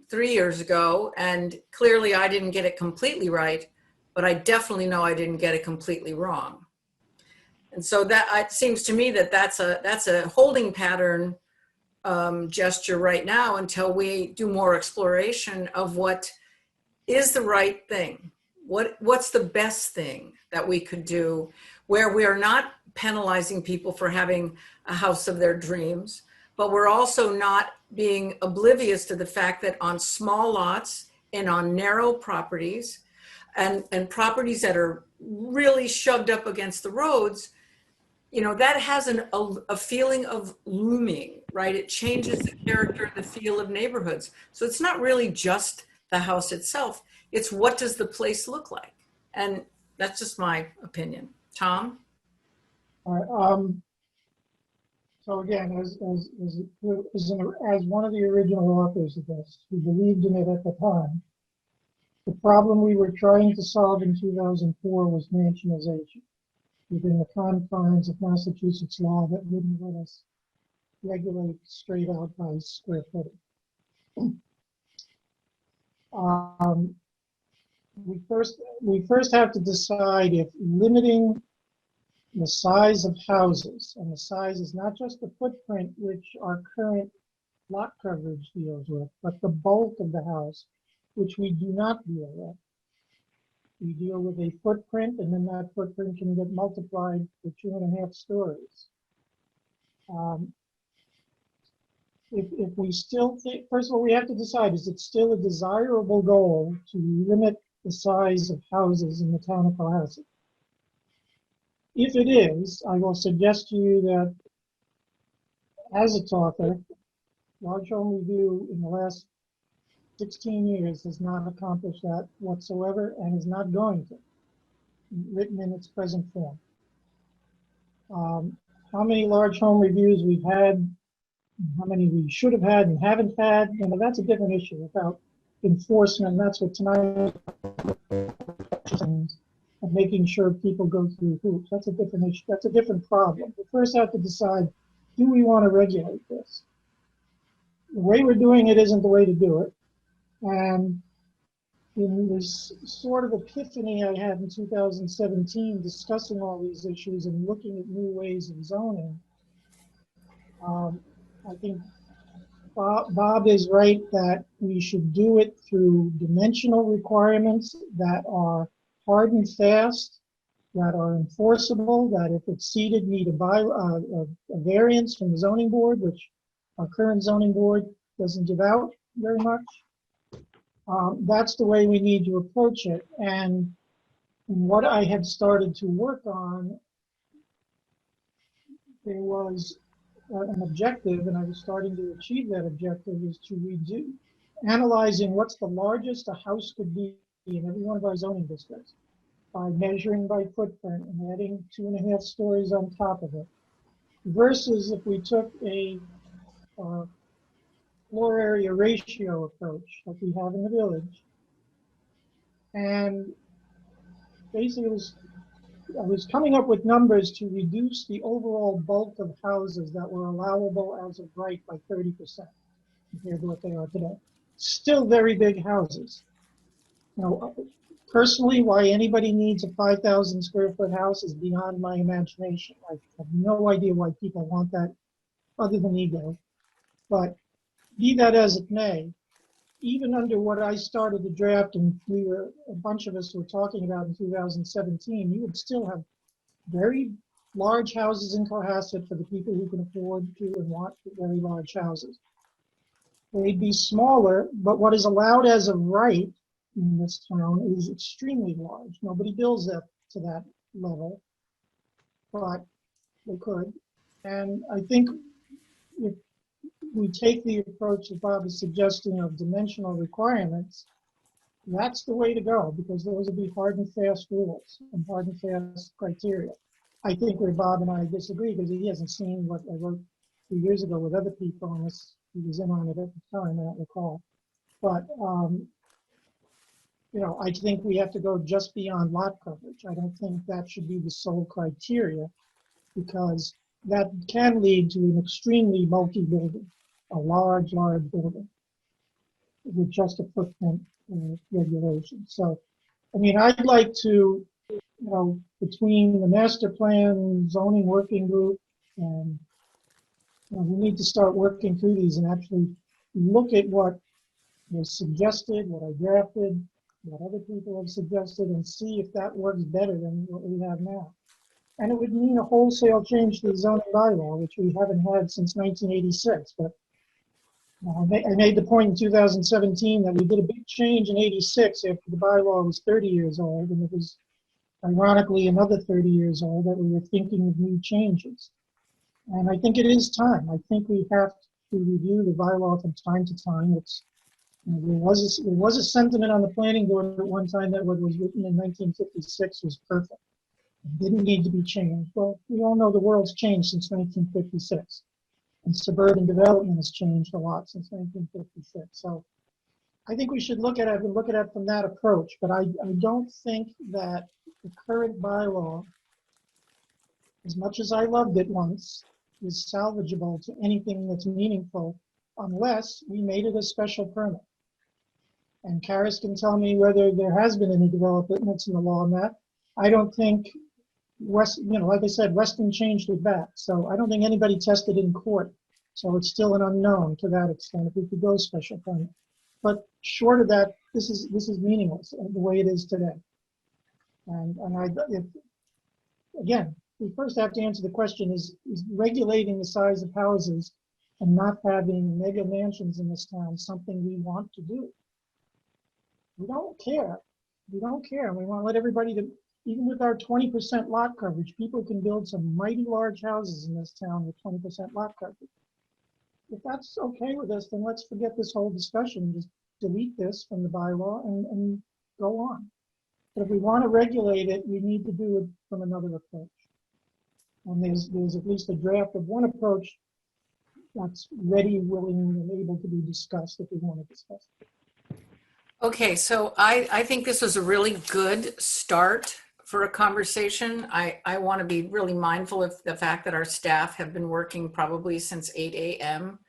3 years ago, and clearly I didn't get it completely right, but I definitely know I didn't get it completely wrong. And so that it seems to me that that's a holding pattern gesture right now until we do more exploration of what is the right thing. What's the best thing that we could do where we are not penalizing people for having a house of their dreams, but we're also not being oblivious to the fact that on small lots and on narrow properties and properties that are really shoved up against the roads, that has a feeling of looming, right? It changes the character, the feel of neighborhoods. So it's not really just the house itself. It's what does the place look like? And that's just my opinion. Tom? All right, so again, as one of the original authors of this, who believed in it at the time, the problem we were trying to solve in 2004 was mansionization within the confines of Massachusetts law that wouldn't let us regulate straight out by square footage. We first have to decide if limiting the size of houses, and the size is not just the footprint which our current lot coverage deals with, but the bulk of the house, which we do not deal with. We deal with a footprint, and then that footprint can get multiplied for 2.5 stories. If we still think, first of all, we have to decide, is it still a desirable goal to limit the size of houses in the town of Cohasset? If it is, I will suggest to you that as its author, Large Home Review in the last 16 years has not accomplished that whatsoever and is not going to, written in its present form. How many large home reviews we've had, how many we should have had and haven't had, that's a different issue about enforcement. That's what tonight is, of making sure people go through hoops. That's a different issue. That's a different problem. We first have to decide, do we want to regulate this? The way we're doing it isn't the way to do it. And in this sort of epiphany I had in 2017, discussing all these issues and looking at new ways of zoning, I think Bob is right that we should do it through dimensional requirements that are hard and fast, that are enforceable, that if exceeded need a variance from the zoning board, which our current zoning board doesn't give out very much. That's the way we need to approach it. And what I had started to work on, there was an objective, and I was starting to achieve that objective, is to redo, analyzing what's the largest a house could be in every one of our zoning districts by measuring by footprint and adding 2.5 stories on top of it, versus if we took a floor area ratio approach like we have in the village. And basically I was coming up with numbers to reduce the overall bulk of houses that were allowable as of right by 30% compared to what they are today. Still very big houses. Personally, why anybody needs a 5,000 square foot house is beyond my imagination. I have no idea why people want that other than ego. But be that as it may, even under what I started to draft and a bunch of us were talking about in 2017, you would still have very large houses in Cohasset for the people who can afford to and want very large houses. They'd be smaller, but what is allowed as of right in this town is extremely large. Nobody builds that to that level, but they could. And I think if we take the approach that Bob is suggesting of dimensional requirements, that's the way to go, because those would be hard and fast rules and hard and fast criteria. I think where Bob and I disagree, because he hasn't seen what I wrote 2 years ago with other people, unless he was in on it at the time, I don't recall. But, I think we have to go just beyond lot coverage. I don't think that should be the sole criteria, because that can lead to an extremely bulky building, a large building with just a footprint regulation. So, I'd like to, between the master plan zoning working group and we need to start working through these and actually look at what was suggested, what I drafted, what other people have suggested, and see if that works better than what we have now. And it would mean a wholesale change to the zoning bylaw, which we haven't had since 1986. But I made the point in 2017 that we did a big change in '86 after the bylaw was 30 years old, and it was ironically, another 30 years old, that we were thinking of new changes. And I think it is time. I think we have to review the bylaw from time to time. There was a sentiment on the planning board at one time that what was written in 1956 was perfect. It didn't need to be changed. Well, we all know the world's changed since 1956. And suburban development has changed a lot since 1956. So I think we should look at it and look at it from that approach. But I don't think that the current bylaw, as much as I loved it once, is salvageable to anything that's meaningful unless we made it a special permit. And Karis can tell me whether there has been any developments in the law on that. I don't think like I said, Weston changed it back. So I don't think anybody tested in court. So it's still an unknown to that extent if we could go special permit. But short of that, this is meaningless the way it is today. Again, we first have to answer the question, is regulating the size of houses and not having mega mansions in this town something we want to do? We don't care. We don't care. We want to let everybody to, even with our 20% lot coverage, people can build some mighty large houses in this town with 20% lot coverage. If that's okay with us, then let's forget this whole discussion. Just delete this from the bylaw and go on. But if we want to regulate it, we need to do it from another approach. And there's at least a draft of one approach that's ready, willing, and able to be discussed if we want to discuss it. Okay, so I think this was a really good start for a conversation. I want to be really mindful of the fact that our staff have been working probably since 8 a.m.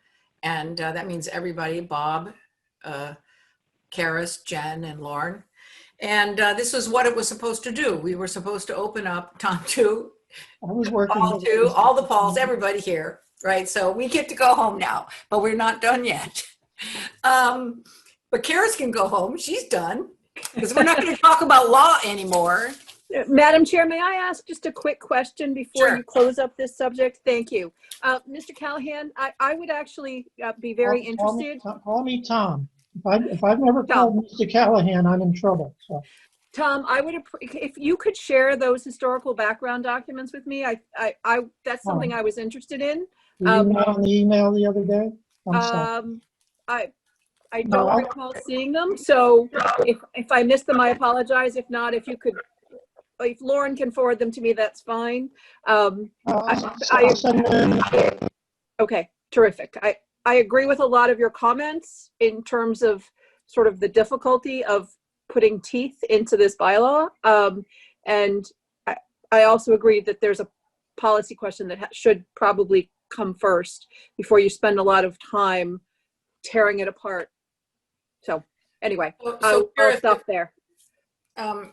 And that means everybody, Bob, Karis, Jen, and Lauren. And this was what it was supposed to do. We were supposed to open up Tom 2, Paul 2, all the Pauls, everybody here, right? So we get to go home now, but we're not done yet. But Karis can go home. She's done because we're not going to talk about law anymore. Madam Chair, may I ask just a quick question before Sure. you close up this subject? Thank you. Mr. Callahan, I would actually be very interested. Call me Tom. If I've never called Mr. Callahan, I'm in trouble. So. Tom, I would, if you could share those historical background documents with me, that's something I was interested in. Were you not on the email the other day? I'm sorry. I don't recall seeing them, so if I missed them, I apologize. If not, if if Lauren can forward them to me, that's fine. Okay, terrific. I agree with a lot of your comments in terms of sort of the difficulty of putting teeth into this bylaw. And I also agree that there's a policy question that should probably come first before you spend a lot of time tearing it apart. So anyway, I'll stop there.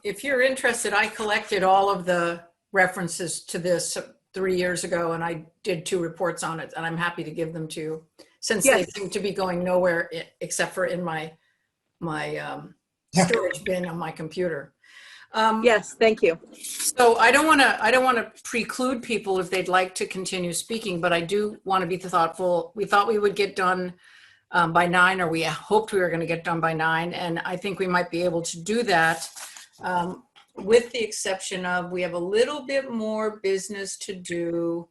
If you're interested, I collected all of the references to this 3 years ago, and I did 2 reports on it, and I'm happy to give them to you since they seem to be going nowhere except for in my storage bin on my computer. Yes, thank you. So I don't want to preclude people if they'd like to continue speaking, but I do want to be thoughtful. We thought we would get done by 9, or we hoped we were going to get done by 9, and I think we might be able to do that. With the exception of we have a little bit more business to do,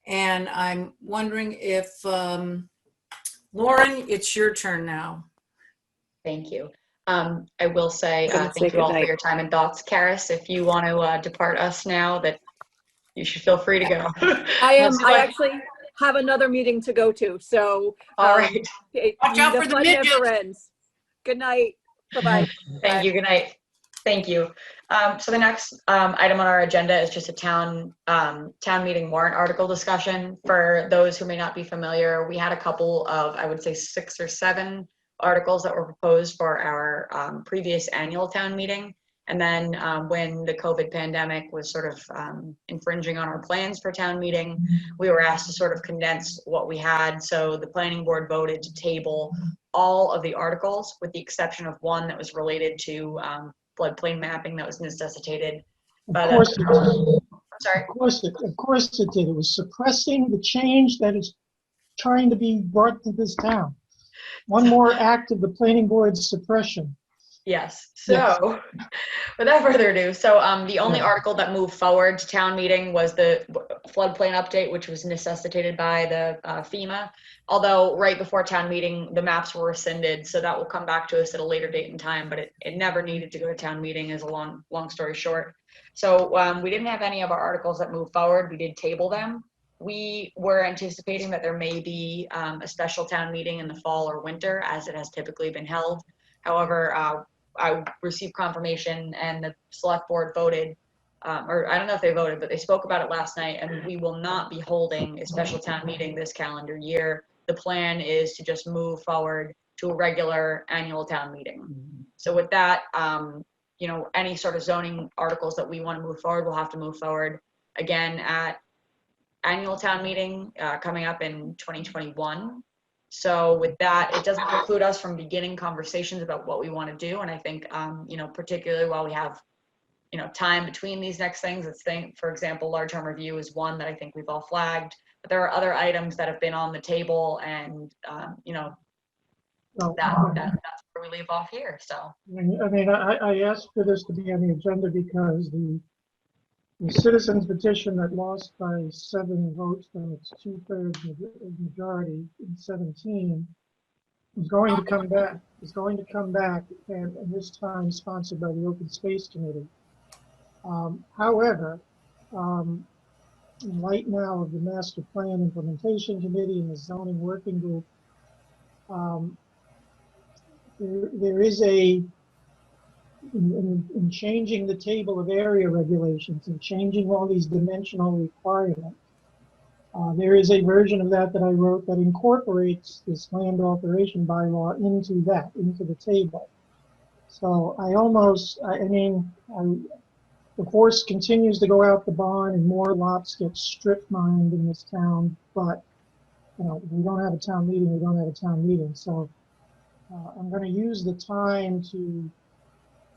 and I'm wondering if Lauren, it's your turn now. Thank you. I will say thank you all for your time and thoughts. Karis, if you want to depart us now, that you should feel free to go. I actually have another meeting to go to, so all right. Watch out for the midget. Never ends. Good night. Bye-bye. Thank you. Good night. Thank you. So the next item on our agenda is just a town meeting warrant article discussion. For those who may not be familiar, we had a couple of, I would say 6 or 7 articles that were proposed for our previous annual town meeting. And then when the COVID pandemic was sort of infringing on our plans for town meeting, we were asked to sort of condense what we had. So the planning board voted to table all of the articles with the exception of one that was related to floodplain mapping that was necessitated by Of course it did. Sorry? Of course it did. It was suppressing the change that is trying to be brought to this town. One more act of the planning board's suppression. Yes. So, without further ado, the only article that moved forward to town meeting was the floodplain update, which was necessitated by the FEMA. Although right before town meeting, the maps were rescinded, so that will come back to us at a later date and time. But it never needed to go to town meeting, is a long story short. So we didn't have any of our articles that moved forward. We did table them. We were anticipating that there may be a special town meeting in the fall or winter, as it has typically been held. However, I received confirmation and the select board voted, or I don't know if they voted, but they spoke about it last night, and we will not be holding a special town meeting this calendar year. The plan is to just move forward to a regular annual town meeting. So with that, you know, any sort of zoning articles that we want to move forward, we'll have to move forward again at annual town meeting coming up in 2021. So with that, it doesn't preclude us from beginning conversations about what we want to do. And I think, you know, particularly while we have, you know, time between these next things, for example, large home review is one that I think we've all flagged, but there are other items that have been on the table, and, you know, that's where we leave off here, so. I mean, I asked for this to be on the agenda because the citizens petition that lost by 7 votes from its 2/3 majority in 17 is going to come back, and this time sponsored by the Open Space Committee. However, in light now of the Master Plan Implementation Committee and the Zoning Working Group, there is in changing the table of area regulations and changing all these dimensional requirements, there is a version of that I wrote that incorporates this land alteration bylaw into the table. So the horse continues to go out the barn and more lots get strip mined in this town, but you know, we don't have a town meeting, so I'm going to use the time to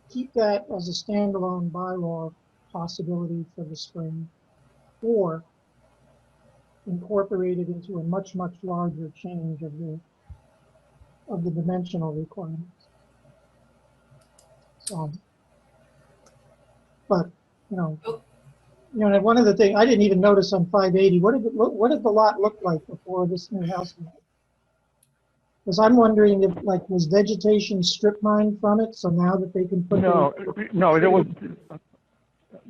keep that as a standalone bylaw possibility for the spring, or incorporate it into a much larger change of the dimensional requirements. So, but you know, one of the things I didn't even notice on 580. What did the lot look like before this new house? Because I'm wondering if, like, was vegetation strip mined from it, so now that they can put No, there was.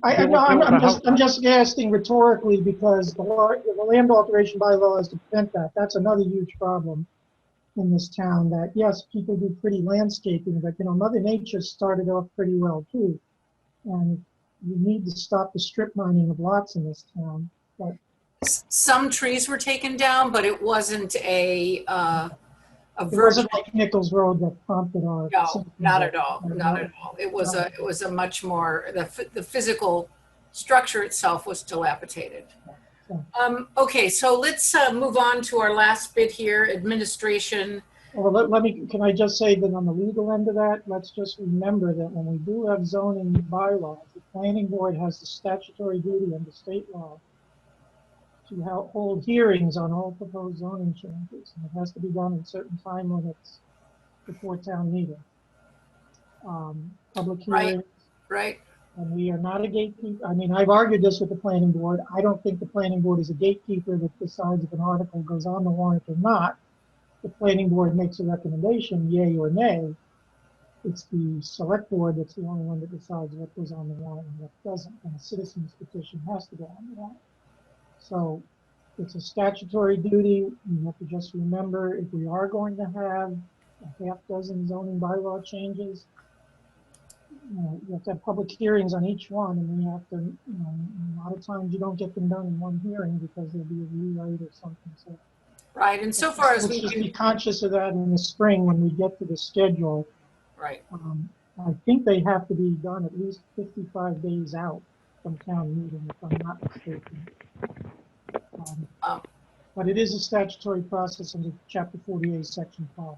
I'm just asking rhetorically because the land alteration bylaw is to prevent that. That's another huge problem in this town. That yes, people do pretty landscaping, but you know, Mother Nature started off pretty well too, and you need to stop the strip mining of lots in this town. But some trees were taken down, but it wasn't a it wasn't like Nichols Road that prompted our. No, not at all. Not at all. It was a much more, the physical structure itself was dilapidated. Okay, so let's move on to our last bit here, administration. Well, can I just say that on the legal end of that, let's just remember that when we do have zoning bylaws, the planning board has the statutory duty under state law to hold hearings on all proposed zoning changes, and it has to be done in certain time limits before town meeting. Public hearings. Right. And we are not a gatekeeper. I mean, I've argued this with the planning board. I don't think the planning board is a gatekeeper that decides if an article goes on the warrant or not. The planning board makes a recommendation, yay or nay. It's the select board that's the only one that decides what goes on the warrant and what doesn't. And a citizen's petition has to go on the warrant. So it's a statutory duty. You have to just remember, if we are going to have a half dozen zoning bylaw changes, you have to have public hearings on each one, and then you have to, a lot of times you don't get them done in one hearing because there'll be a rewrite or something. So, right, and so far as we can be conscious of that in the spring when we get to the schedule. Right. I think they have to be done at least 55 days out from town meeting, if I'm not mistaken. But it is a statutory process under Chapter 48, Section 5.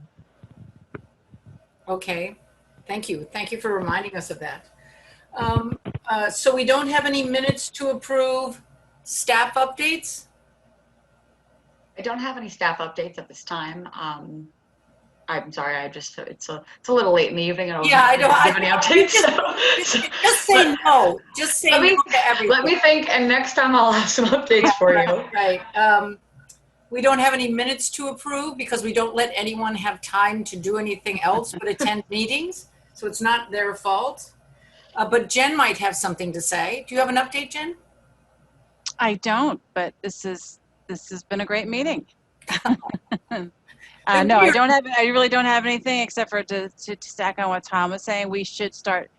Okay. Thank you. Thank you for reminding us of that. So we don't have any minutes to approve. Staff updates? I don't have any staff updates at this time. I'm sorry, it's a little late in the evening and I wasn't Yeah, I able know. to give any updates. Just say no. Just say Let me- no to everything. Let me think, and next time I'll have some updates for you. Right. We don't have any minutes to approve because we don't let anyone have time to do anything else but attend meetings. So it's not their fault. But Jen might have something to say. Do you have an update, Jen? I don't, but this has been a great meeting. No, I really don't have anything except for to stack on what Tom was saying. We should start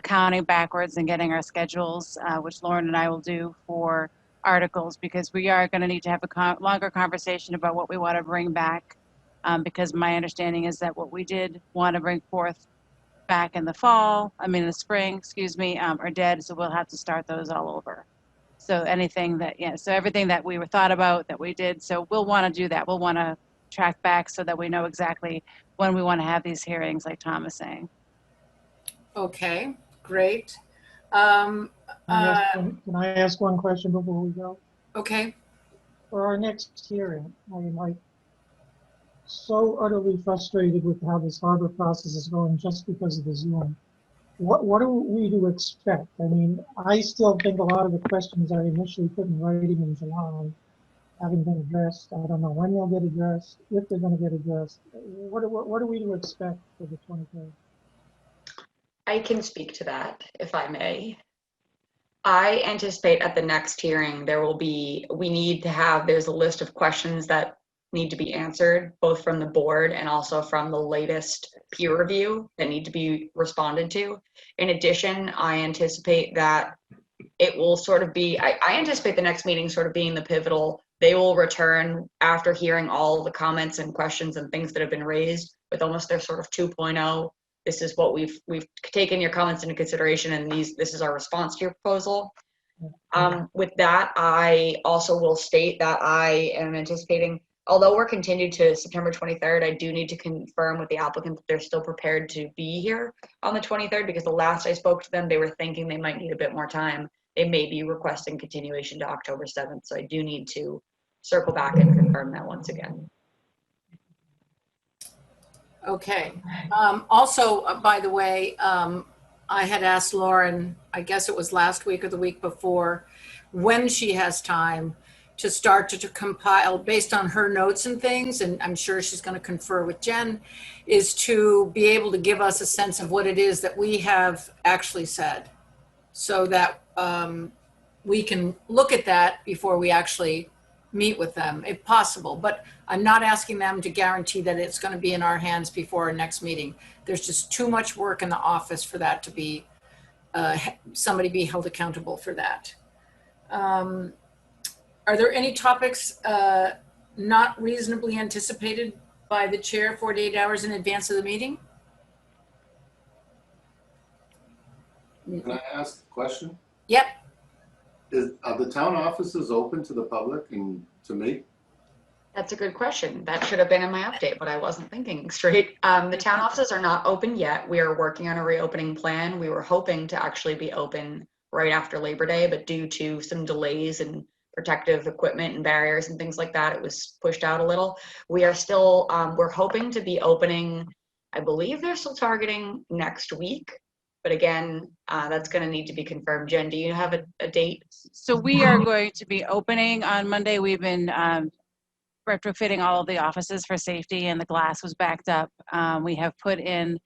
counting backwards and getting our schedules, which Lauren and I will do for articles, because we are going to need to have a longer conversation about what we want to bring back. Because my understanding is that what we did want to bring forth back in the the spring, are dead. So we'll have to start those all over. So anything that, so everything that we were thought about that we did. So we'll want to do that. We'll want to track back so that we know exactly when we want to have these hearings, like Tom is saying. Okay, great. Can I ask one question before we go? Okay. For our next hearing, I am like so utterly frustrated with how this harbor process is going just because of the Zoom. What are we to expect? I mean, I still think a lot of the questions I initially put in writing in July haven't been addressed. I don't know when they'll get addressed, if they're going to get addressed. What are we to expect for the 23rd? I can speak to that, if I may. I anticipate at the next hearing, there's a list of questions that need to be answered, both from the board and also from the latest peer review that need to be responded to. In addition, I anticipate that it will sort of be, I anticipate the next meeting sort of being the pivotal. They will return after hearing all the comments and questions and things that have been raised with almost their sort of 2.0. This is what we've taken your comments into consideration, and this is our response to your proposal. With that, I also will state that I am anticipating, although we're continued to September 23rd, I do need to confirm with the applicant that they're still prepared to be here on the 23rd, because the last I spoke to them, they were thinking they might need a bit more time. They may be requesting continuation to October 7th, so I do need to circle back and confirm that once again. Okay. Also, by the way, I had asked Lauren, I guess it was last week or the week before, when she has time to start to compile, based on her notes and things, and I'm sure she's going to confer with Jen, is to be able to give us a sense of what it is that we have actually said, so that we can look at that before we actually meet with them, if possible. But I'm not asking them to guarantee that it's going to be in our hands before our next meeting. There's just too much work in the office for that to be, somebody be held accountable for that. Are there any topics not reasonably anticipated by the chair 48 hours in advance of the meeting? Can I ask a question? Yep. Are the town offices open to the public and to me? That's a good question. That should have been in my update, but I wasn't thinking straight. The town offices are not open yet. We are working on a reopening plan. We were hoping to actually be open right after Labor Day, but due to some delays and protective equipment and barriers and things like that, it was pushed out a little. We are still, we're hoping to be opening, I believe they're still targeting next week. But again, that's going to need to be confirmed. Jen, do you have a date? So we are going to be opening on Monday. We've been retrofitting all of the offices for safety, and the glass was backed up. We have put in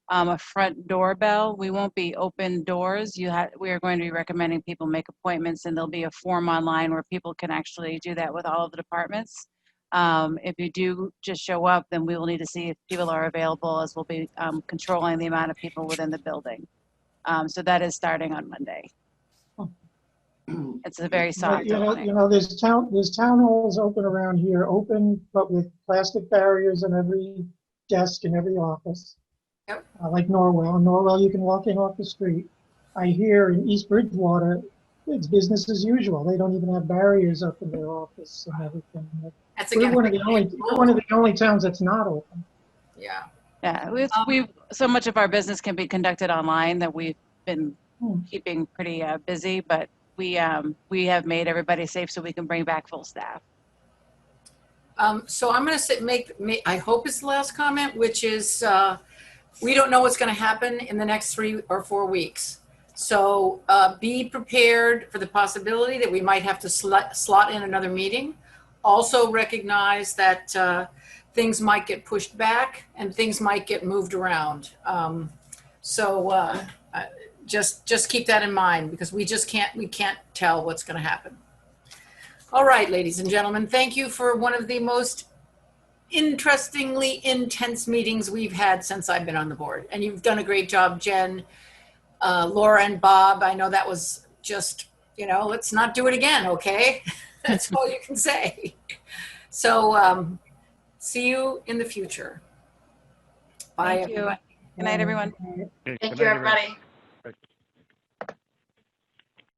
a front doorbell. We won't be open doors. We are going to be recommending people make appointments, and there'll be a form online where people can actually do that with all of the departments. If you do just show up, then we will need to see if people are available, as we'll be controlling the amount of people within the building. So that is starting on Monday. It's a very soft opening. There's town halls open around here, open but with plastic barriers in every desk in every office. Yep. Like Norwell. Norwell, you can walk in off the street. I hear in East Bridgewater, it's business as usual. They don't even have barriers up in their office and everything. We're one of the only towns that's not open. Yeah. Yeah, we've so much of our business can be conducted online that we've been keeping pretty busy, but we have made everybody safe so we can bring back full staff. So I'm going to I hope it's the last comment, which is we don't know what's going to happen in the next 3 or 4 weeks. So be prepared for the possibility that we might have to slot in another meeting. Also recognize that things might get pushed back and things might get moved around. Just keep that in mind, because we can't tell what's going to happen. All right, ladies and gentlemen, thank you for one of the most interestingly intense meetings we've had since I've been on the board. And you've done a great job, Jen, Laura, and Bob. I know that was just, let's not do it again, okay? That's all you can say. So see you in the future. Bye, Thank you. everybody. Good night, everyone. Okay, Thank good you, night, everyone. everybody.